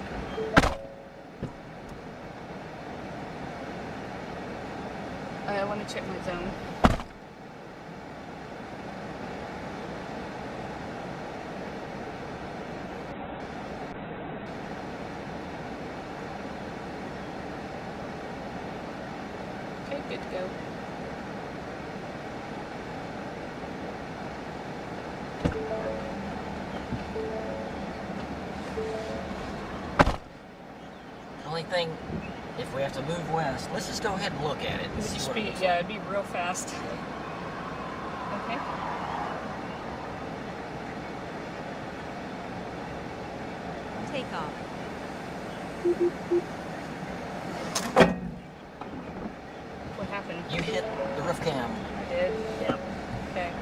Speaker 2: Let me check my zone. Okay, good to go.
Speaker 1: The only thing, if we have to move west, let's just go ahead and look at it and see what it looks
Speaker 2: Yeah, it'd be real fast. Okay.
Speaker 3: Take off.
Speaker 2: What happened?
Speaker 1: You hit the roof cam.
Speaker 2: I did?
Speaker 1: Yep.
Speaker 2: Okay.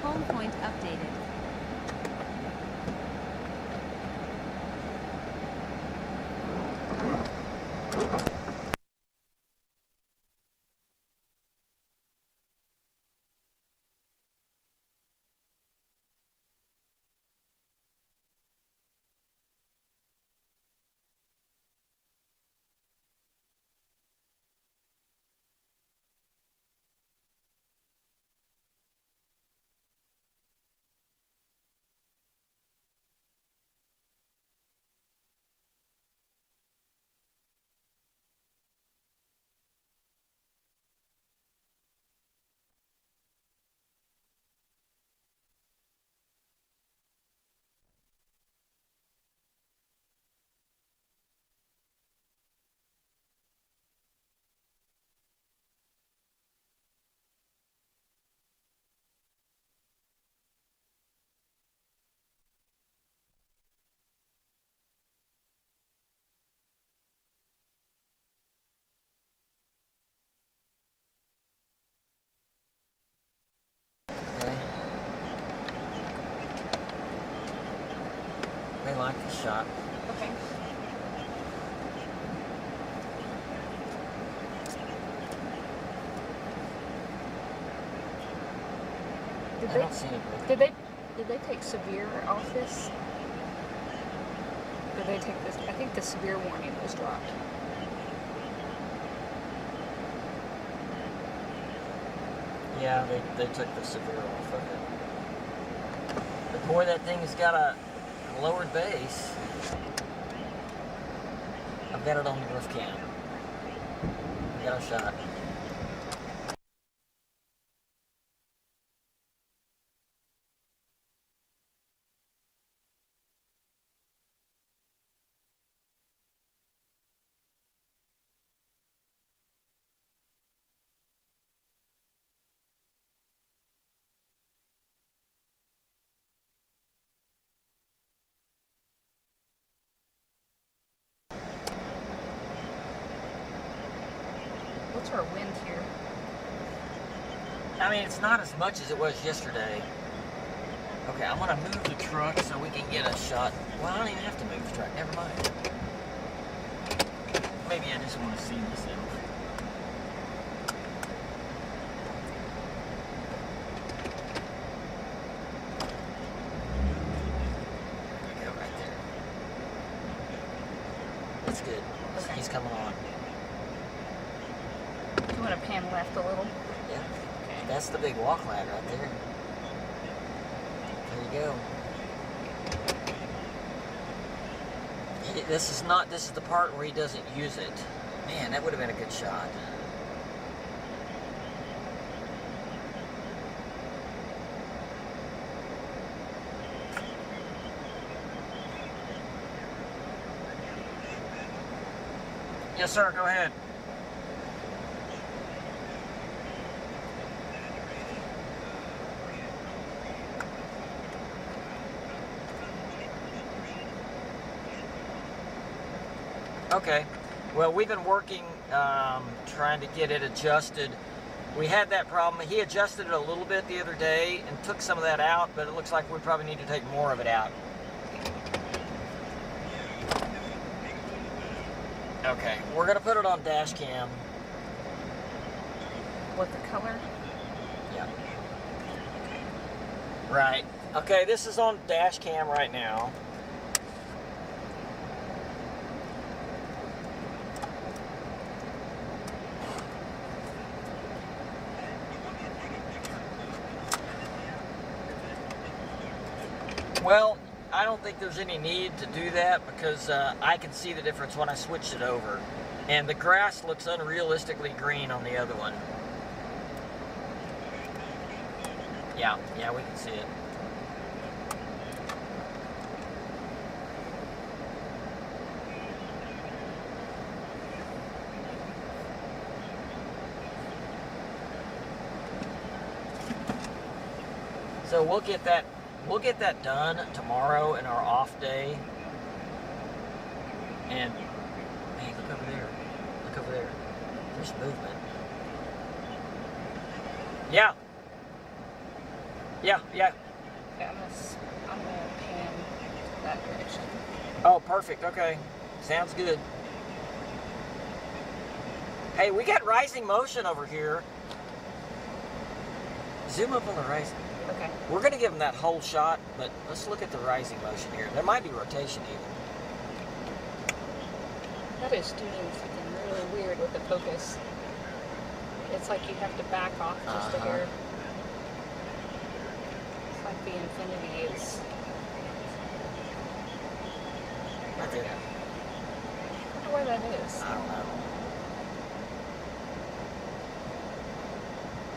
Speaker 3: Home point updated.
Speaker 1: Okay. They like the shot.
Speaker 2: Okay.
Speaker 1: I don't see it.
Speaker 2: Did they take severe off this? Did they take this? I think the severe warning was dropped.
Speaker 1: Yeah, they took the severe off of it. But boy, that thing's got a lowered base. I've got it on the roof cam. We got a shot.
Speaker 2: What's our wind here?
Speaker 1: I mean, it's not as much as it was yesterday. Okay, I'm gonna move the truck so we can get a shot. Well, I don't even have to move the truck. Never mind. Maybe I just want to see myself. There we go, right there. That's good.
Speaker 2: Okay.
Speaker 1: He's coming on.
Speaker 2: Do you want to pan left a little?
Speaker 1: Yeah.
Speaker 2: Okay.
Speaker 1: That's the big walk ladder right there. There you go. This is the part where he doesn't use it. Man, that would have been a good shot. Yes, sir, go ahead. Okay. Well, we've been working trying to get it adjusted. We had that problem. He adjusted it a little bit the other day and took some of that out, but it looks like we probably need to take more of it out. Okay, we're going to put it on dash cam.
Speaker 2: What, the color?
Speaker 1: Yeah. Right. Okay, this is on dash cam right now. Well, I don't think there's any need to do that because I can see the difference when I switched it over. And the grass looks unrealistically green on the other one. Yeah, we can see it. So we'll get that done tomorrow in our off day. And hey, look over there. Look over there. There's movement. Yeah. Yeah.
Speaker 2: Okay, I'm gonna pan that direction.
Speaker 1: Oh, perfect. Okay. Sounds good. Hey, we got rising motion over here. Zoom up on the rising.
Speaker 2: Okay.
Speaker 1: We're going to give them that whole shot, but let's look at the rising motion here. There might be rotation even.
Speaker 2: That is doing something really weird with the focus. It's like you have to back off just a hair. It's like the infinity is...
Speaker 1: Right there.
Speaker 2: I wonder where that is.
Speaker 1: I don't know.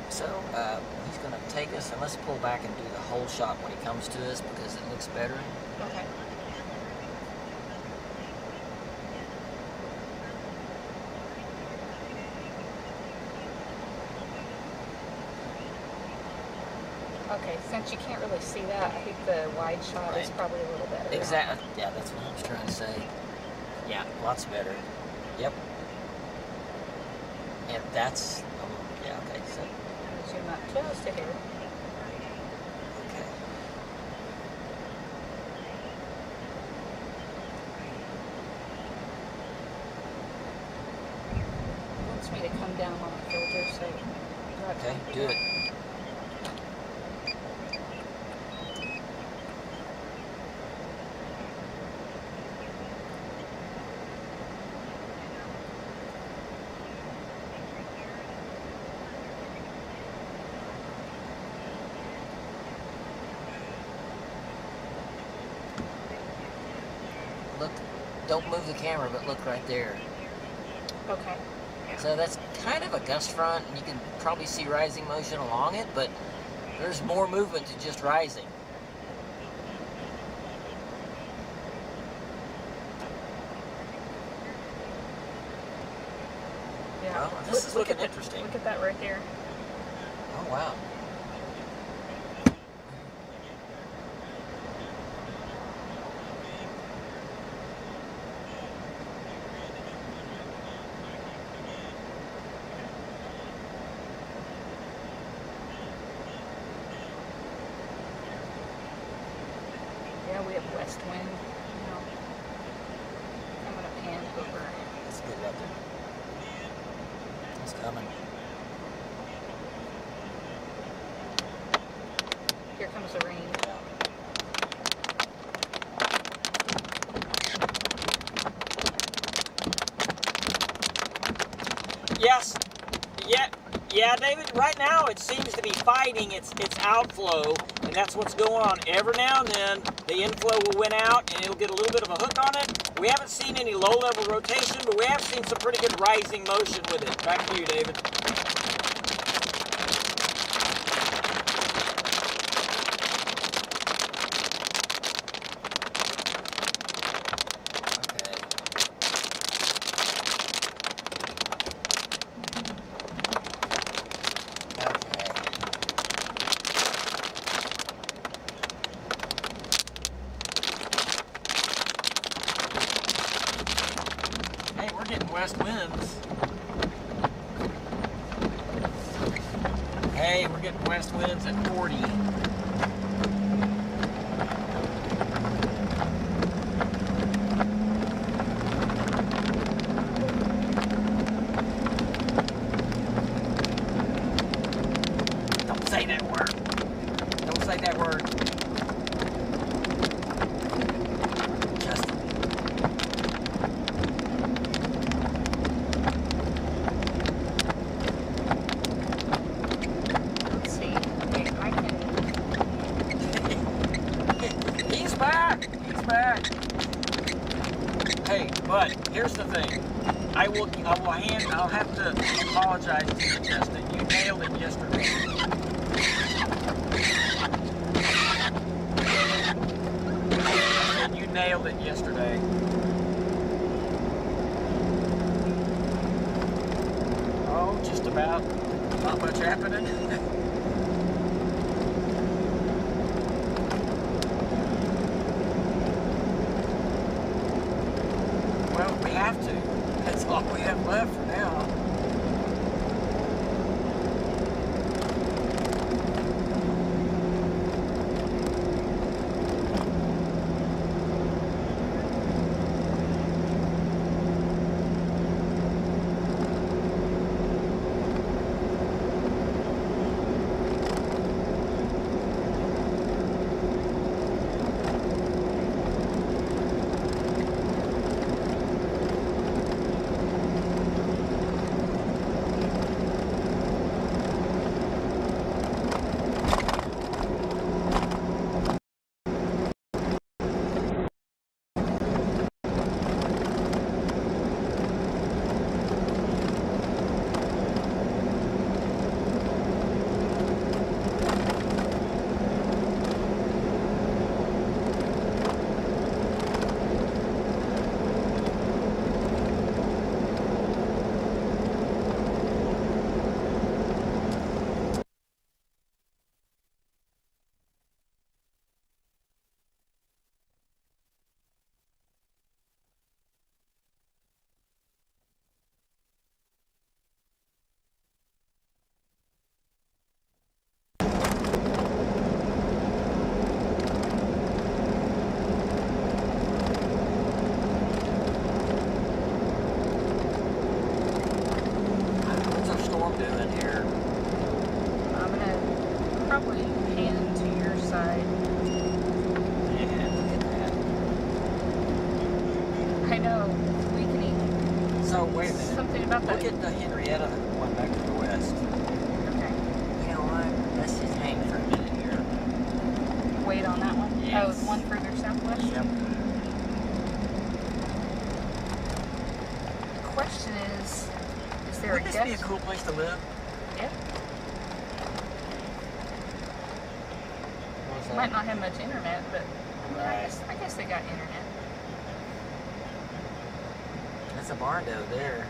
Speaker 1: So, he's going to take us, and let's pull back and do the whole shot when he comes to us because it looks better.
Speaker 2: Okay. Okay, since you can't really see that, I think the wide shot is probably a little better.
Speaker 1: Exactly. Yeah, that's what I was trying to say. Yeah, lots better. Yep. And that's... yeah, okay, so...
Speaker 2: Zoom up just a hair.
Speaker 1: Okay.
Speaker 2: It wants me to come down on the filter, so...
Speaker 1: Okay, do it. Look, don't move the camera, but look right there.
Speaker 2: Okay.
Speaker 1: So that's kind of a gust front, and you can probably see rising motion along it, but there's more movement to just rising.
Speaker 2: Yeah.
Speaker 1: Well, this is looking interesting.
Speaker 2: Look at that right there.
Speaker 1: Oh, wow.
Speaker 2: Yeah, we have west wind. No. I'm gonna pan over.
Speaker 1: That's good right there. It's coming.
Speaker 2: Here comes the rain.
Speaker 1: Yes. Yeah, David, right now it seems to be fighting its outflow, and that's what's going on. Every now and then, the inflow will win out, and it'll get a little bit of a hook on it. We haven't seen any low-level rotation, but we have seen some pretty good rising motion with it. Back to you, David. west winds. Hey, we're getting west winds at 40. Don't say that word. Don't say that word. Justin.
Speaker 2: Let's see. Okay, I can.
Speaker 1: He's back. He's back. Hey, but here's the thing. I'll have to apologize to you, Justin. You nailed it yesterday. And you nailed it yesterday. Oh, just about. Not much happening. Well, we have to. That's all we have left for now. What's our storm doing here?
Speaker 2: I'm gonna probably pan to your side.
Speaker 1: Yeah, look at that.
Speaker 2: I know. Weakening.
Speaker 1: So, wait a minute.
Speaker 2: Something about that.
Speaker 1: Look at the Henrietta one back to the west.
Speaker 2: Okay.
Speaker 1: You know what? Let's just hang for a minute here.
Speaker 2: Wait on that one.
Speaker 1: Yes.
Speaker 2: Oh, one further southwest.
Speaker 1: Yep.
Speaker 2: The question is there
Speaker 1: Wouldn't
Speaker 2: a
Speaker 1: this be a
Speaker 2: guest?
Speaker 1: cool place to live?
Speaker 2: Yeah.
Speaker 1: What's that?
Speaker 2: Might not have much internet, but
Speaker 1: Right.
Speaker 2: I guess they got internet.
Speaker 1: That's a barn down there.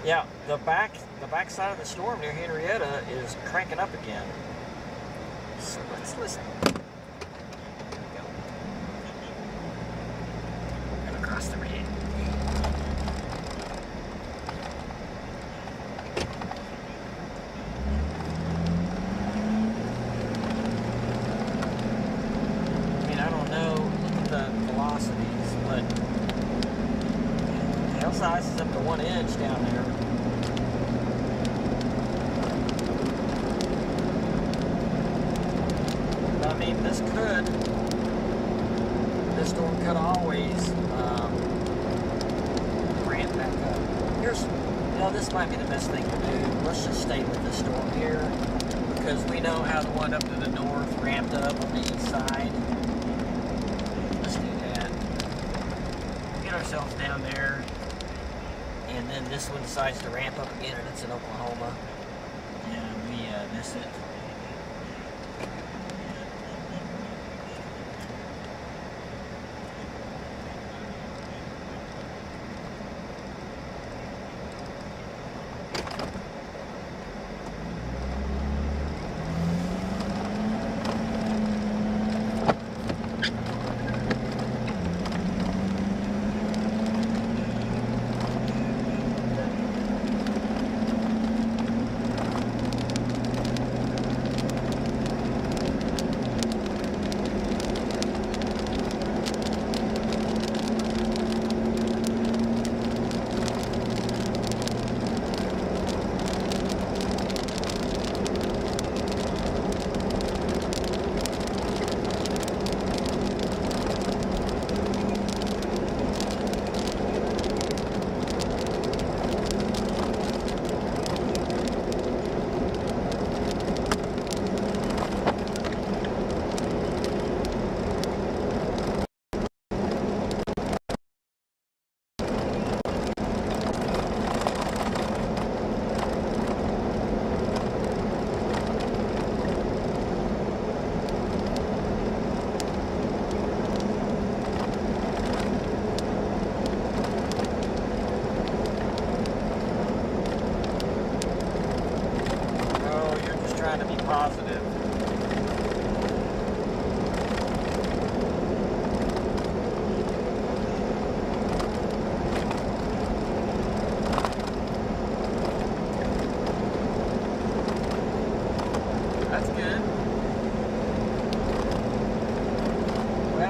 Speaker 1: Yeah, the back side of the storm near Henrietta is cranking up again. So let's listen. There we go. And across the red. I mean, I don't know. Look at the velocities, but hail size is up to 1 inch down there. But I mean, this storm could always ramp back up. This might be the best thing to do. Let's just stay with this storm here, because we know how the one up to the north ramped up on the east side. Let's do that. Get ourselves down there, and then this one decides to ramp up again, and it's in Oklahoma, and we miss it.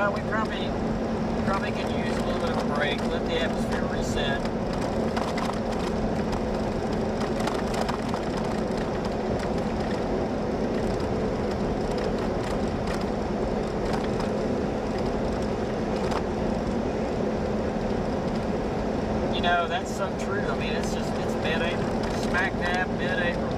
Speaker 1: Well, we probably could use a little bit of a break, let the atmosphere reset. You know, that's so true. I mean, it's mid-April, smack dab mid-April.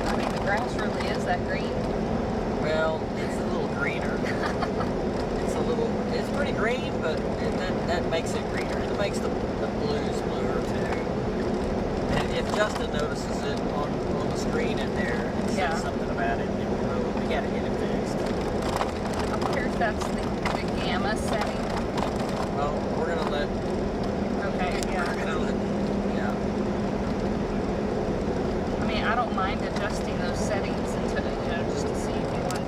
Speaker 2: I mean, the grass really is that green.
Speaker 1: Well, it's a little greener. It's pretty green, but that makes it greener. It makes the blues bluer too. And if Justin notices it on the screen in there and says
Speaker 2: Yeah.
Speaker 1: something about it, then we gotta get it fixed.
Speaker 2: I wonder if that's the gamma setting.
Speaker 1: Well, we're gonna let,
Speaker 2: Okay, yeah.
Speaker 1: yeah.
Speaker 2: I mean, I don't mind adjusting those settings until, just to see if you want.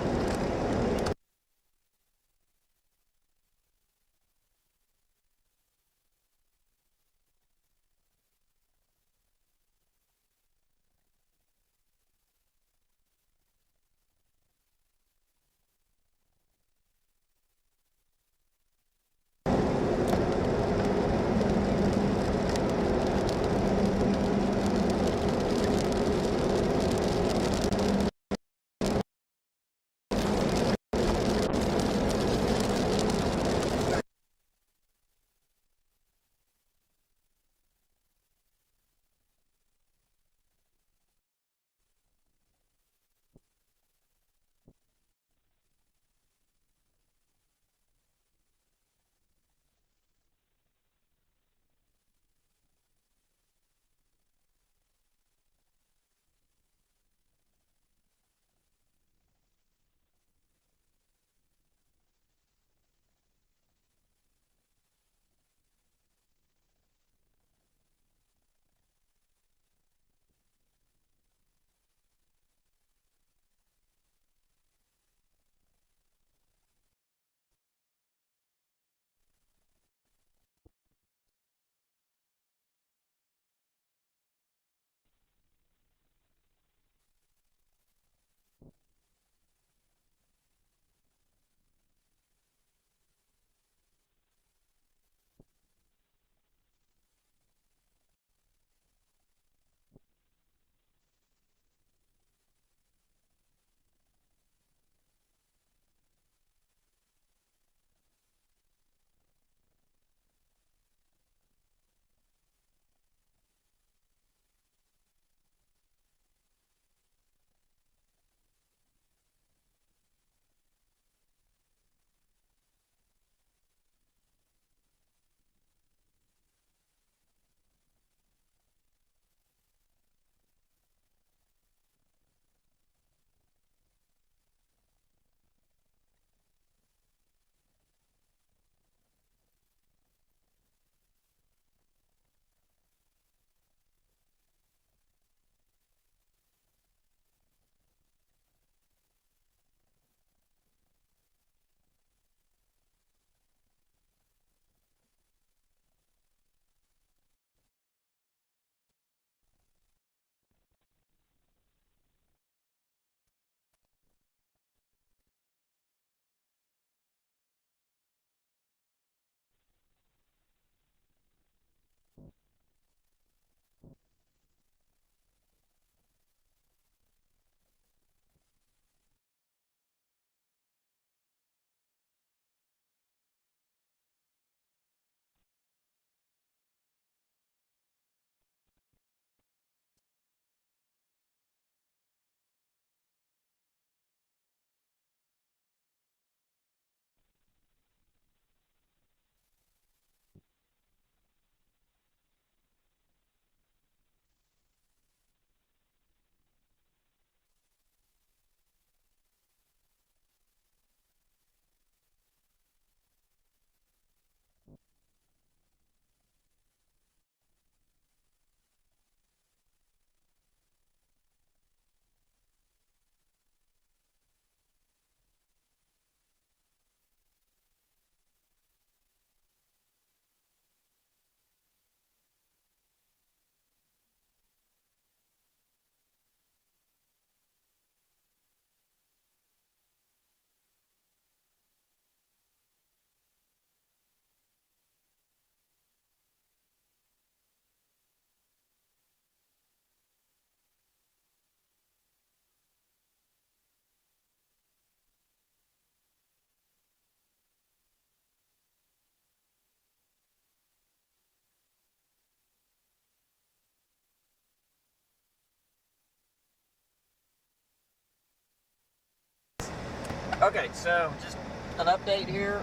Speaker 1: Okay, so just an update here.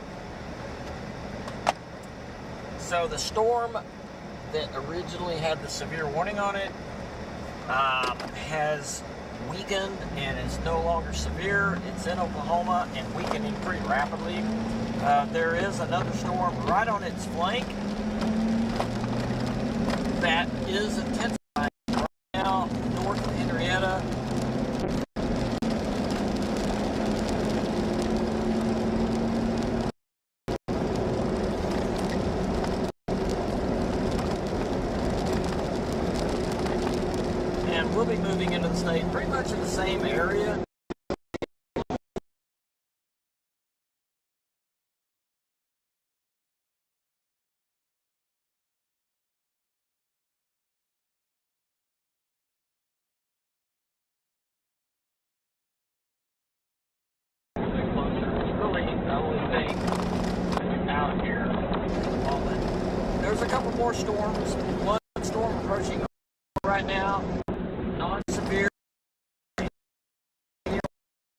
Speaker 1: So the storm that originally had the severe warning on it has weakened and is no longer severe. It's in Oklahoma and weakening pretty rapidly. There is another storm right on its flank that is intensifying right now north of Henrietta. And we'll be moving into the state pretty much in the same area. Out here. There's a couple more storms. One storm approaching right now, non-severe.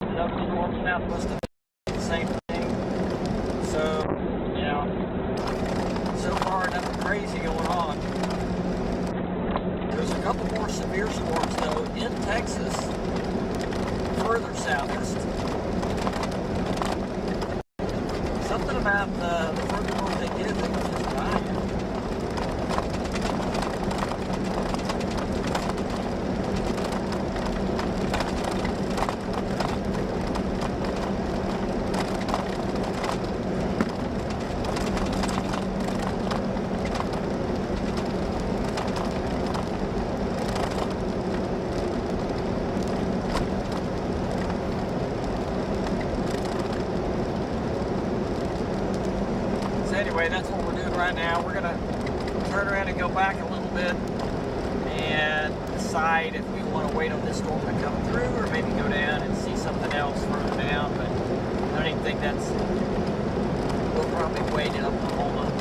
Speaker 1: Another storm southwest of the same thing. So, yeah, so far nothing crazy going on. There's a couple more severe storms though in Texas, further southeast. Something about the further north they get, they can just buy it. Anyway, that's what we're doing right now. We're gonna turn around and go back a little bit and decide if we want to wait on this storm to come through or maybe go down and see something else further down. But I don't even think that's, we'll probably wait in Oklahoma.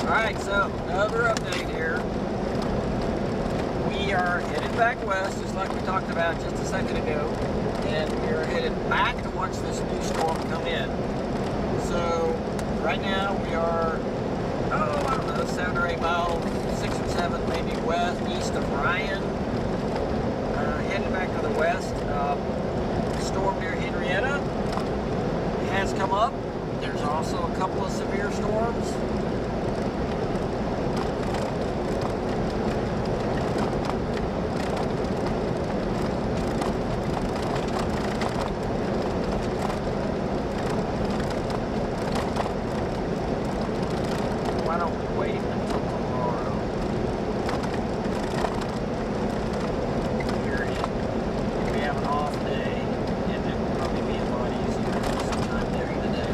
Speaker 1: Alright, so another update here. We are headed back west, just like we talked about just a second ago, and we're headed back to watch this new storm come in. So, right now we are, I don't know, 7 or 8 miles, 6 or 7 maybe east of Ryan, headed back to the west. storm near Henrietta has come up. There's also a couple of severe storms. Why don't we wait until tomorrow? Period. We have an off day, and it will probably be a lot easier sometime during the day.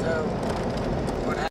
Speaker 1: So, what happened?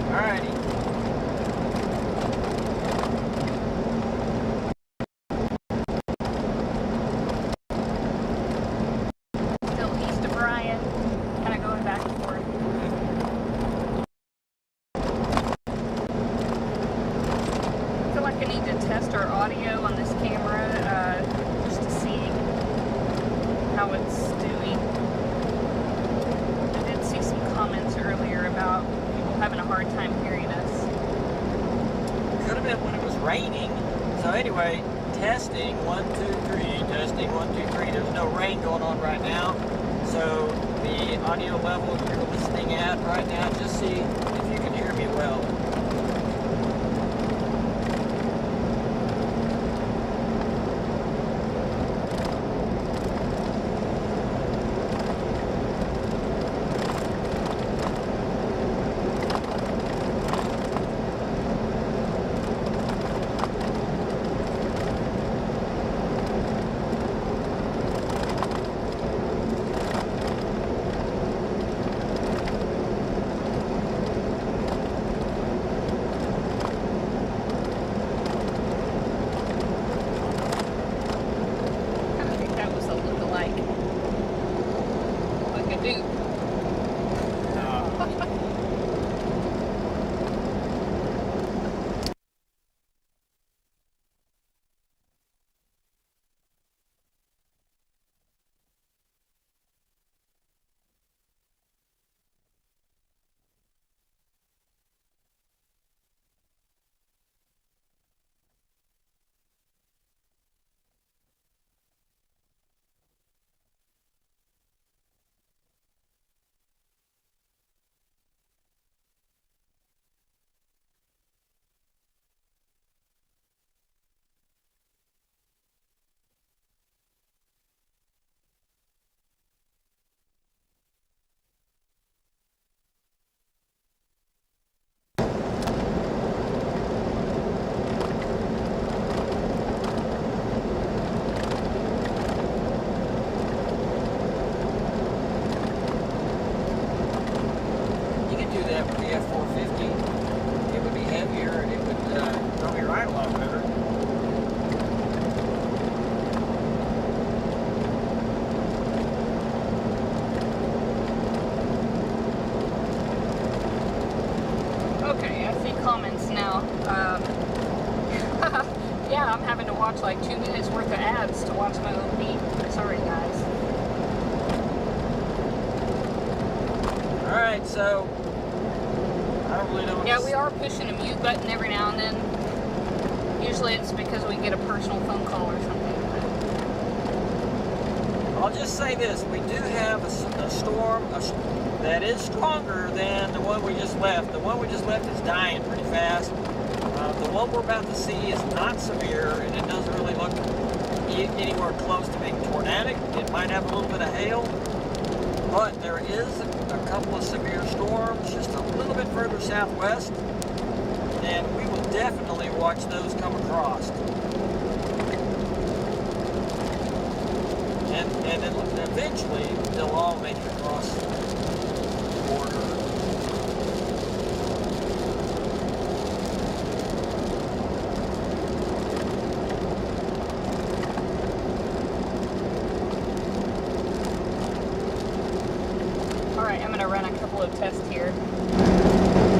Speaker 1: Alrighty.
Speaker 2: Still east of Bryan, kind of going back and forth. I feel like I need to test our audio on this camera just to see how it's doing. I did see some comments earlier about people having a hard time hearing us.
Speaker 1: Could have been when it was raining. So anyway, testing 1, 2, 3. Testing 1, 2, 3. There's no rain going on right now. So the audio level you're listening at right now, just see if you can hear me well.
Speaker 2: onto my OP. Sorry, guys.
Speaker 1: Alright, so I don't really know what
Speaker 2: Yeah,
Speaker 1: to
Speaker 2: we are pushing a mute button every now and then. Usually it's because we get a personal phone call or something.
Speaker 1: I'll just say this, we do have a storm that is stronger than the one we just left. The one we just left is dying pretty fast. The one we're about to see is not severe, and it doesn't really look anywhere close to being tornadic. It might have a little bit of hail, but there is a couple of severe storms just a little bit further southwest, and we will definitely watch those come across. And then eventually they'll all make it across the border.
Speaker 2: Alright, I'm going to run a couple of tests here.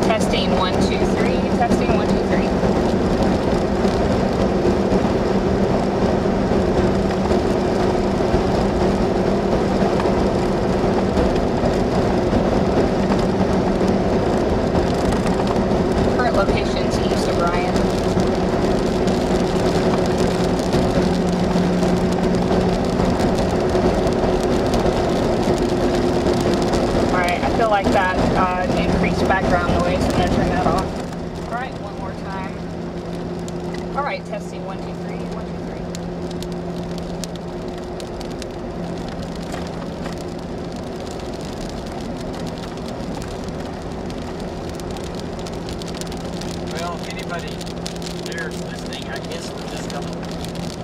Speaker 2: Testing 1, 2, 3. Testing 1, 2, 3. Locations east of Ryan. Alright, I feel like that increased background noise. I'm going to turn that off. Alright, one more time. Alright, testing 1, 2, 3. 1, 2, 3.
Speaker 1: Well, if anybody there is listening, I guess we're just going to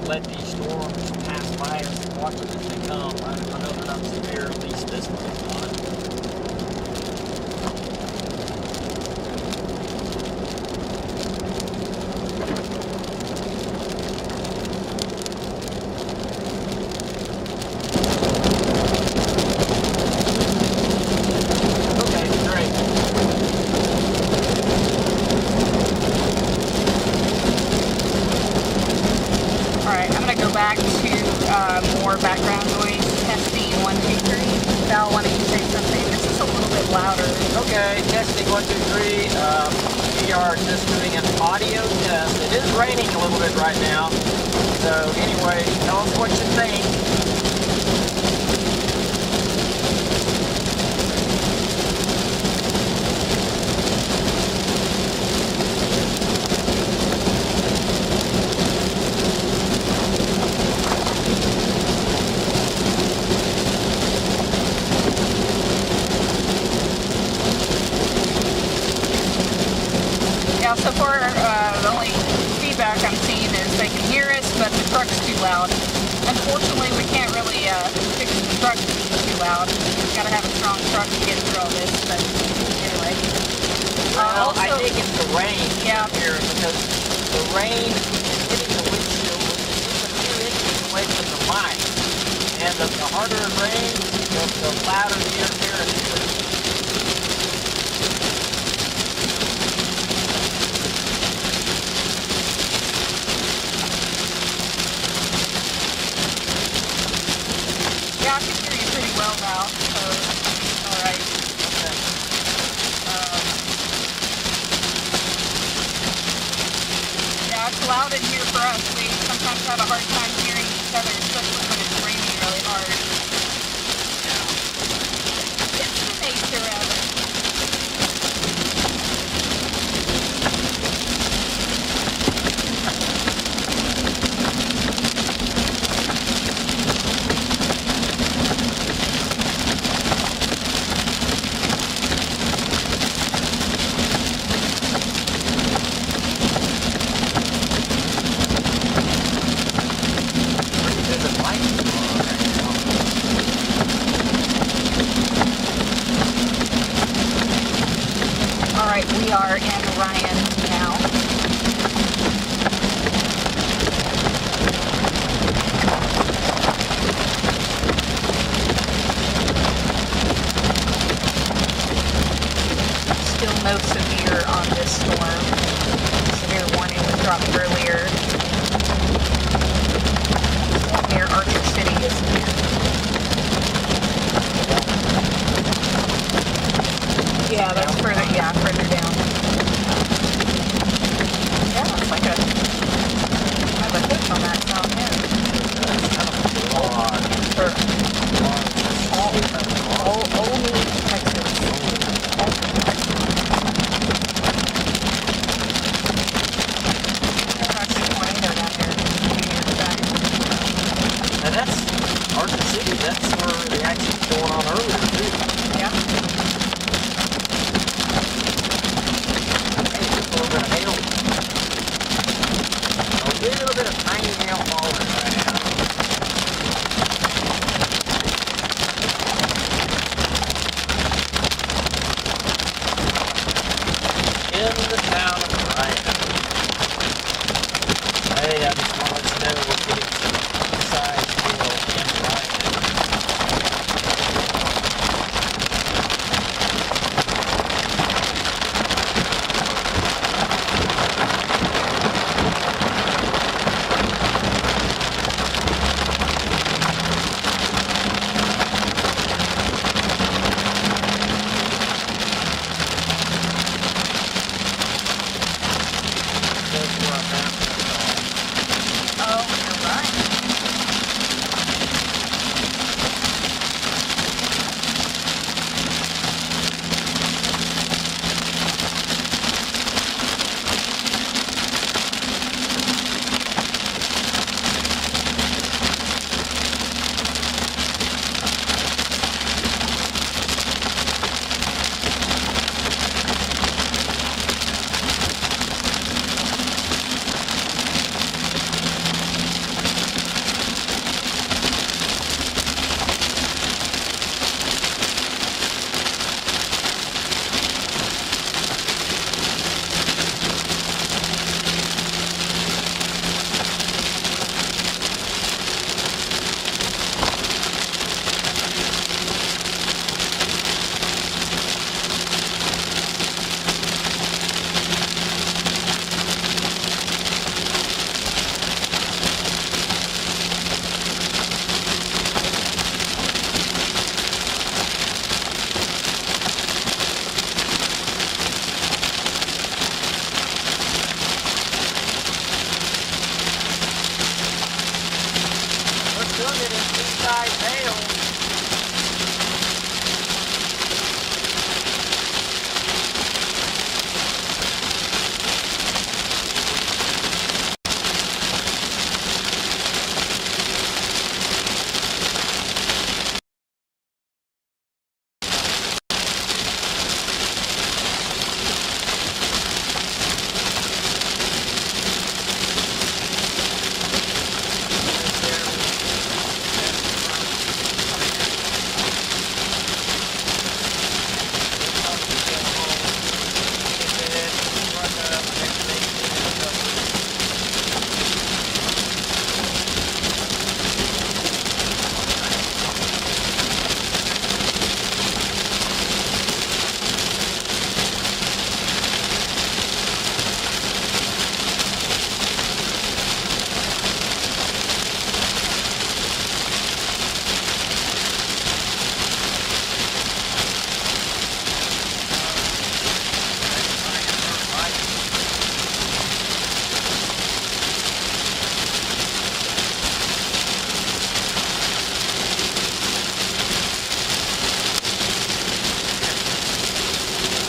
Speaker 1: let these storms pass by us and watch them as they come. I know they're not severe, at least this one is not. Okay, great.
Speaker 2: Alright, I'm going to go back to more background noise. Testing 1, 2, 3. Val, why don't you say something? This is a little bit louder.
Speaker 1: Okay, testing 1, 2, 3. We are just doing an audio test. It is raining a little bit right now. So anyway, tell us what you think.
Speaker 2: Yeah, so far the only feedback I'm seeing is they can hear us, but the truck's too loud. Unfortunately, we can't really fix the truck because it's too loud. We've got to have a strong truck to get through all this, but anyway.
Speaker 1: Well,
Speaker 2: Also,
Speaker 1: I think it's the rain
Speaker 2: Yeah.
Speaker 1: here because the rain is hitting the windshield, which is just a few inches away from the mic. And the harder it rains, the louder the interference is.
Speaker 2: yeah, I can hear you pretty well now, so all right.
Speaker 1: Okay.
Speaker 2: Yeah, it's loud in here for us. We sometimes have a hard time hearing each other, especially when it's raining really hard. It's the nature of it.
Speaker 1: There's a mic right now.
Speaker 2: All right, we are in Ryan now. Still no severe on this storm. Severe warning was dropped earlier. Near our
Speaker 1: city, that's where the action's going on earlier, too.
Speaker 2: Yeah.
Speaker 1: Hey, just a little bit of hail. A little bit of tiny hail falling right now. In the town of Bryan. Hey, I just want to let you know we're getting some size hail in Bryan. That's where I'm at.
Speaker 2: Oh, you're right.
Speaker 1: We're still getting good-sized hail.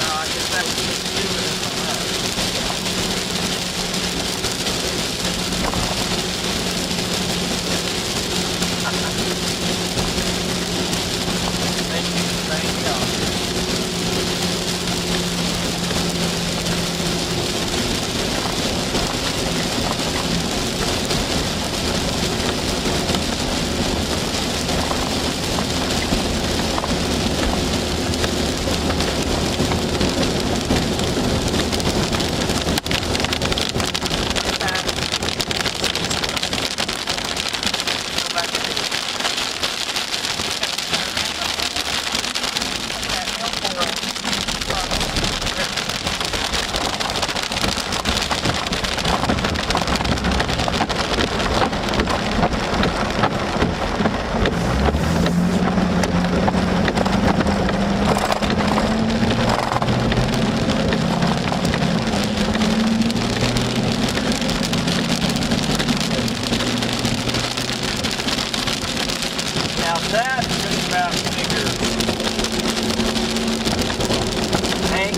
Speaker 1: I guess that would be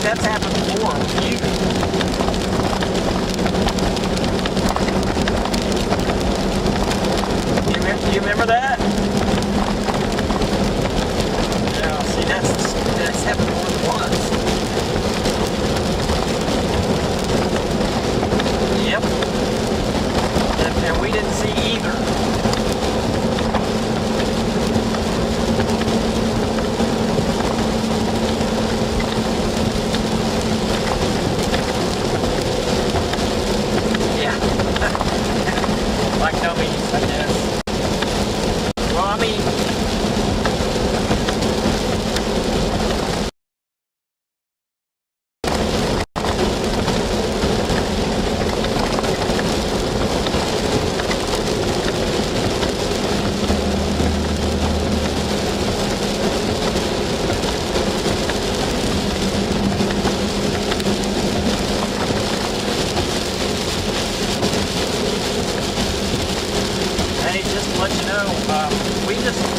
Speaker 1: that's happened before with you. You remember that?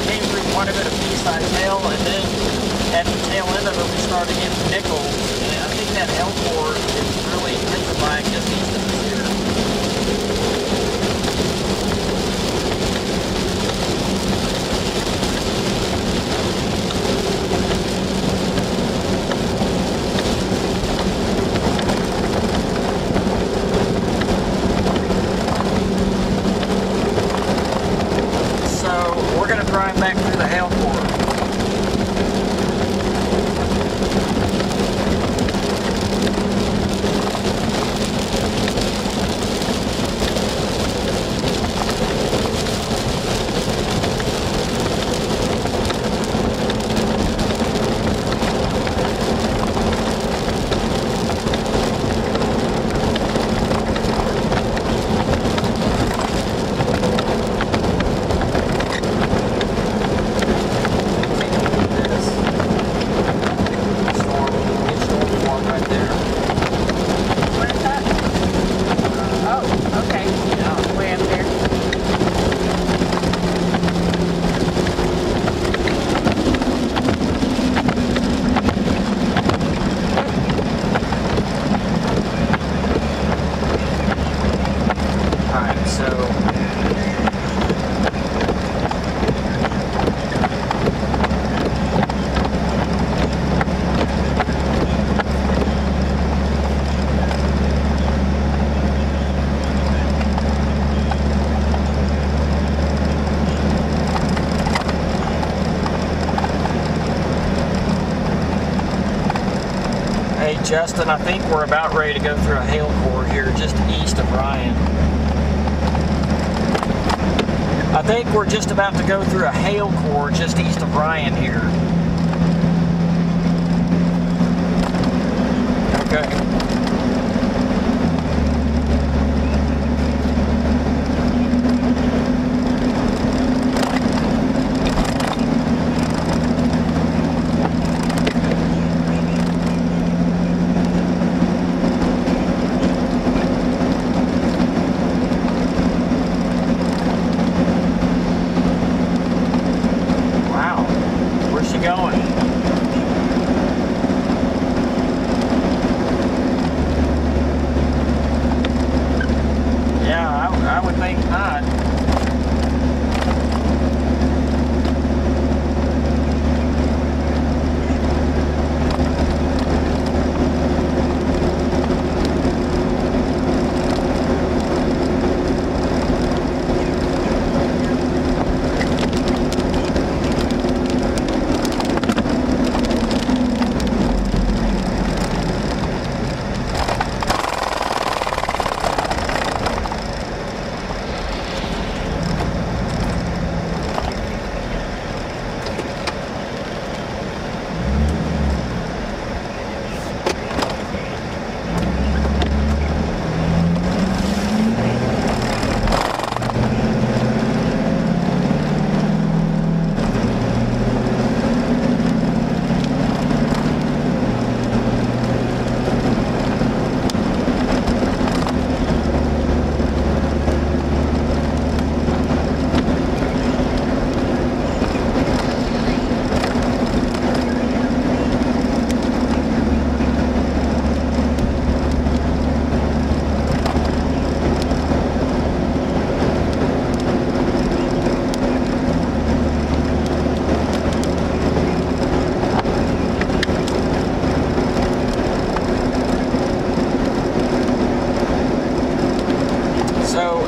Speaker 1: came through quite a bit of pea-sized hail, and then at the tail end of it, we started getting nickels. And I think that hail core is really intensifying just east of us here. We're going to drive back through the hail core. Justin, I think we're about ready to go through a hail core here just east of Ryan. I think we're just about to go through a hail core just east of Ryan here. Okay.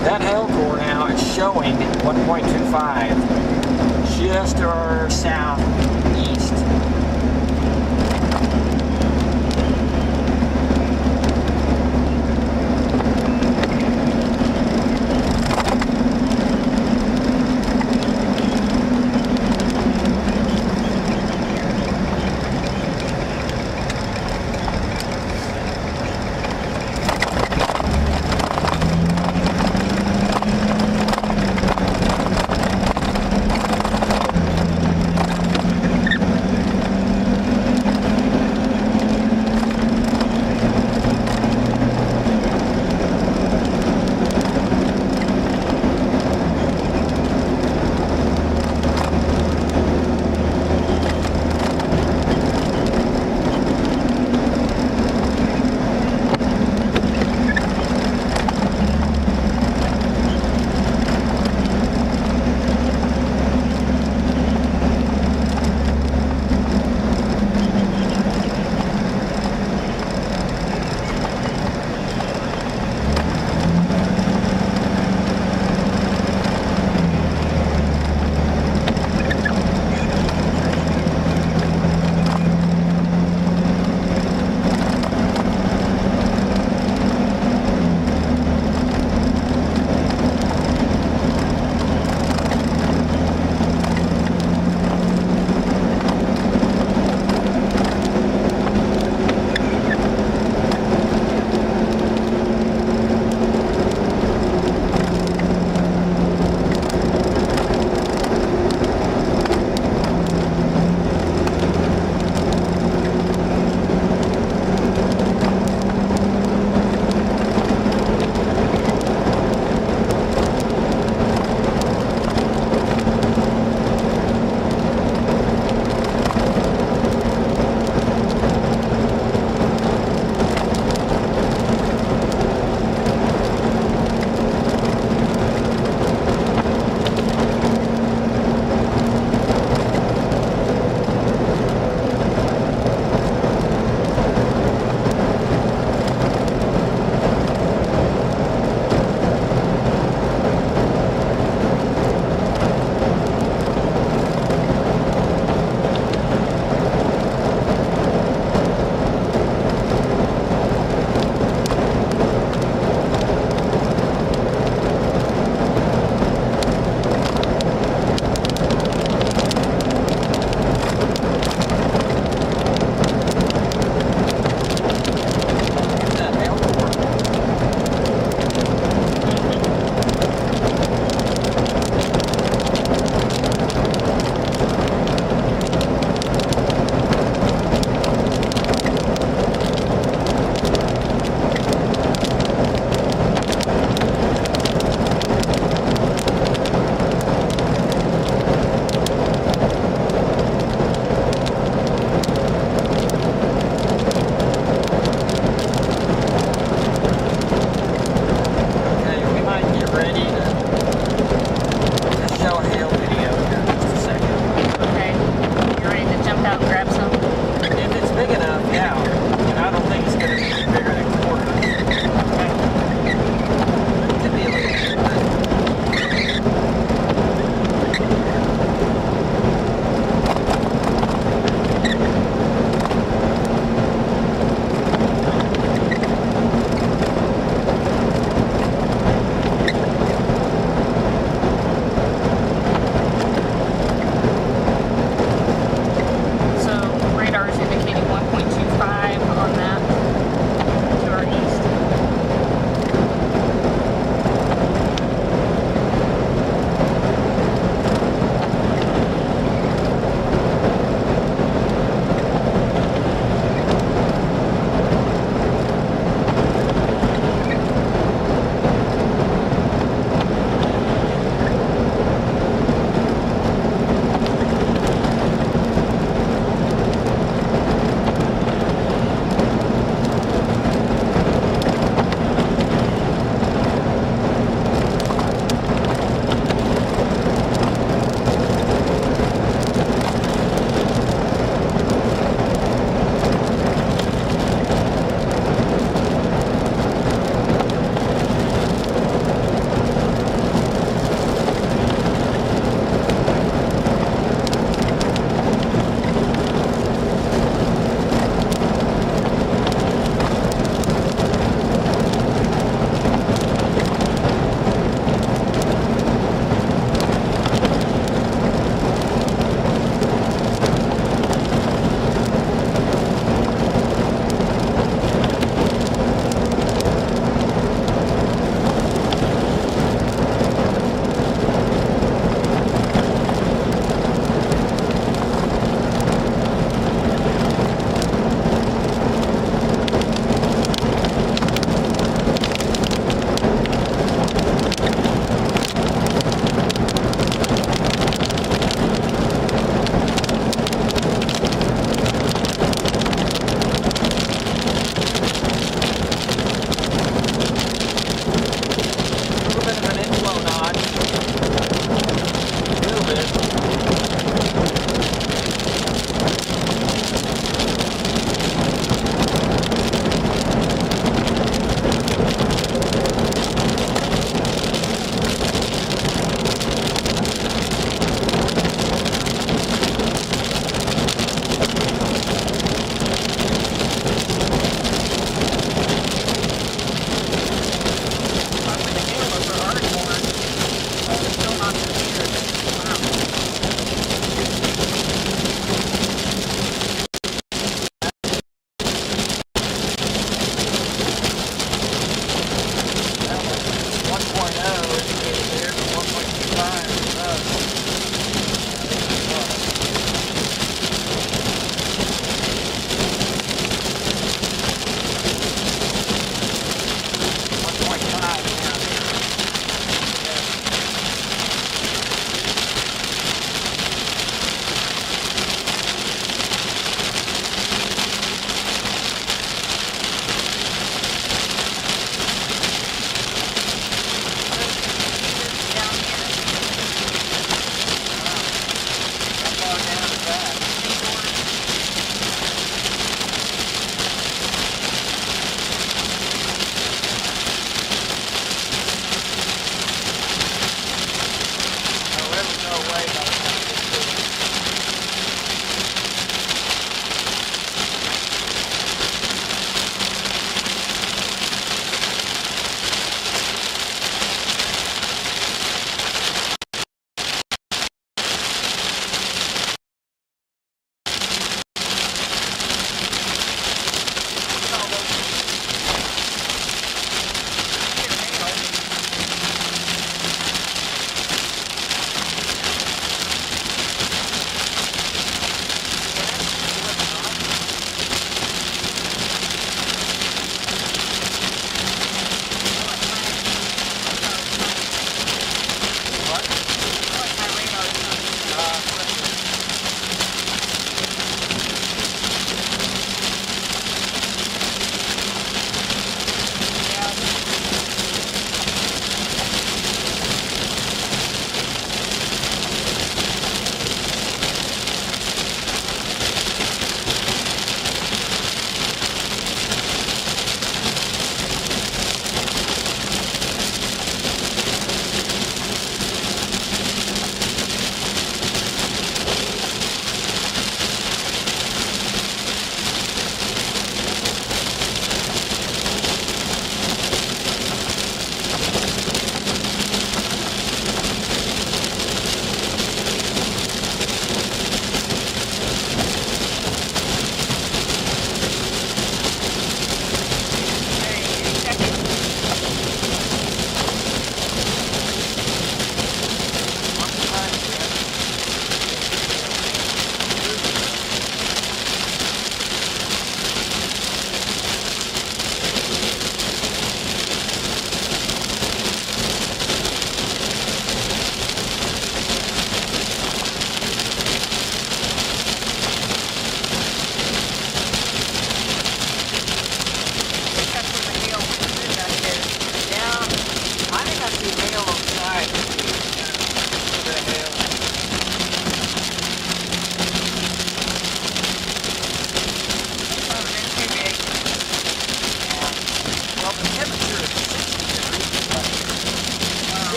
Speaker 1: That hail core now is showing 1.25 just to our southeast.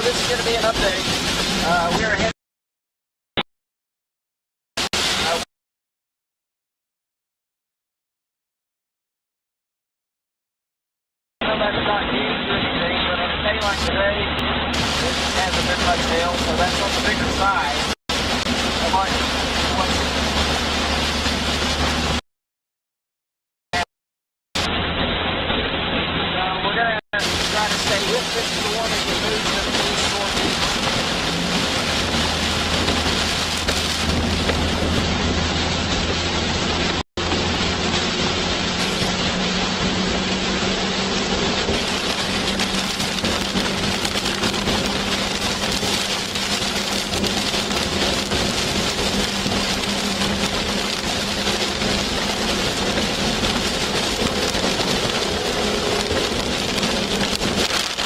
Speaker 1: this is going to be an update. We are heading. I know that's not huge or anything, but on a day like today, it hasn't been much hail, so that's on the bigger side of what we're going to try to stay with this storm as we move to the east northeast.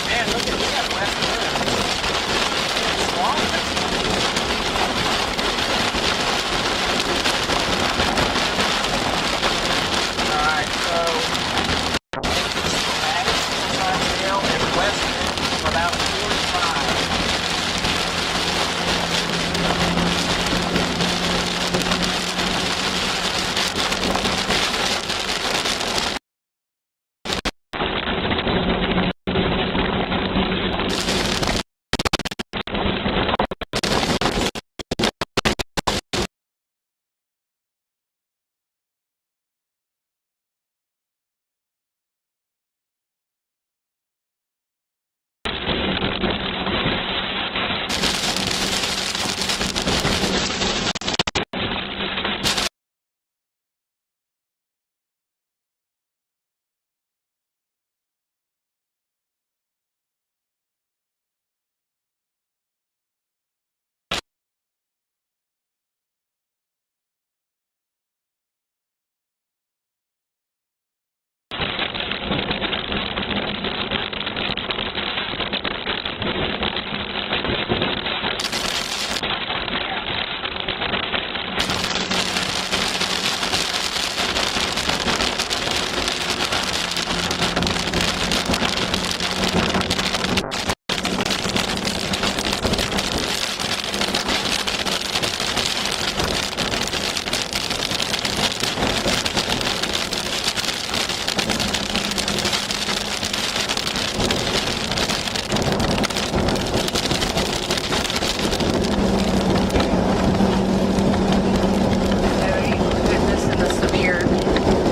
Speaker 1: Man, look at that west wind. It's strong. Alright, so dramatic sometimes hail and west wind for about 45.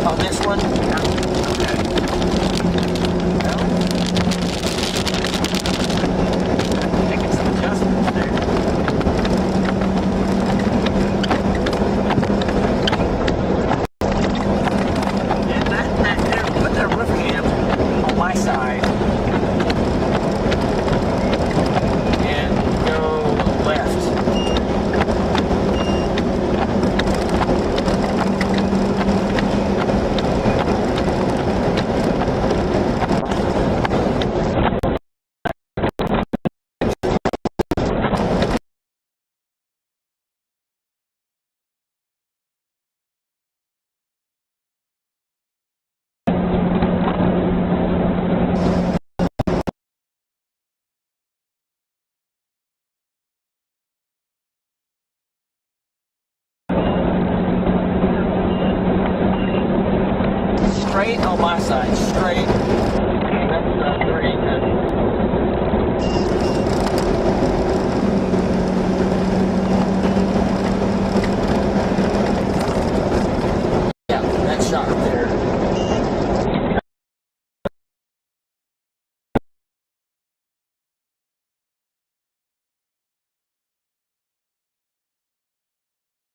Speaker 1: On this one? Yeah. Okay. Well, making some adjustments there. And put that roof cam on my side and go left. Straight on my side, straight. That's very good. Yeah, that shot there.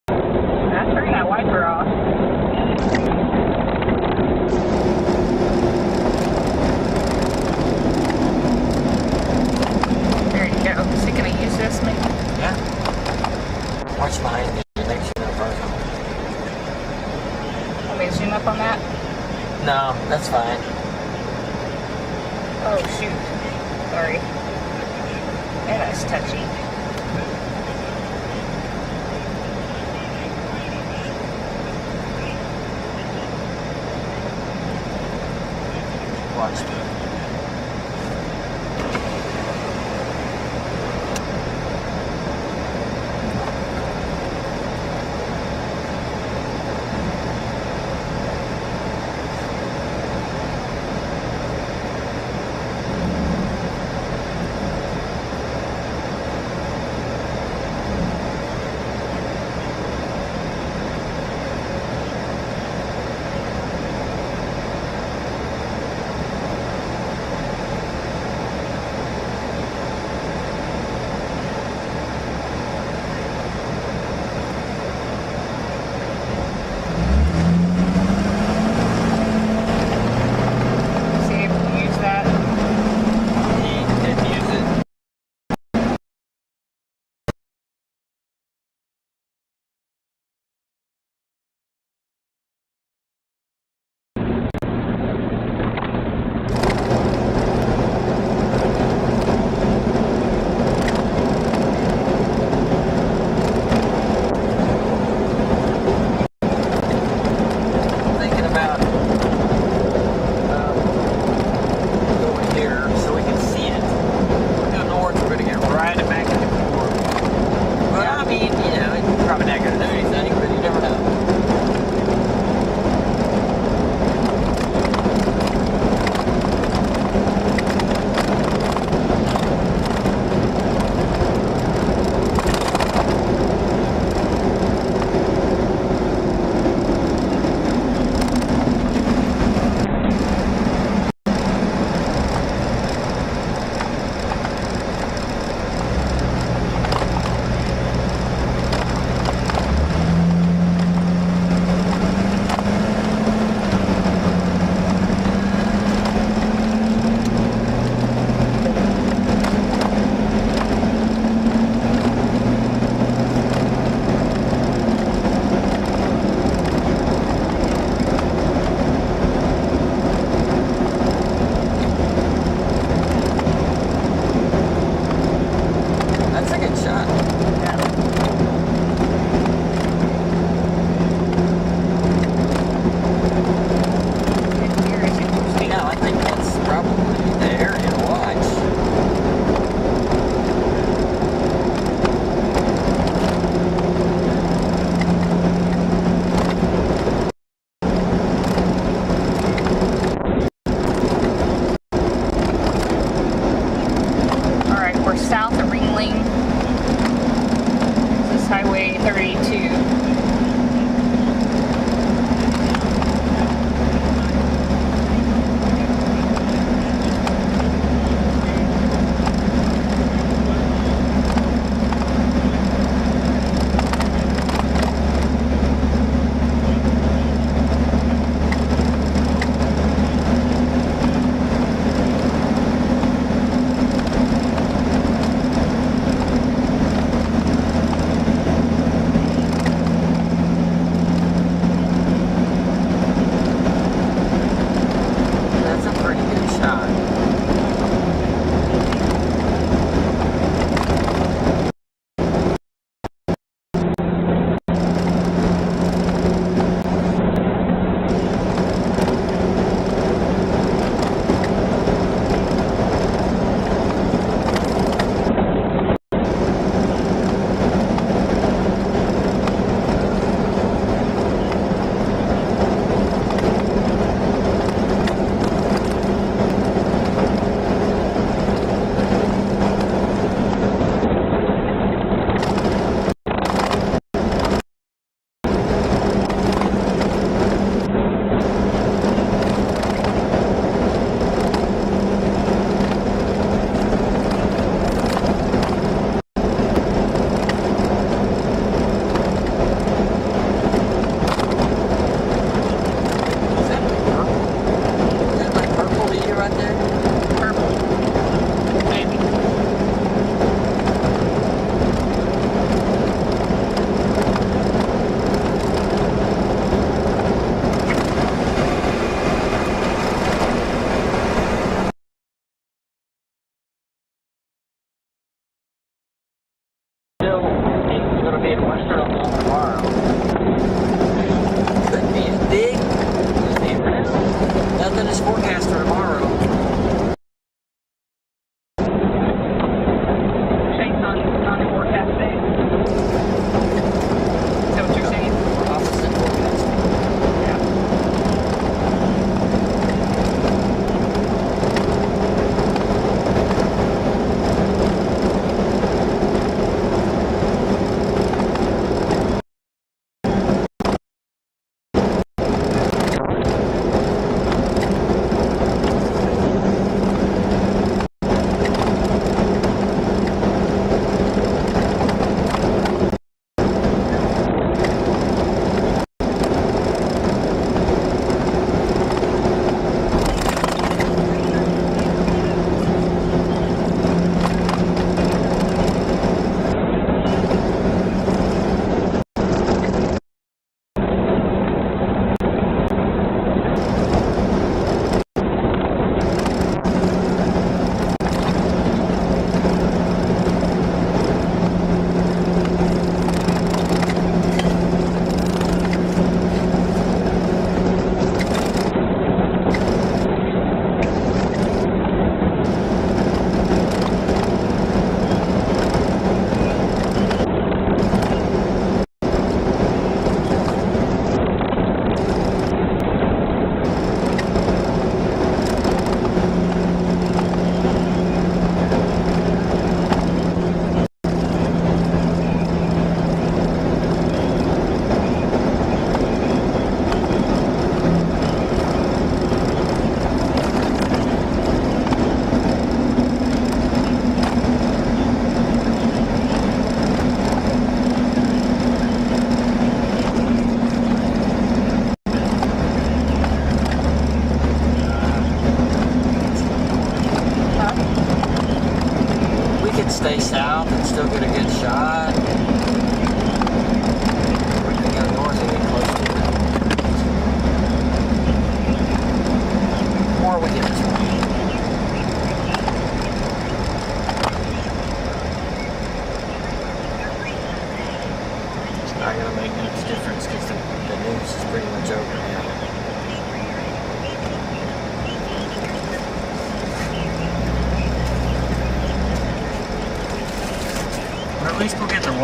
Speaker 2: I turned that wiper off. There you go. Is he gonna use this maybe?
Speaker 1: Yeah. Watch behind me. Make sure that car's on.
Speaker 2: Want me to zoom up on that?
Speaker 1: No, that's fine.
Speaker 2: Oh shoot. Sorry. Yeah, that's touchy.
Speaker 1: Watch.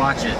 Speaker 1: watch it.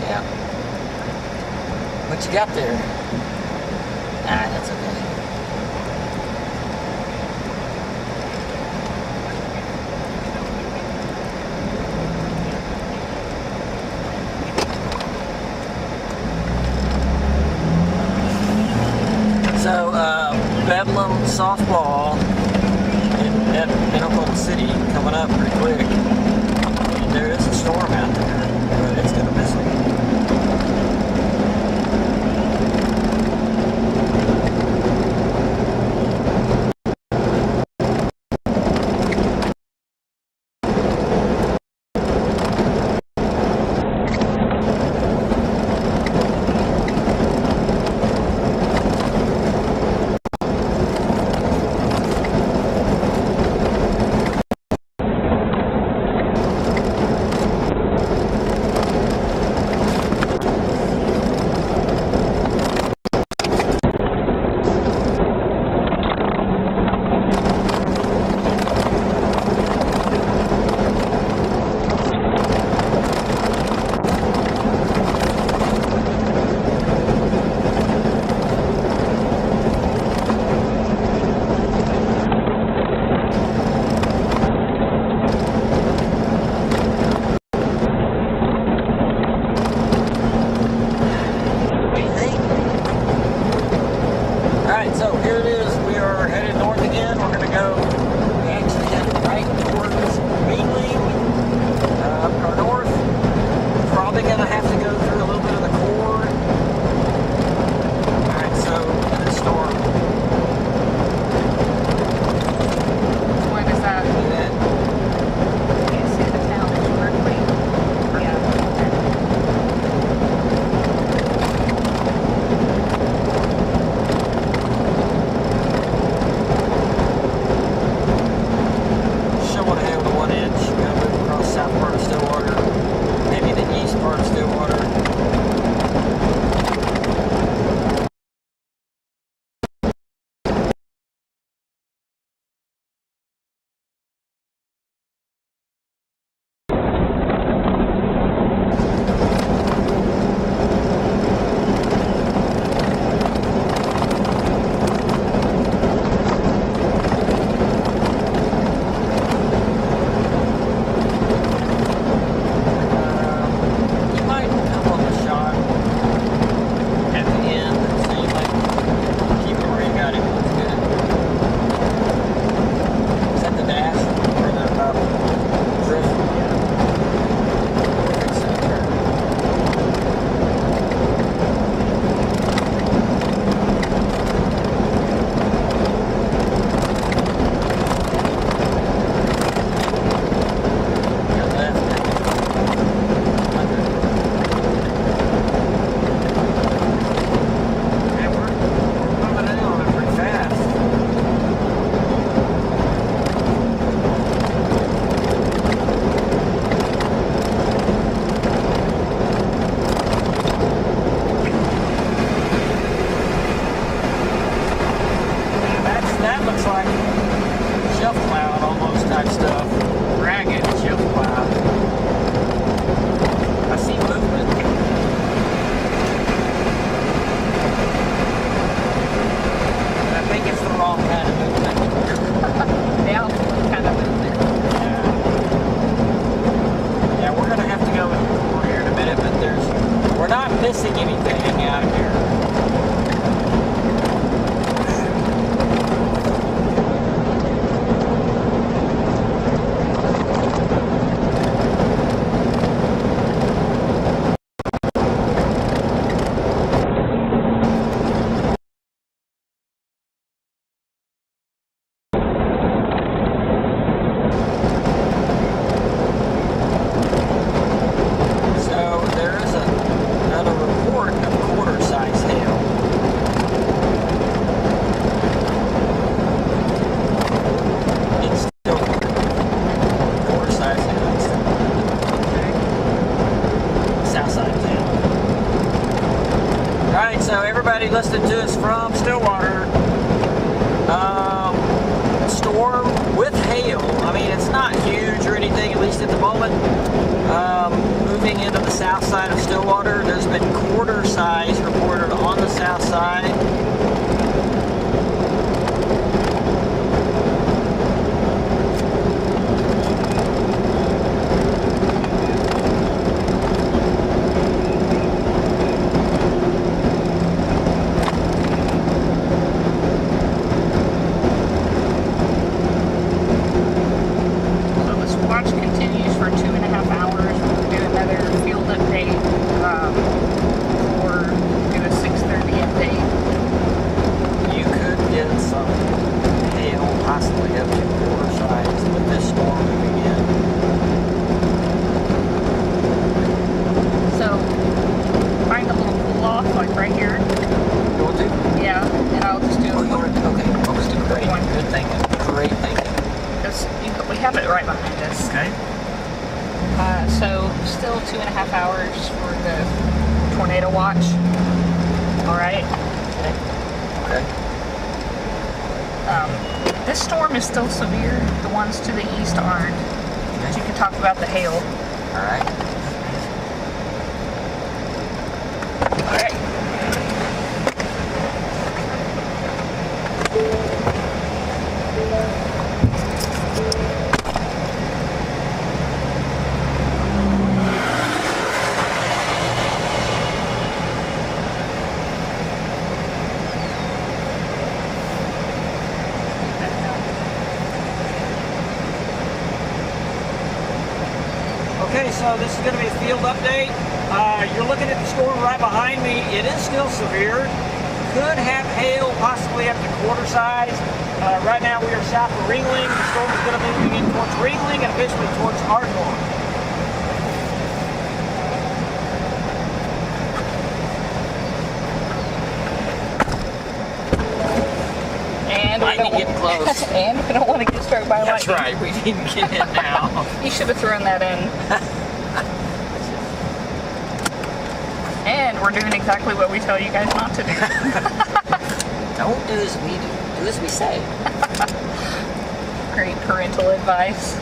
Speaker 1: Yeah. What you got there? Ah, that's okay. So, Bedlam softball at Oklahoma City coming up pretty quick. And there is a storm out there, but it's gonna miss me. everybody listening to us from Stillwater. Storm with hail. I mean, it's not huge or anything, at least at the moment. Moving into the south side of Stillwater, there's been quarter size reported on the south side.
Speaker 2: So still 2.5 hours for the tornado watch. All right.
Speaker 1: Okay.
Speaker 2: This storm is still severe. The ones to the east aren't. But you can talk about the hail.
Speaker 1: All right.
Speaker 2: All right.
Speaker 1: Okay, so this is going to be a field update. You're looking at the storm right behind me. It is still severe. Could have hail, possibly up to quarter size. Right now we are south of Ringling. The storm is going to be moving in towards Ringling and eventually towards Ardmore.
Speaker 2: And
Speaker 1: lightning getting close.
Speaker 2: And we don't want to get struck by
Speaker 1: That's
Speaker 2: lightning.
Speaker 1: right, we didn't get in now.
Speaker 2: You should have thrown that in. And we're doing exactly what we tell you guys not to do.
Speaker 1: Don't do as we do. Do as we say.
Speaker 2: Great parental advice.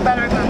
Speaker 2: Better than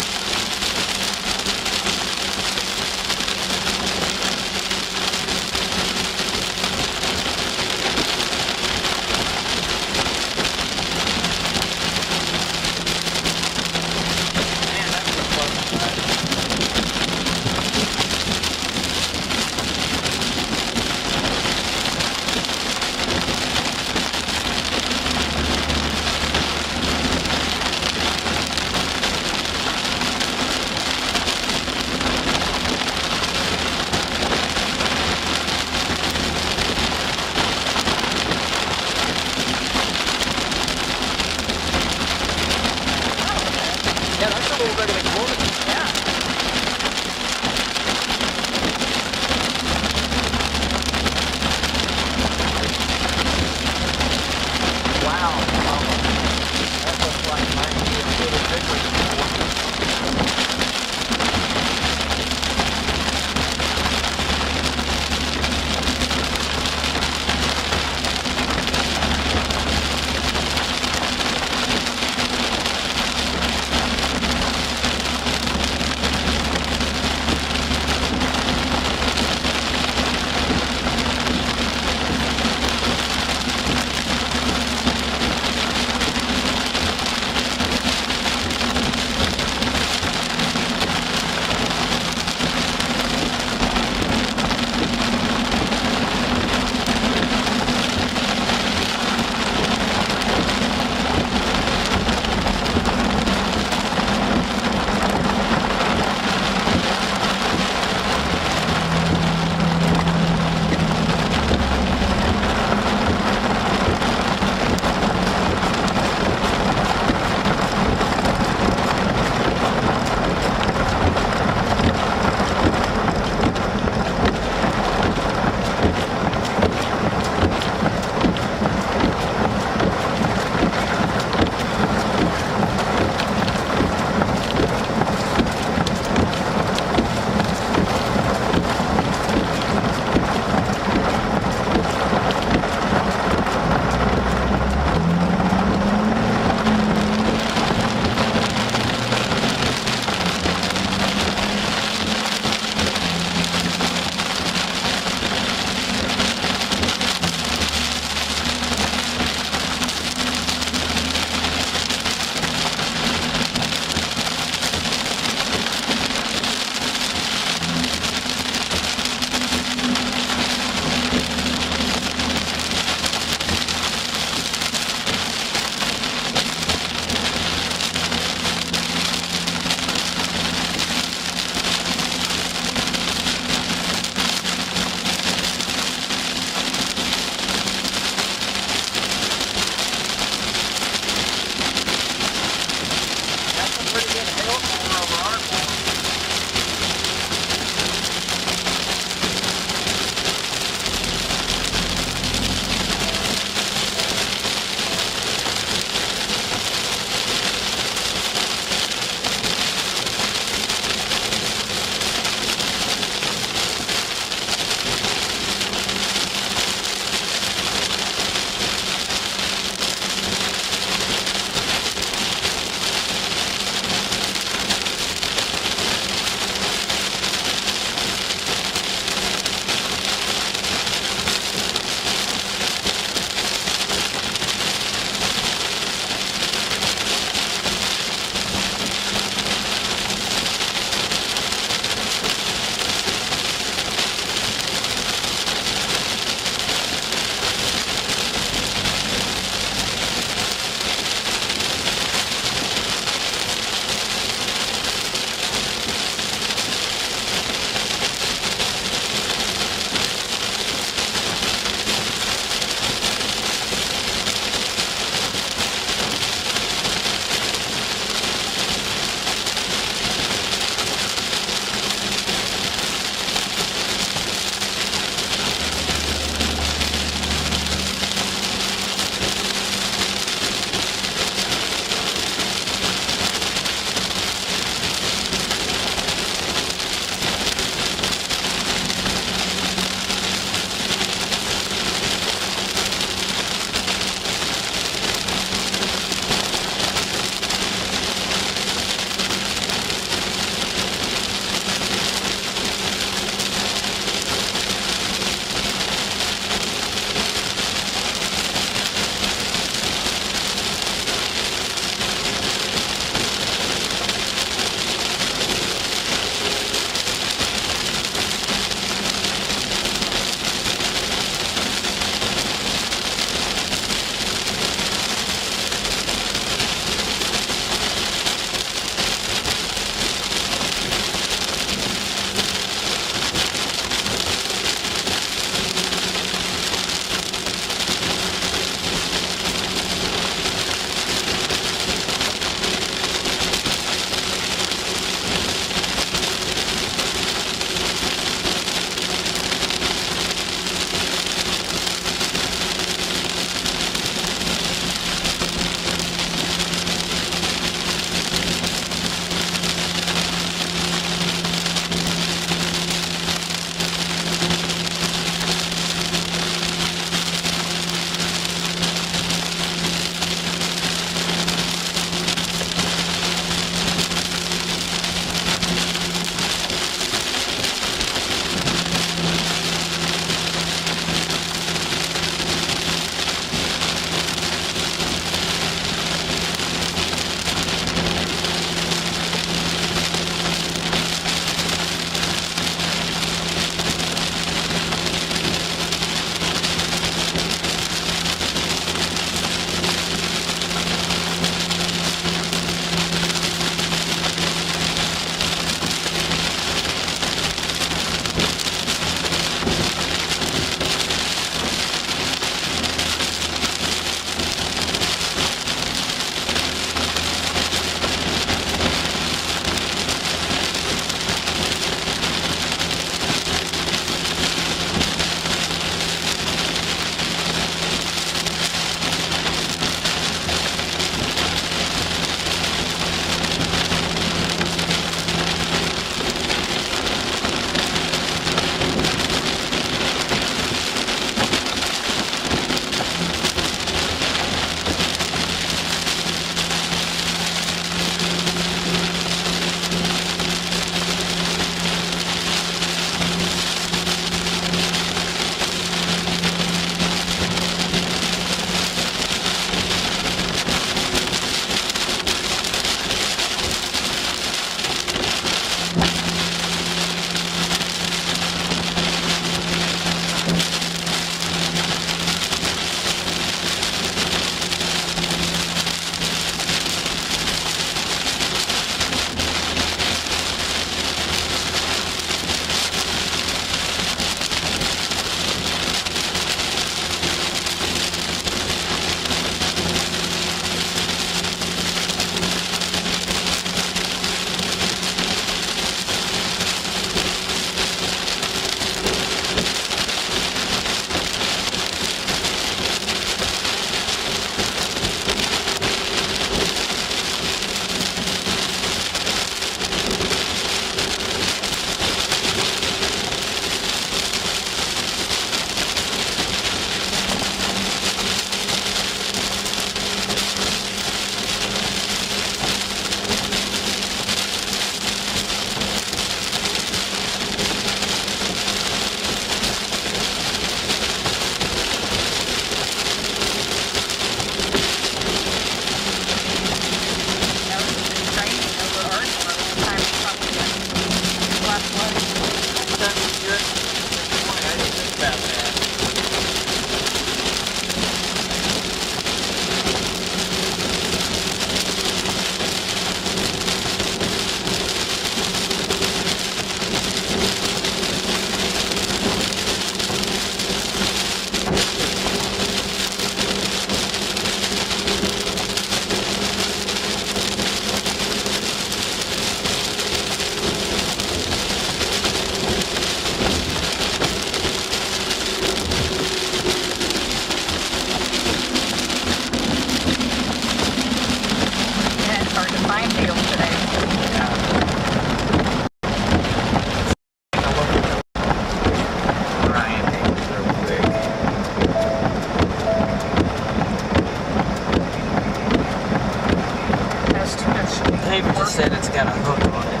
Speaker 1: said it's got a hook on it,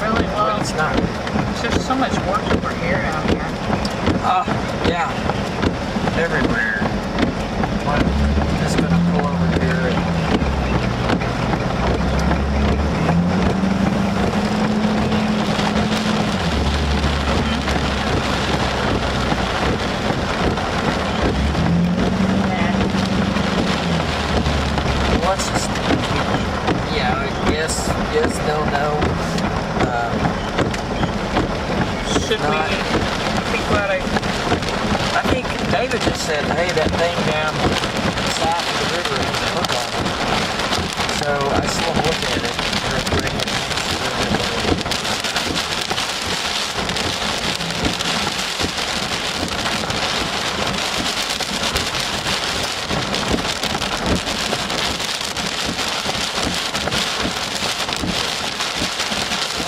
Speaker 2: Really?
Speaker 1: but
Speaker 2: Well,
Speaker 1: it's not.
Speaker 2: it's just so much work over here down here.
Speaker 1: Yeah, everywhere. But I'm just gonna pull over here and let's just, yeah, yes, no.
Speaker 2: Should we?
Speaker 1: Not-
Speaker 2: I think what
Speaker 1: I think David just said, hey, that thing down south of the river has a hook on it. So I just want to look at it real quick.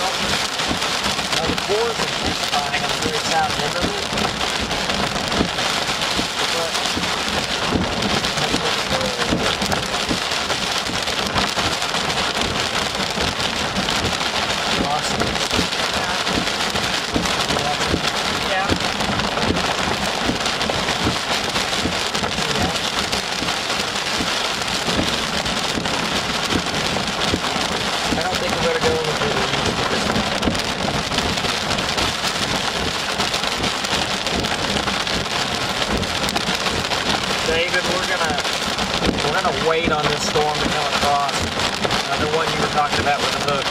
Speaker 1: Now the boards are fine. I'm sure it's out in the middle.
Speaker 2: Yeah.
Speaker 1: I don't think we better go with it. David, we're gonna wait on this storm to come across. The one you were talking about with the hook.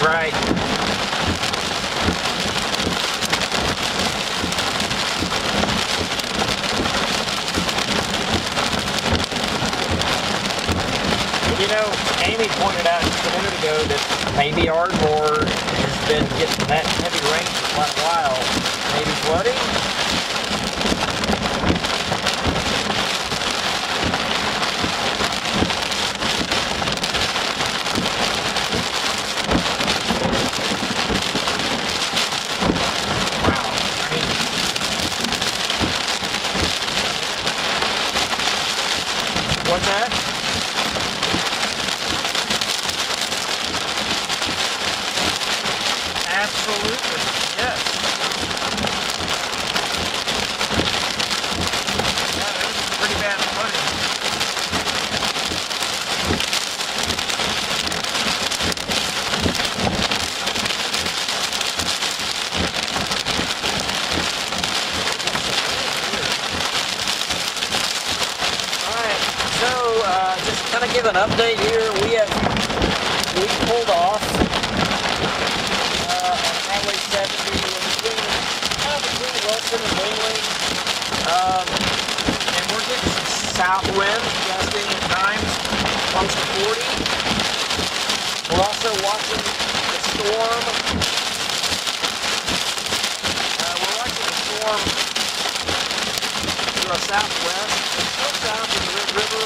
Speaker 1: Right. You know, Amy pointed out just a minute ago that maybe Ardmore has been getting that heavy rain for quite a while. Maybe flooding? Wow. I mean, what's that? Absolutely, yes. Yeah, there's pretty bad flooding. Alright, so just kind of give an update here. We pulled off Highway 70 between Wilson and Wingling. And we're getting some south wind gusting at times, close to 40. We're also watching the storm. We're watching the storm to our southwest. It's still south of the Red River,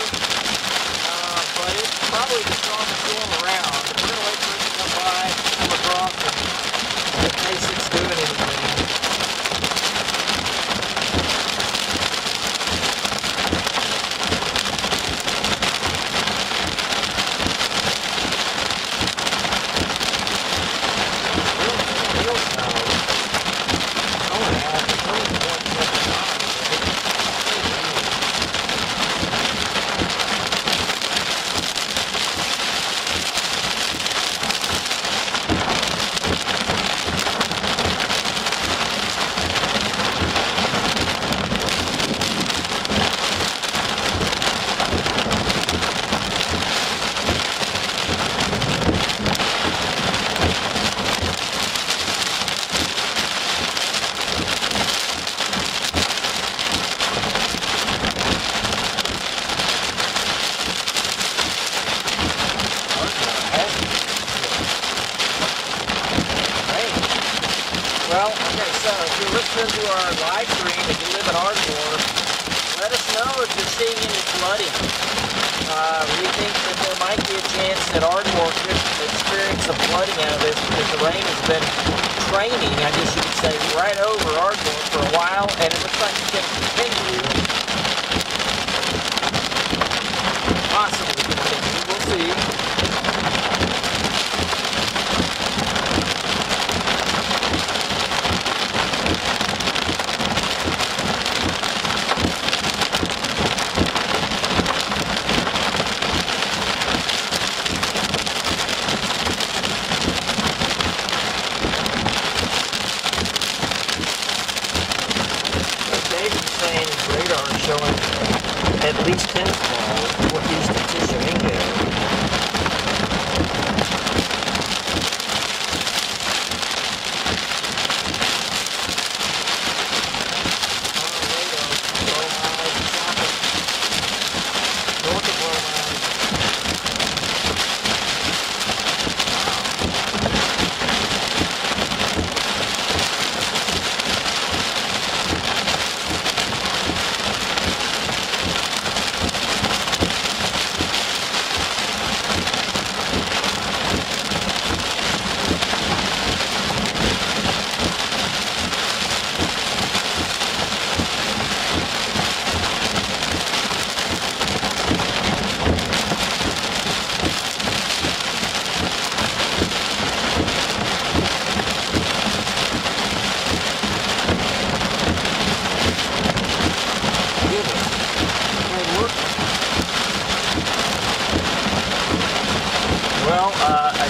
Speaker 1: but it's probably the strongest storm around. We're going to wait for it to come by, come across, and in case it's doing anything. Well, okay, so if you're listening to our live stream, if you live in Ardmore, let us know if you're seeing any flooding. We think that there might be a chance that Ardmore could experience some flooding out of this because the rain has been training, I guess you could say, right over Ardmore for a while, and it looks like it's going to continue. Possibly continue. We'll see. Showing at least 10 falls northeast of Tishomingo. North of Bromide.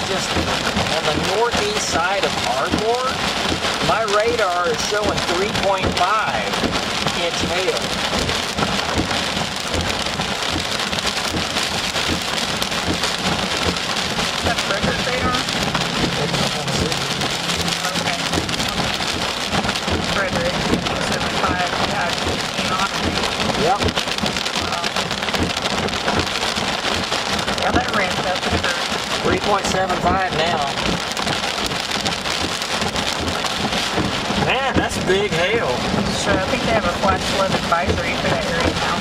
Speaker 1: Just on the northeast side of Ardmore, my radar is showing 3.5 inch hail.
Speaker 2: Is that Frederick radar? Okay. Frederick, 75,
Speaker 1: Yep.
Speaker 2: Yeah, that ramped up and hurt.
Speaker 1: 3.75 now. Man, that's big hail.
Speaker 2: So I think they have a flash flood advisory for that area now.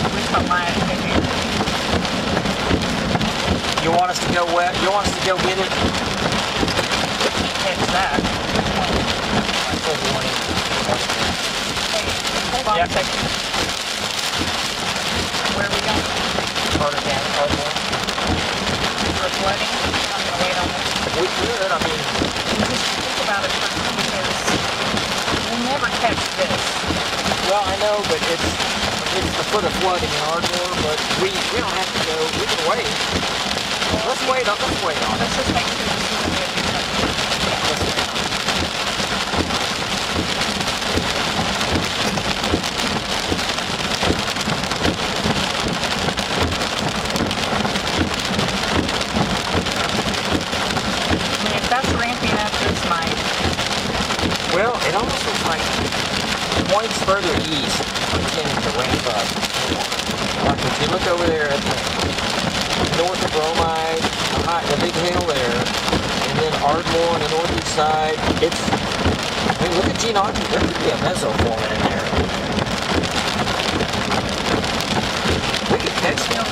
Speaker 2: At least on my opinion.
Speaker 1: You want us to go wet? You want us to go get it?
Speaker 2: Catch that. Hey, hold on a second. Where are we going?
Speaker 1: Carter County, Ardmore.
Speaker 2: For flooding? I'm going to wait on this.
Speaker 1: We could, I mean.
Speaker 2: Just think about it first because we'll never catch this.
Speaker 1: Well, I know, but it's the foot of flooding in Ardmore, but we don't have to go. We can wait. Let's wait on it.
Speaker 2: Let's just make sure this is good.
Speaker 1: Well, it almost looks like points further east are tending to ramp up more. Like if you look over there at the north of Bromide, the big hill there, and then Ardmore on the northeast side, I mean, look at Genealogy, there could be a mesoform in there. We could catch them.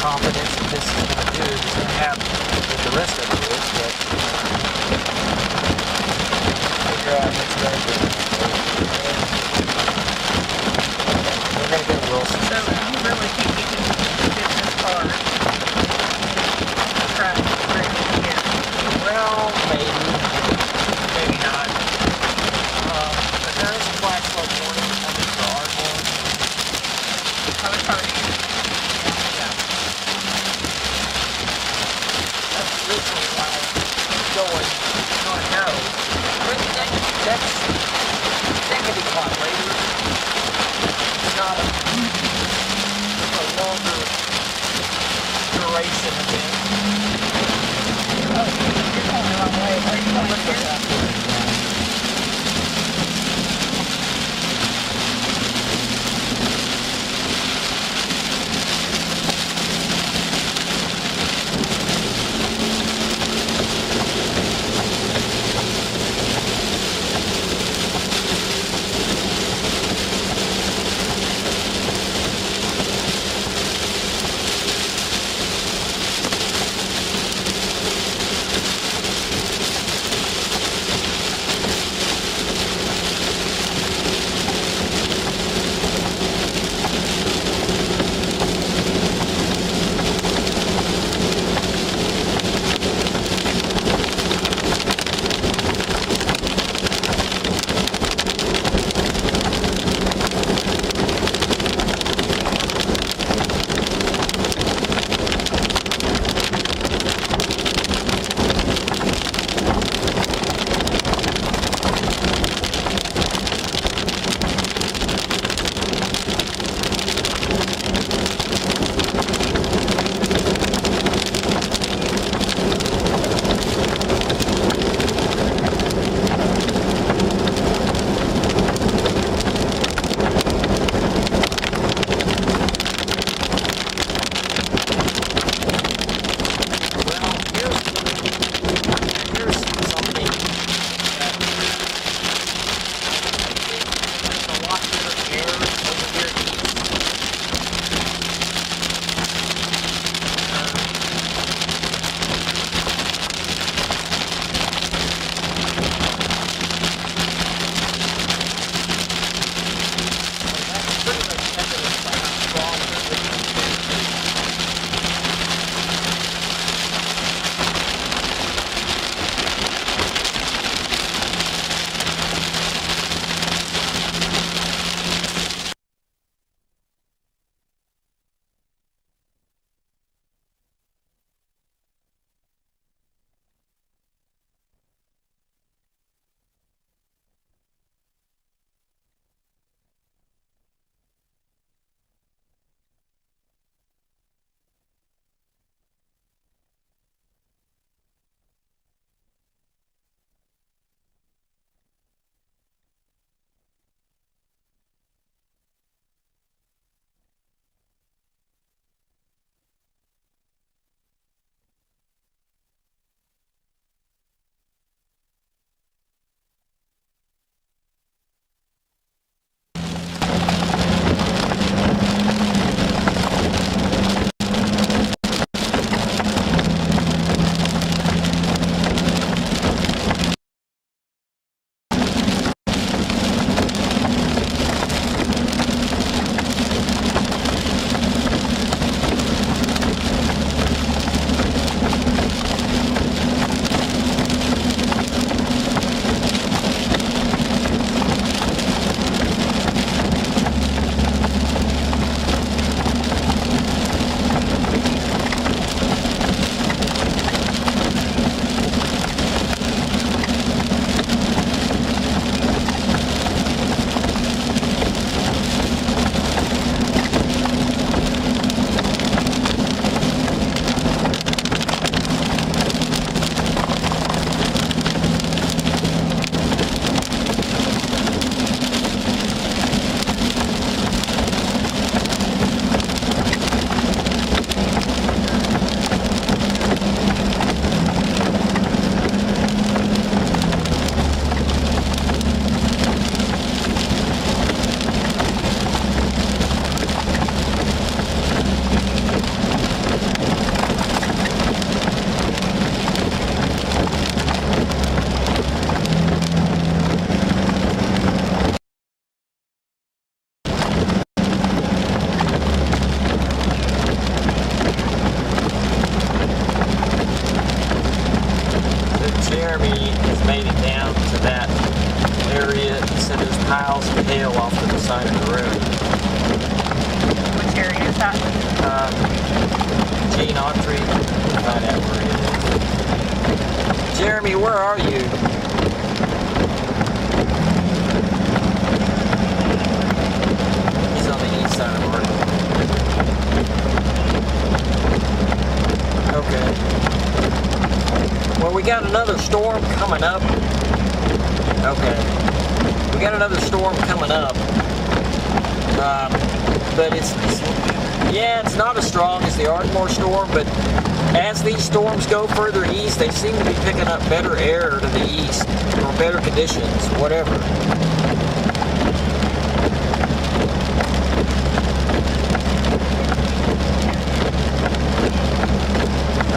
Speaker 4: confidence that this is going to do is going to happen with the rest of it is, but figure out what's going to do. We're going to get Wilson.
Speaker 2: So you really think you can fit this car? Try to bring it here.
Speaker 4: Well, maybe not. But there is a flash flood warning coming for our one.
Speaker 2: I was probably
Speaker 4: Yeah. That's originally why I was going to go. But that can be caught later. It's not a longer duration event.
Speaker 2: oh, you're going the wrong way. Are you going here?
Speaker 1: side of the road.
Speaker 2: Which area is that?
Speaker 1: Gene Autry, find out where it is. Jeremy, where are you? He's on the east side of Oregon. Okay. Well, we got another storm coming up. Okay. We got another storm coming up. But it's not as strong as the Ardmore storm, but as these storms go further east, they seem to be picking up better air to the east, or better conditions, whatever.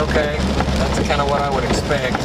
Speaker 1: Okay, that's kind of what I would expect.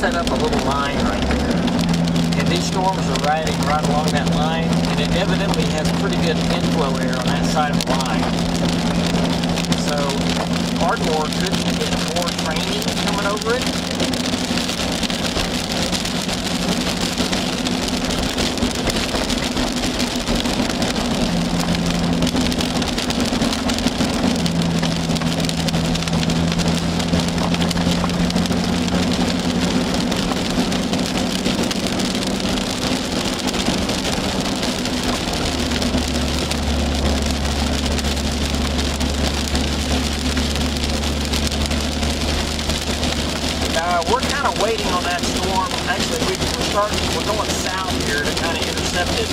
Speaker 1: set up a little line right there. And these storms are riding right along that line, and it evidently has pretty good inflow air on that side of the line. So Ardmore could get more training coming over it. We're kind of waiting on that storm. Actually, we're going south here to kind of intercept it.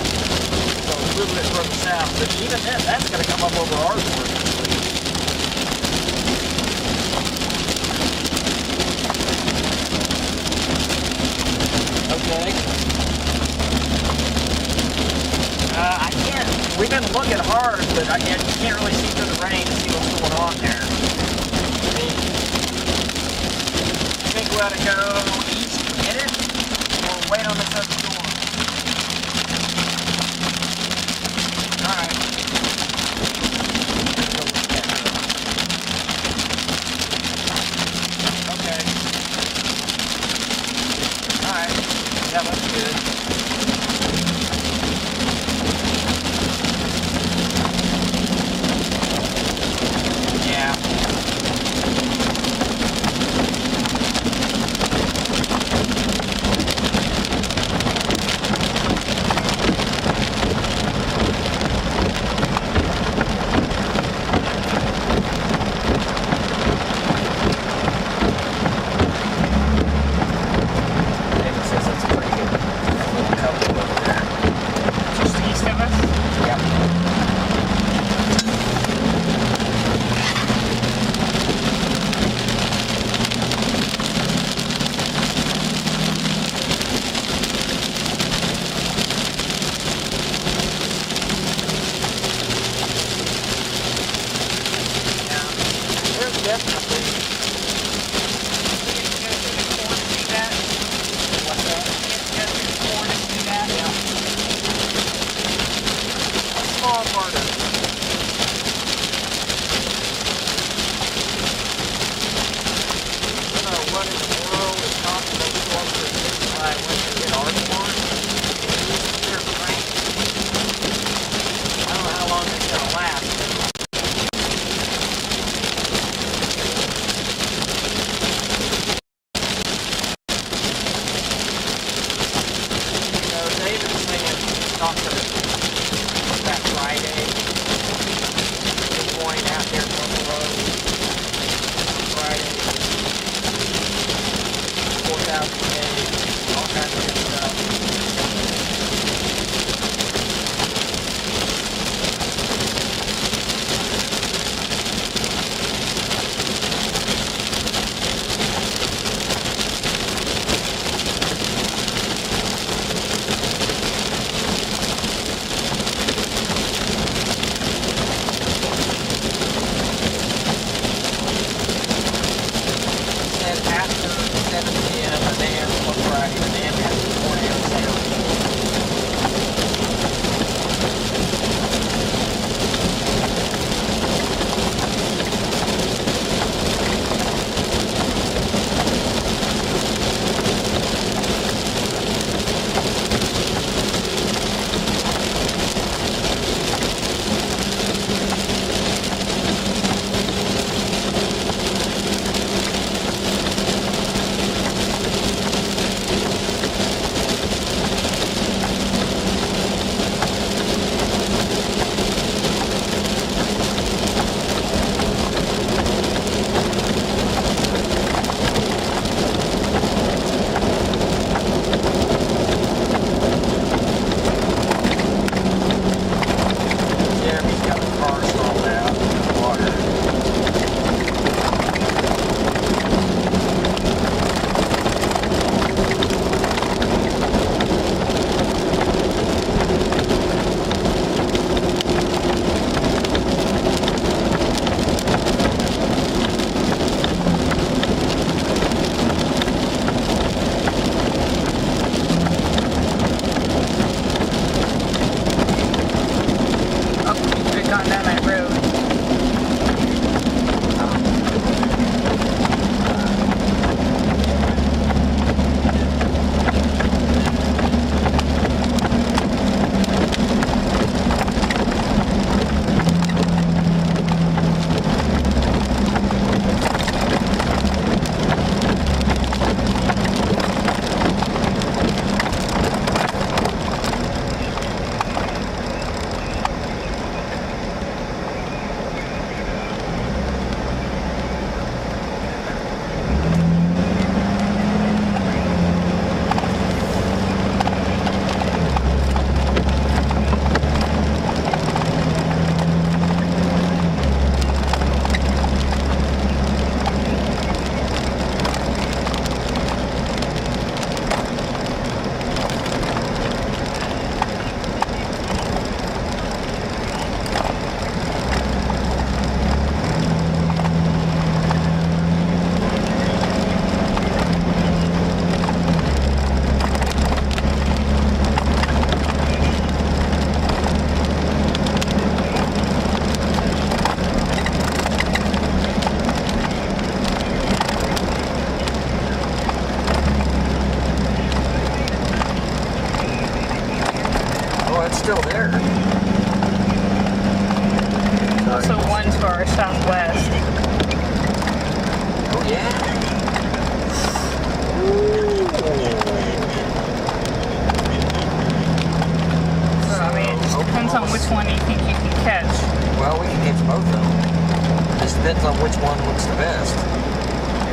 Speaker 1: So a little bit further south. But even that's going to come up over Ardmore eventually. Okay. I can't. We've been looking hard, but You can't really see through the rain to see what's going on there. I mean, I think we ought to go east and hit it, or wait on this other storm. Alright. Okay. Alright. Yeah, that's good.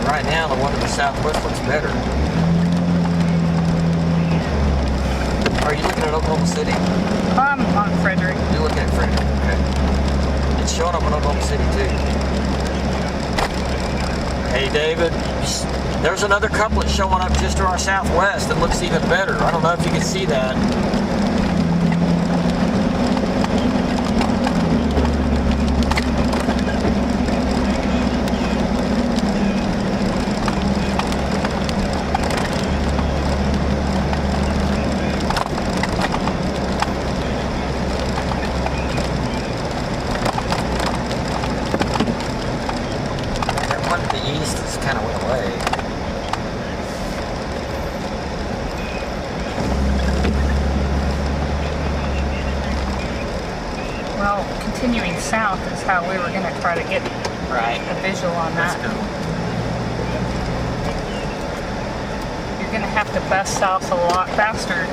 Speaker 1: right now, the one to the southwest looks better. Are you looking at Oklahoma City?
Speaker 2: I'm on Frederick.
Speaker 1: You're looking at Frederick, okay. It's showing up in Oklahoma City too. Hey David, there's another couplet showing up just to our southwest that looks even better. I don't know if you can see that.
Speaker 2: Continuing south is how we were going to try to get a visual on that.
Speaker 1: Let's go.
Speaker 2: You're going to have to bust south a lot faster.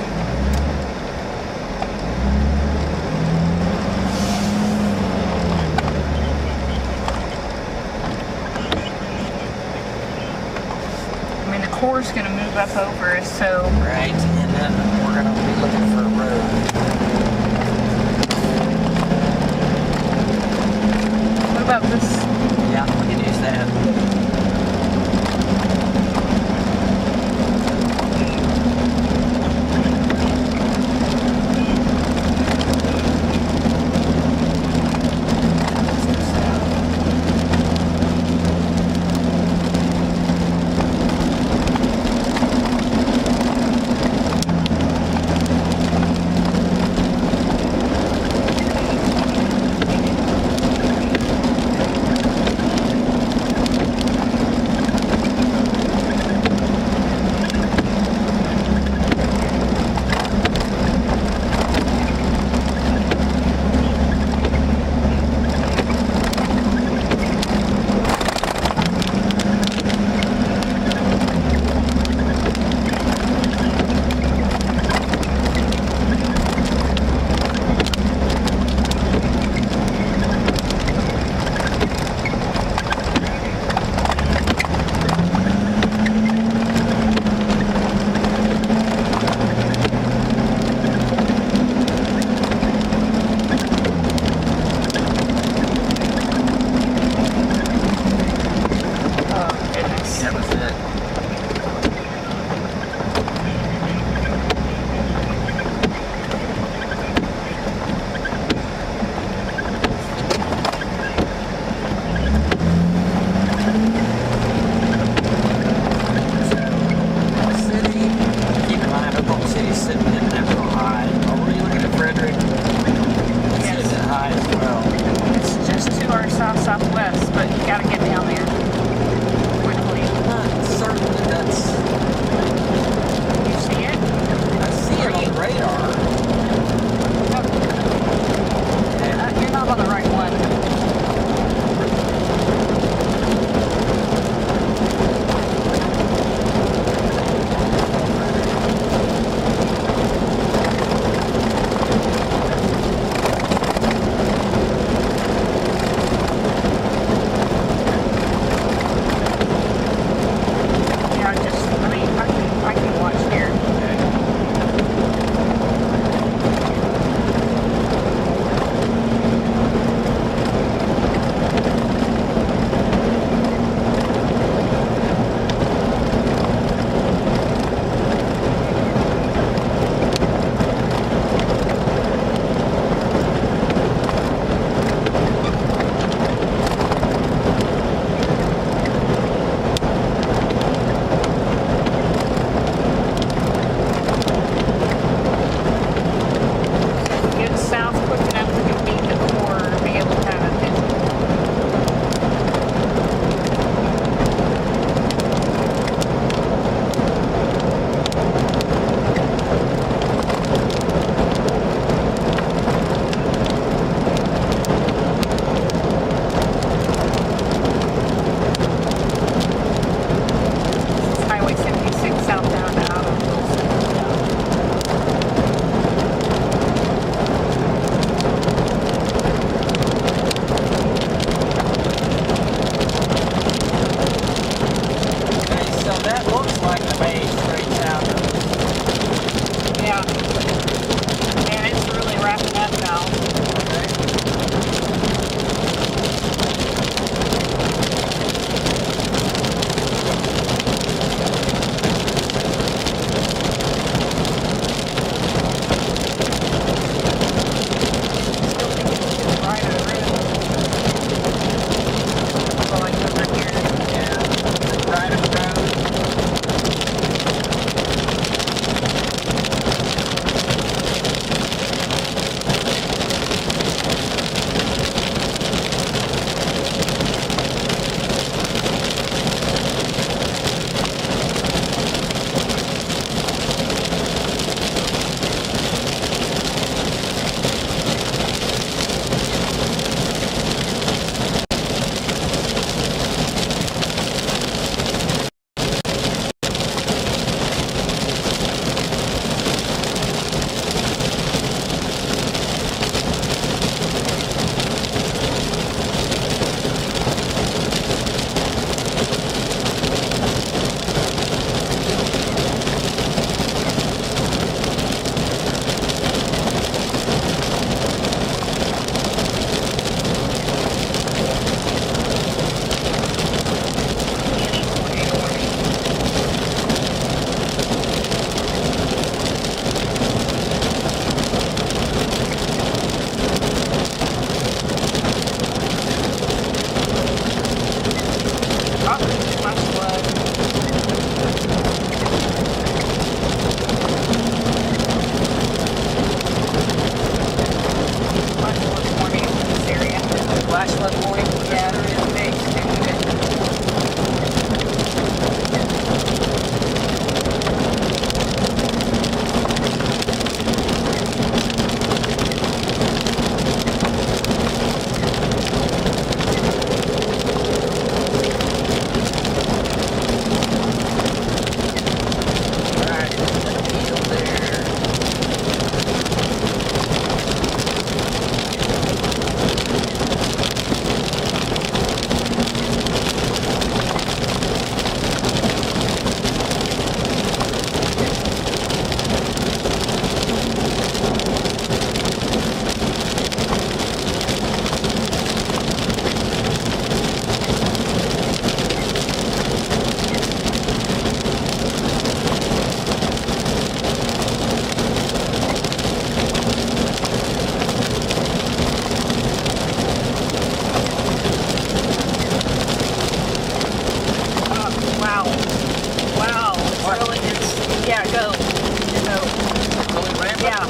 Speaker 2: I mean, the core's going to move up over us, so...
Speaker 1: Right, and then we're going to be looking for a road.
Speaker 2: What about this?
Speaker 1: Yeah, we can use that. way straight south.
Speaker 2: Yeah. And it's really wrapping up now. Still think it's too bright of a road. So like over here.
Speaker 1: Yeah, the private road.
Speaker 2: Yeah.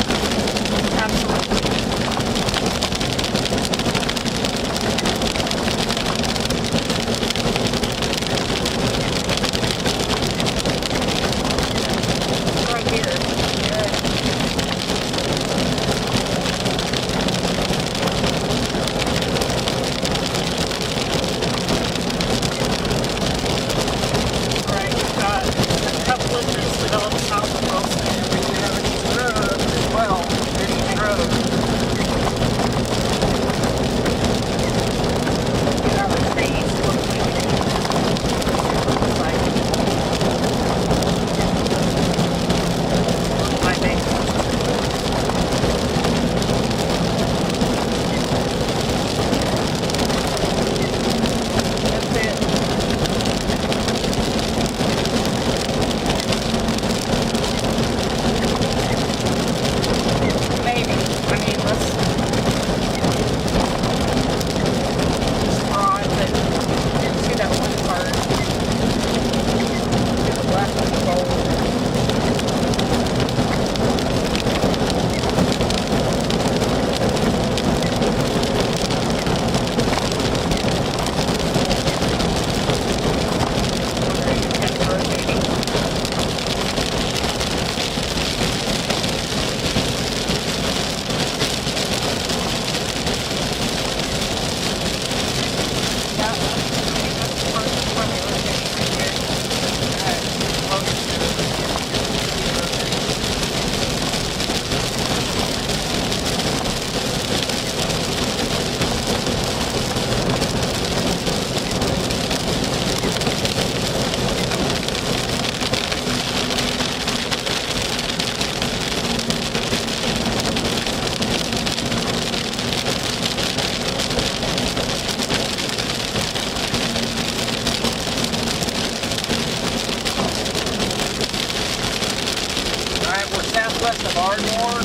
Speaker 1: southwest of Ardmore,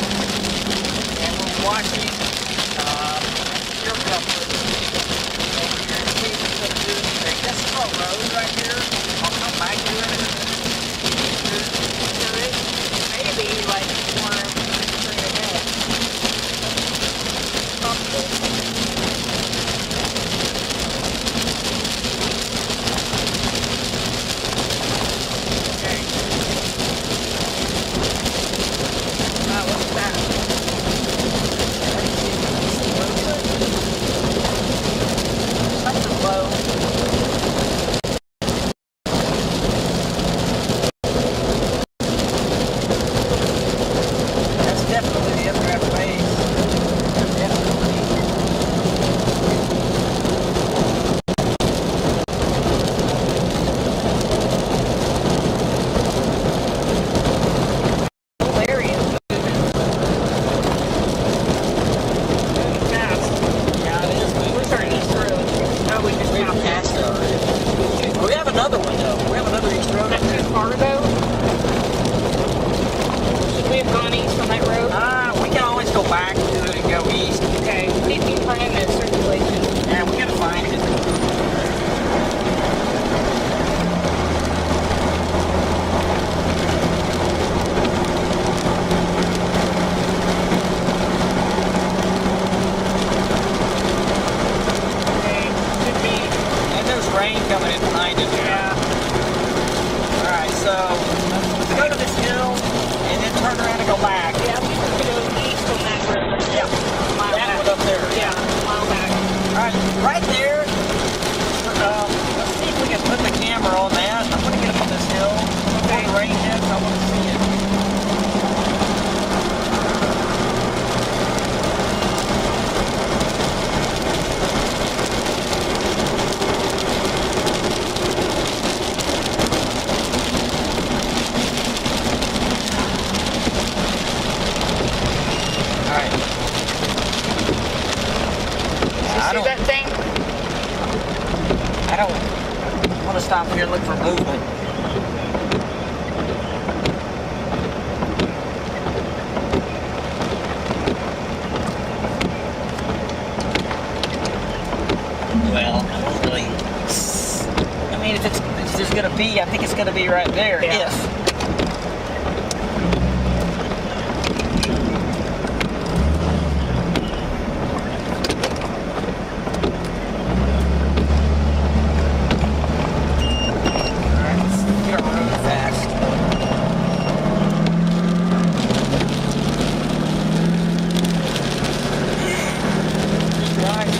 Speaker 1: and we're watching your couplers over here. See what's going to do anything. This is a road right here. I'll come back to it.
Speaker 2: There is maybe like more straight ahead. Possible. What's that? That's a low.
Speaker 1: That's definitely the updraft base. Definitely.
Speaker 2: Whole area is moving fast.
Speaker 1: Yeah, it is moving.
Speaker 2: We're starting East Road. Oh, we just
Speaker 1: We've
Speaker 2: found
Speaker 1: passed it already. Oh, we have another one though. We have another East Road.
Speaker 2: That's too far though. Should we have gone east on that road?
Speaker 1: We can always go back to it and go east.
Speaker 2: Okay, we need to be planning that circulation.
Speaker 1: Yeah, we gotta find it.
Speaker 2: Okay, should be.
Speaker 1: And there's rain coming in behind it.
Speaker 2: Yeah.
Speaker 1: Alright, so let's go to this hill and then turn around and go back.
Speaker 2: Yeah, we should go east on that road.
Speaker 1: Yeah.
Speaker 2: A mile
Speaker 1: That
Speaker 2: back.
Speaker 1: one up there.
Speaker 2: Yeah, a mile back.
Speaker 1: Alright, right there. Let's see if we can put the camera on that. I'm gonna get up on this hill. Before the rain hits, I want to see it. Alright.
Speaker 2: You see that thing?
Speaker 1: I don't want to stop here and look for movement. Well, I don't really. I mean, if there's going to be, I think it's going to be right there.
Speaker 2: Yeah.
Speaker 1: If. Alright, let's get our road fast. Right.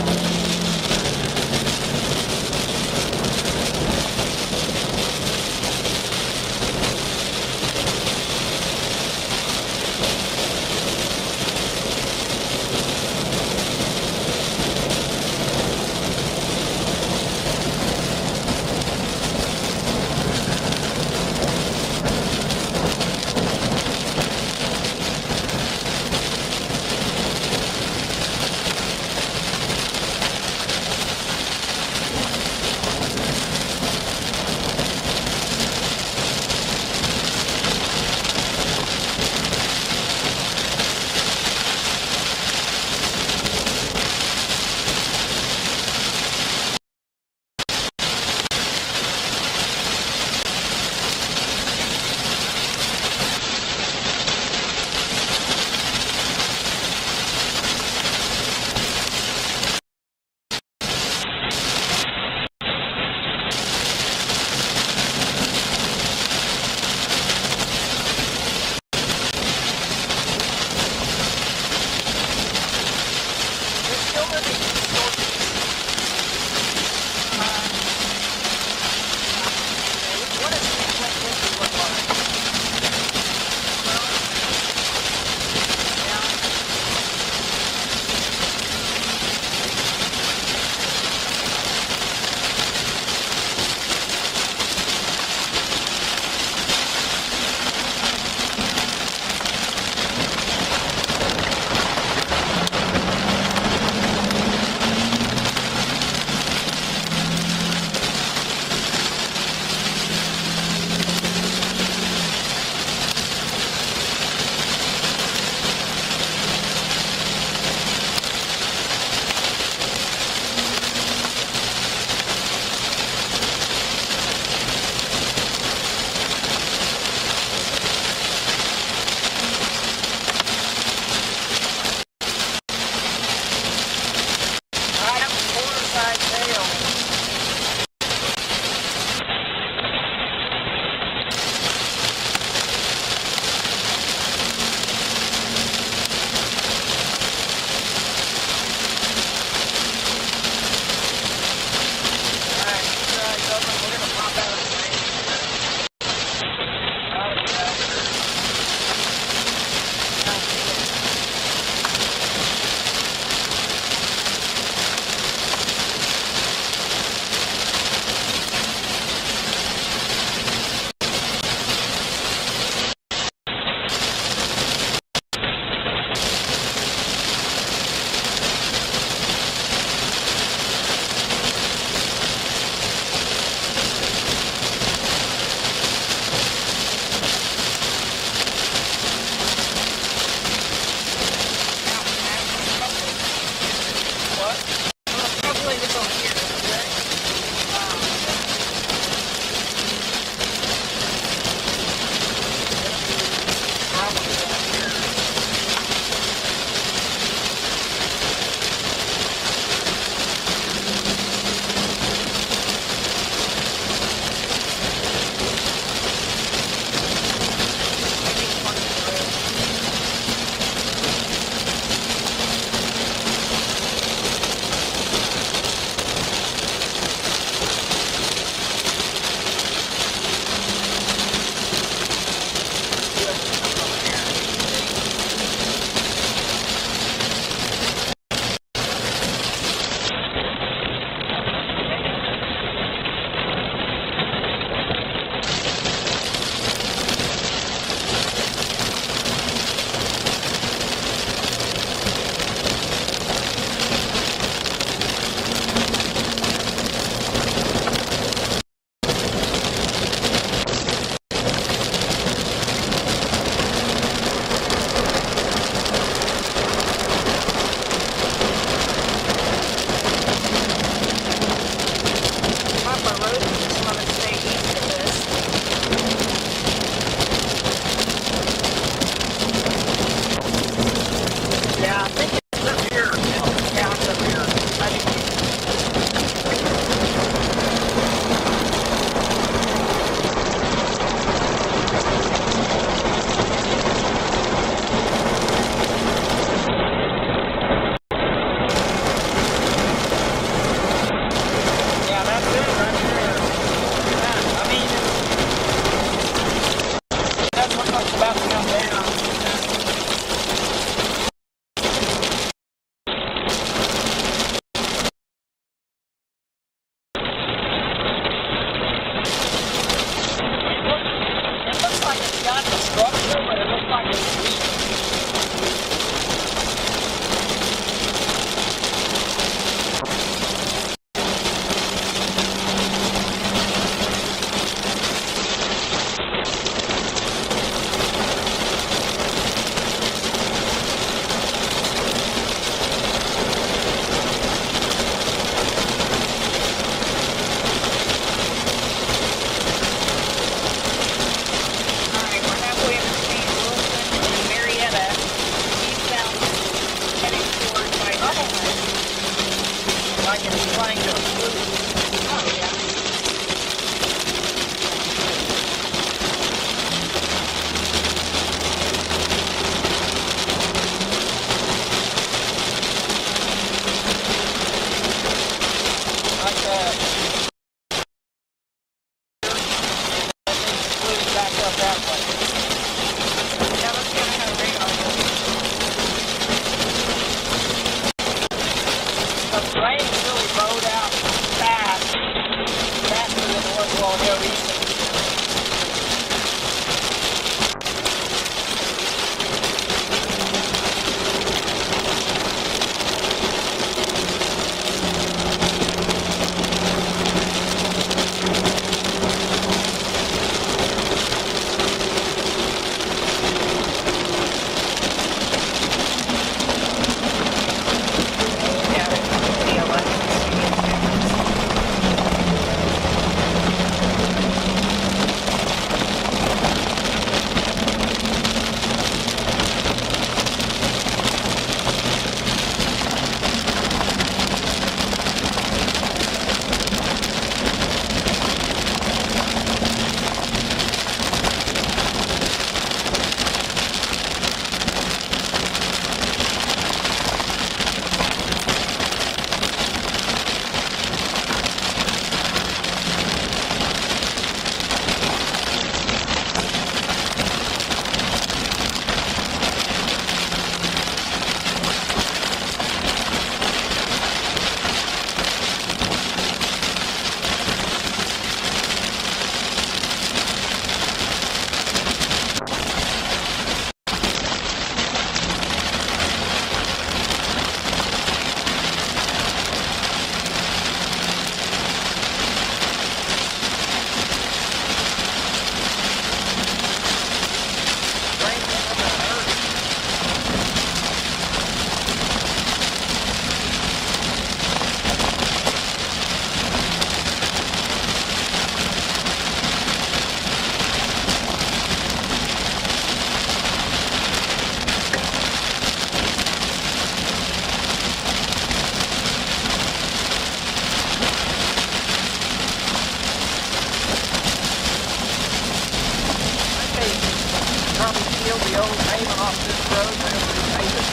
Speaker 1: peel the old pavement off this road, they'll repave it.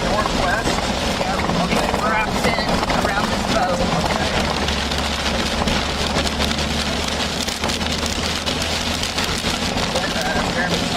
Speaker 1: Northwest.
Speaker 2: Okay, we're out 10 around this boat.
Speaker 1: Jeremy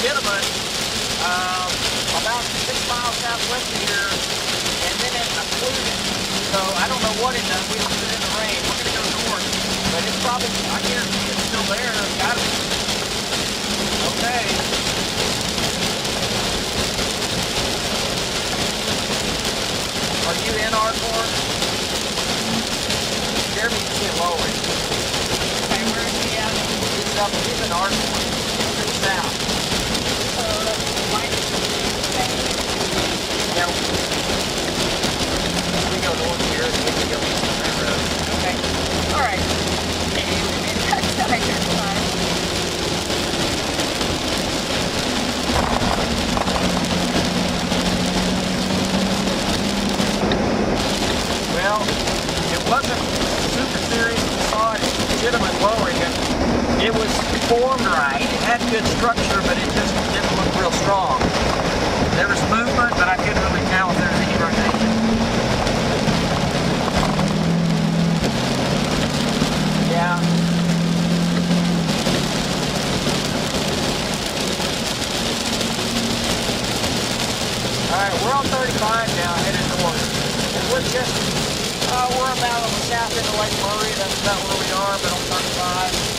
Speaker 1: Gentleman, about 6 miles southwest of here, and then it's occluded. So I don't know what it does. We don't sit in the rain. We're going to go north, but it's probably, I guarantee it's still there. It's got to be. Okay. Are you in Arkhorn? Jeremy, you see it lowering.
Speaker 2: Okay, where is he at?
Speaker 1: He's in Arkhorn. Pretty south.
Speaker 2: So that's minus 2.
Speaker 1: Yeah. We go north here, and then we go east on that road.
Speaker 2: Okay. All right. Maybe we made that side your time.
Speaker 1: Well, it wasn't super serious. We saw it legitimate lowering it. It was formed right. It had good structure, but it just didn't look real strong. There was movement, but I couldn't really tell if there was any rotation. Yeah. Alright, we're on 35 now, headed north. And we're just, we're about on the south end of Lake Murray. That's about where we are, but on 35.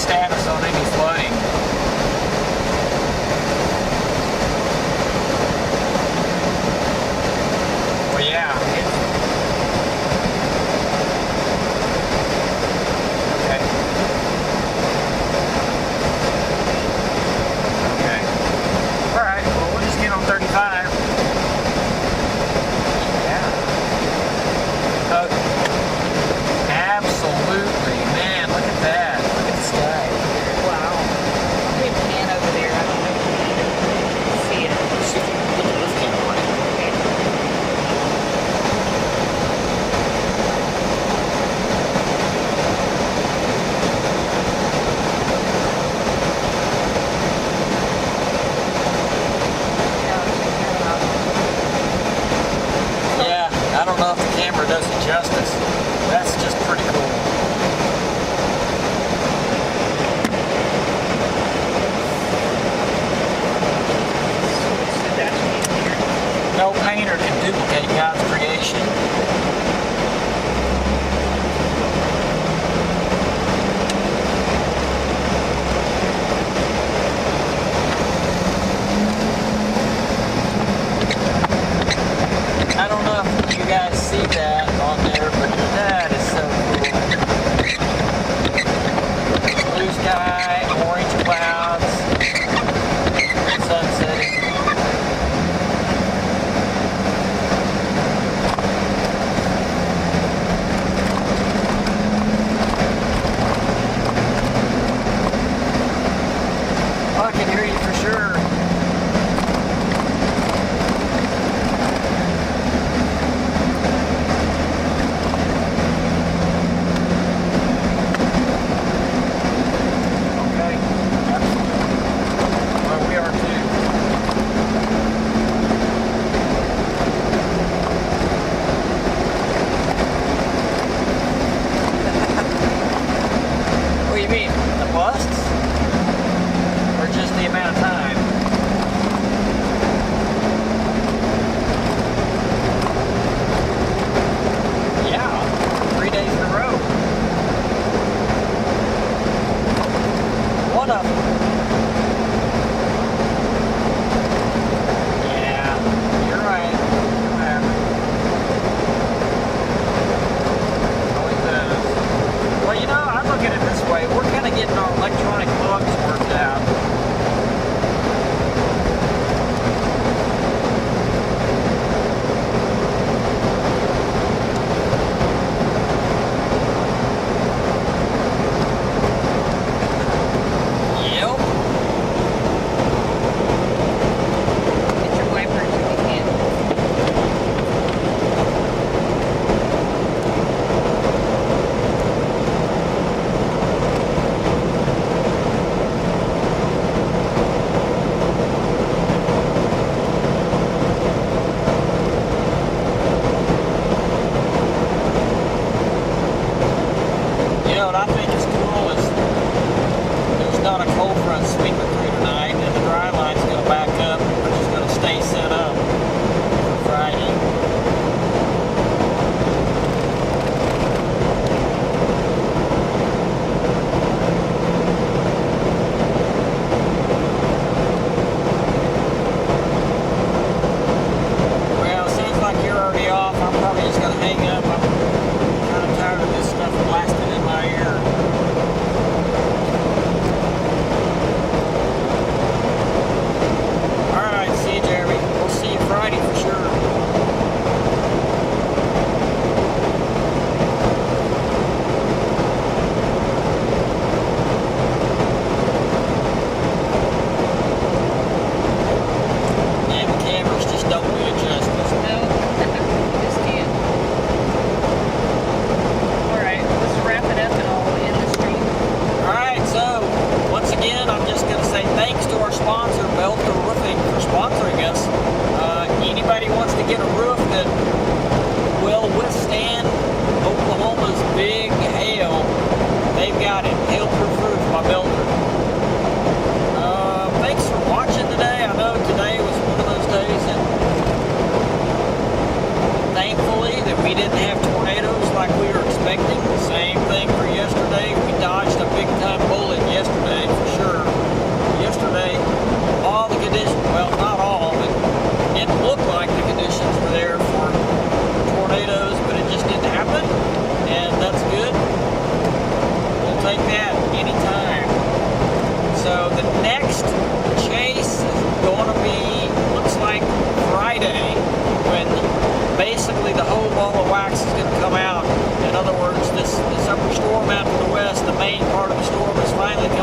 Speaker 1: status on any flooding. Well, yeah, it's okay. Okay. All right. Well, we'll just get on 35. Yeah. Absolutely, man. Look at that. Look at the sky.
Speaker 2: Wow. Big can over there. I don't know if you can see it.
Speaker 1: See if you can look at this kind of light. Yeah, I don't know if the camera does it justice. That's just pretty cool. No painter can duplicate God's creation. I don't know if you guys see that on there, but that is so cool. Blue sky, orange clouds, sun setting. Oh, I can hear you for sure. Okay. Well, we are too. What do you mean? The busts? Or just the amount of time? Yeah, 3 days in a row. One of them. Yeah, you're right. Always does. Well, you know, I look at it this way. We're kind of getting our electronic bugs worked out. Yep.
Speaker 2: Get your wipers if you can.
Speaker 1: You know what I think is cool is there's not a cold front sweeping through tonight, and the dry line's going to back up. We're just going to stay set up for Friday. Well, sounds like you're already off. I'm probably just going to hang up. I'm kind of tired of this stuff blasting in my ear. All right, see you, Jeremy. We'll see you Friday for sure. Yeah, the cameras just don't do it justice.
Speaker 2: No, just can't. All right, let's wrap it up and I'll end the stream.
Speaker 1: Alright, so once again, I'm just going to say thanks to our sponsor, Belter Roofing, for sponsoring us. Anybody wants to get a roof that will withstand Oklahoma's big hail, they've got it. Hail-proof roof by Belter. Thanks for watching today. I know today was one of those days that thankfully that we didn't have tornadoes like we were expecting. Same thing for yesterday. We dodged a big time bullet yesterday. like that anytime. So the next chase is going to be, looks like Friday, when basically the whole ball of wax is going to come out. In other words, this upper storm out to the west, the main part of the storm is finally coming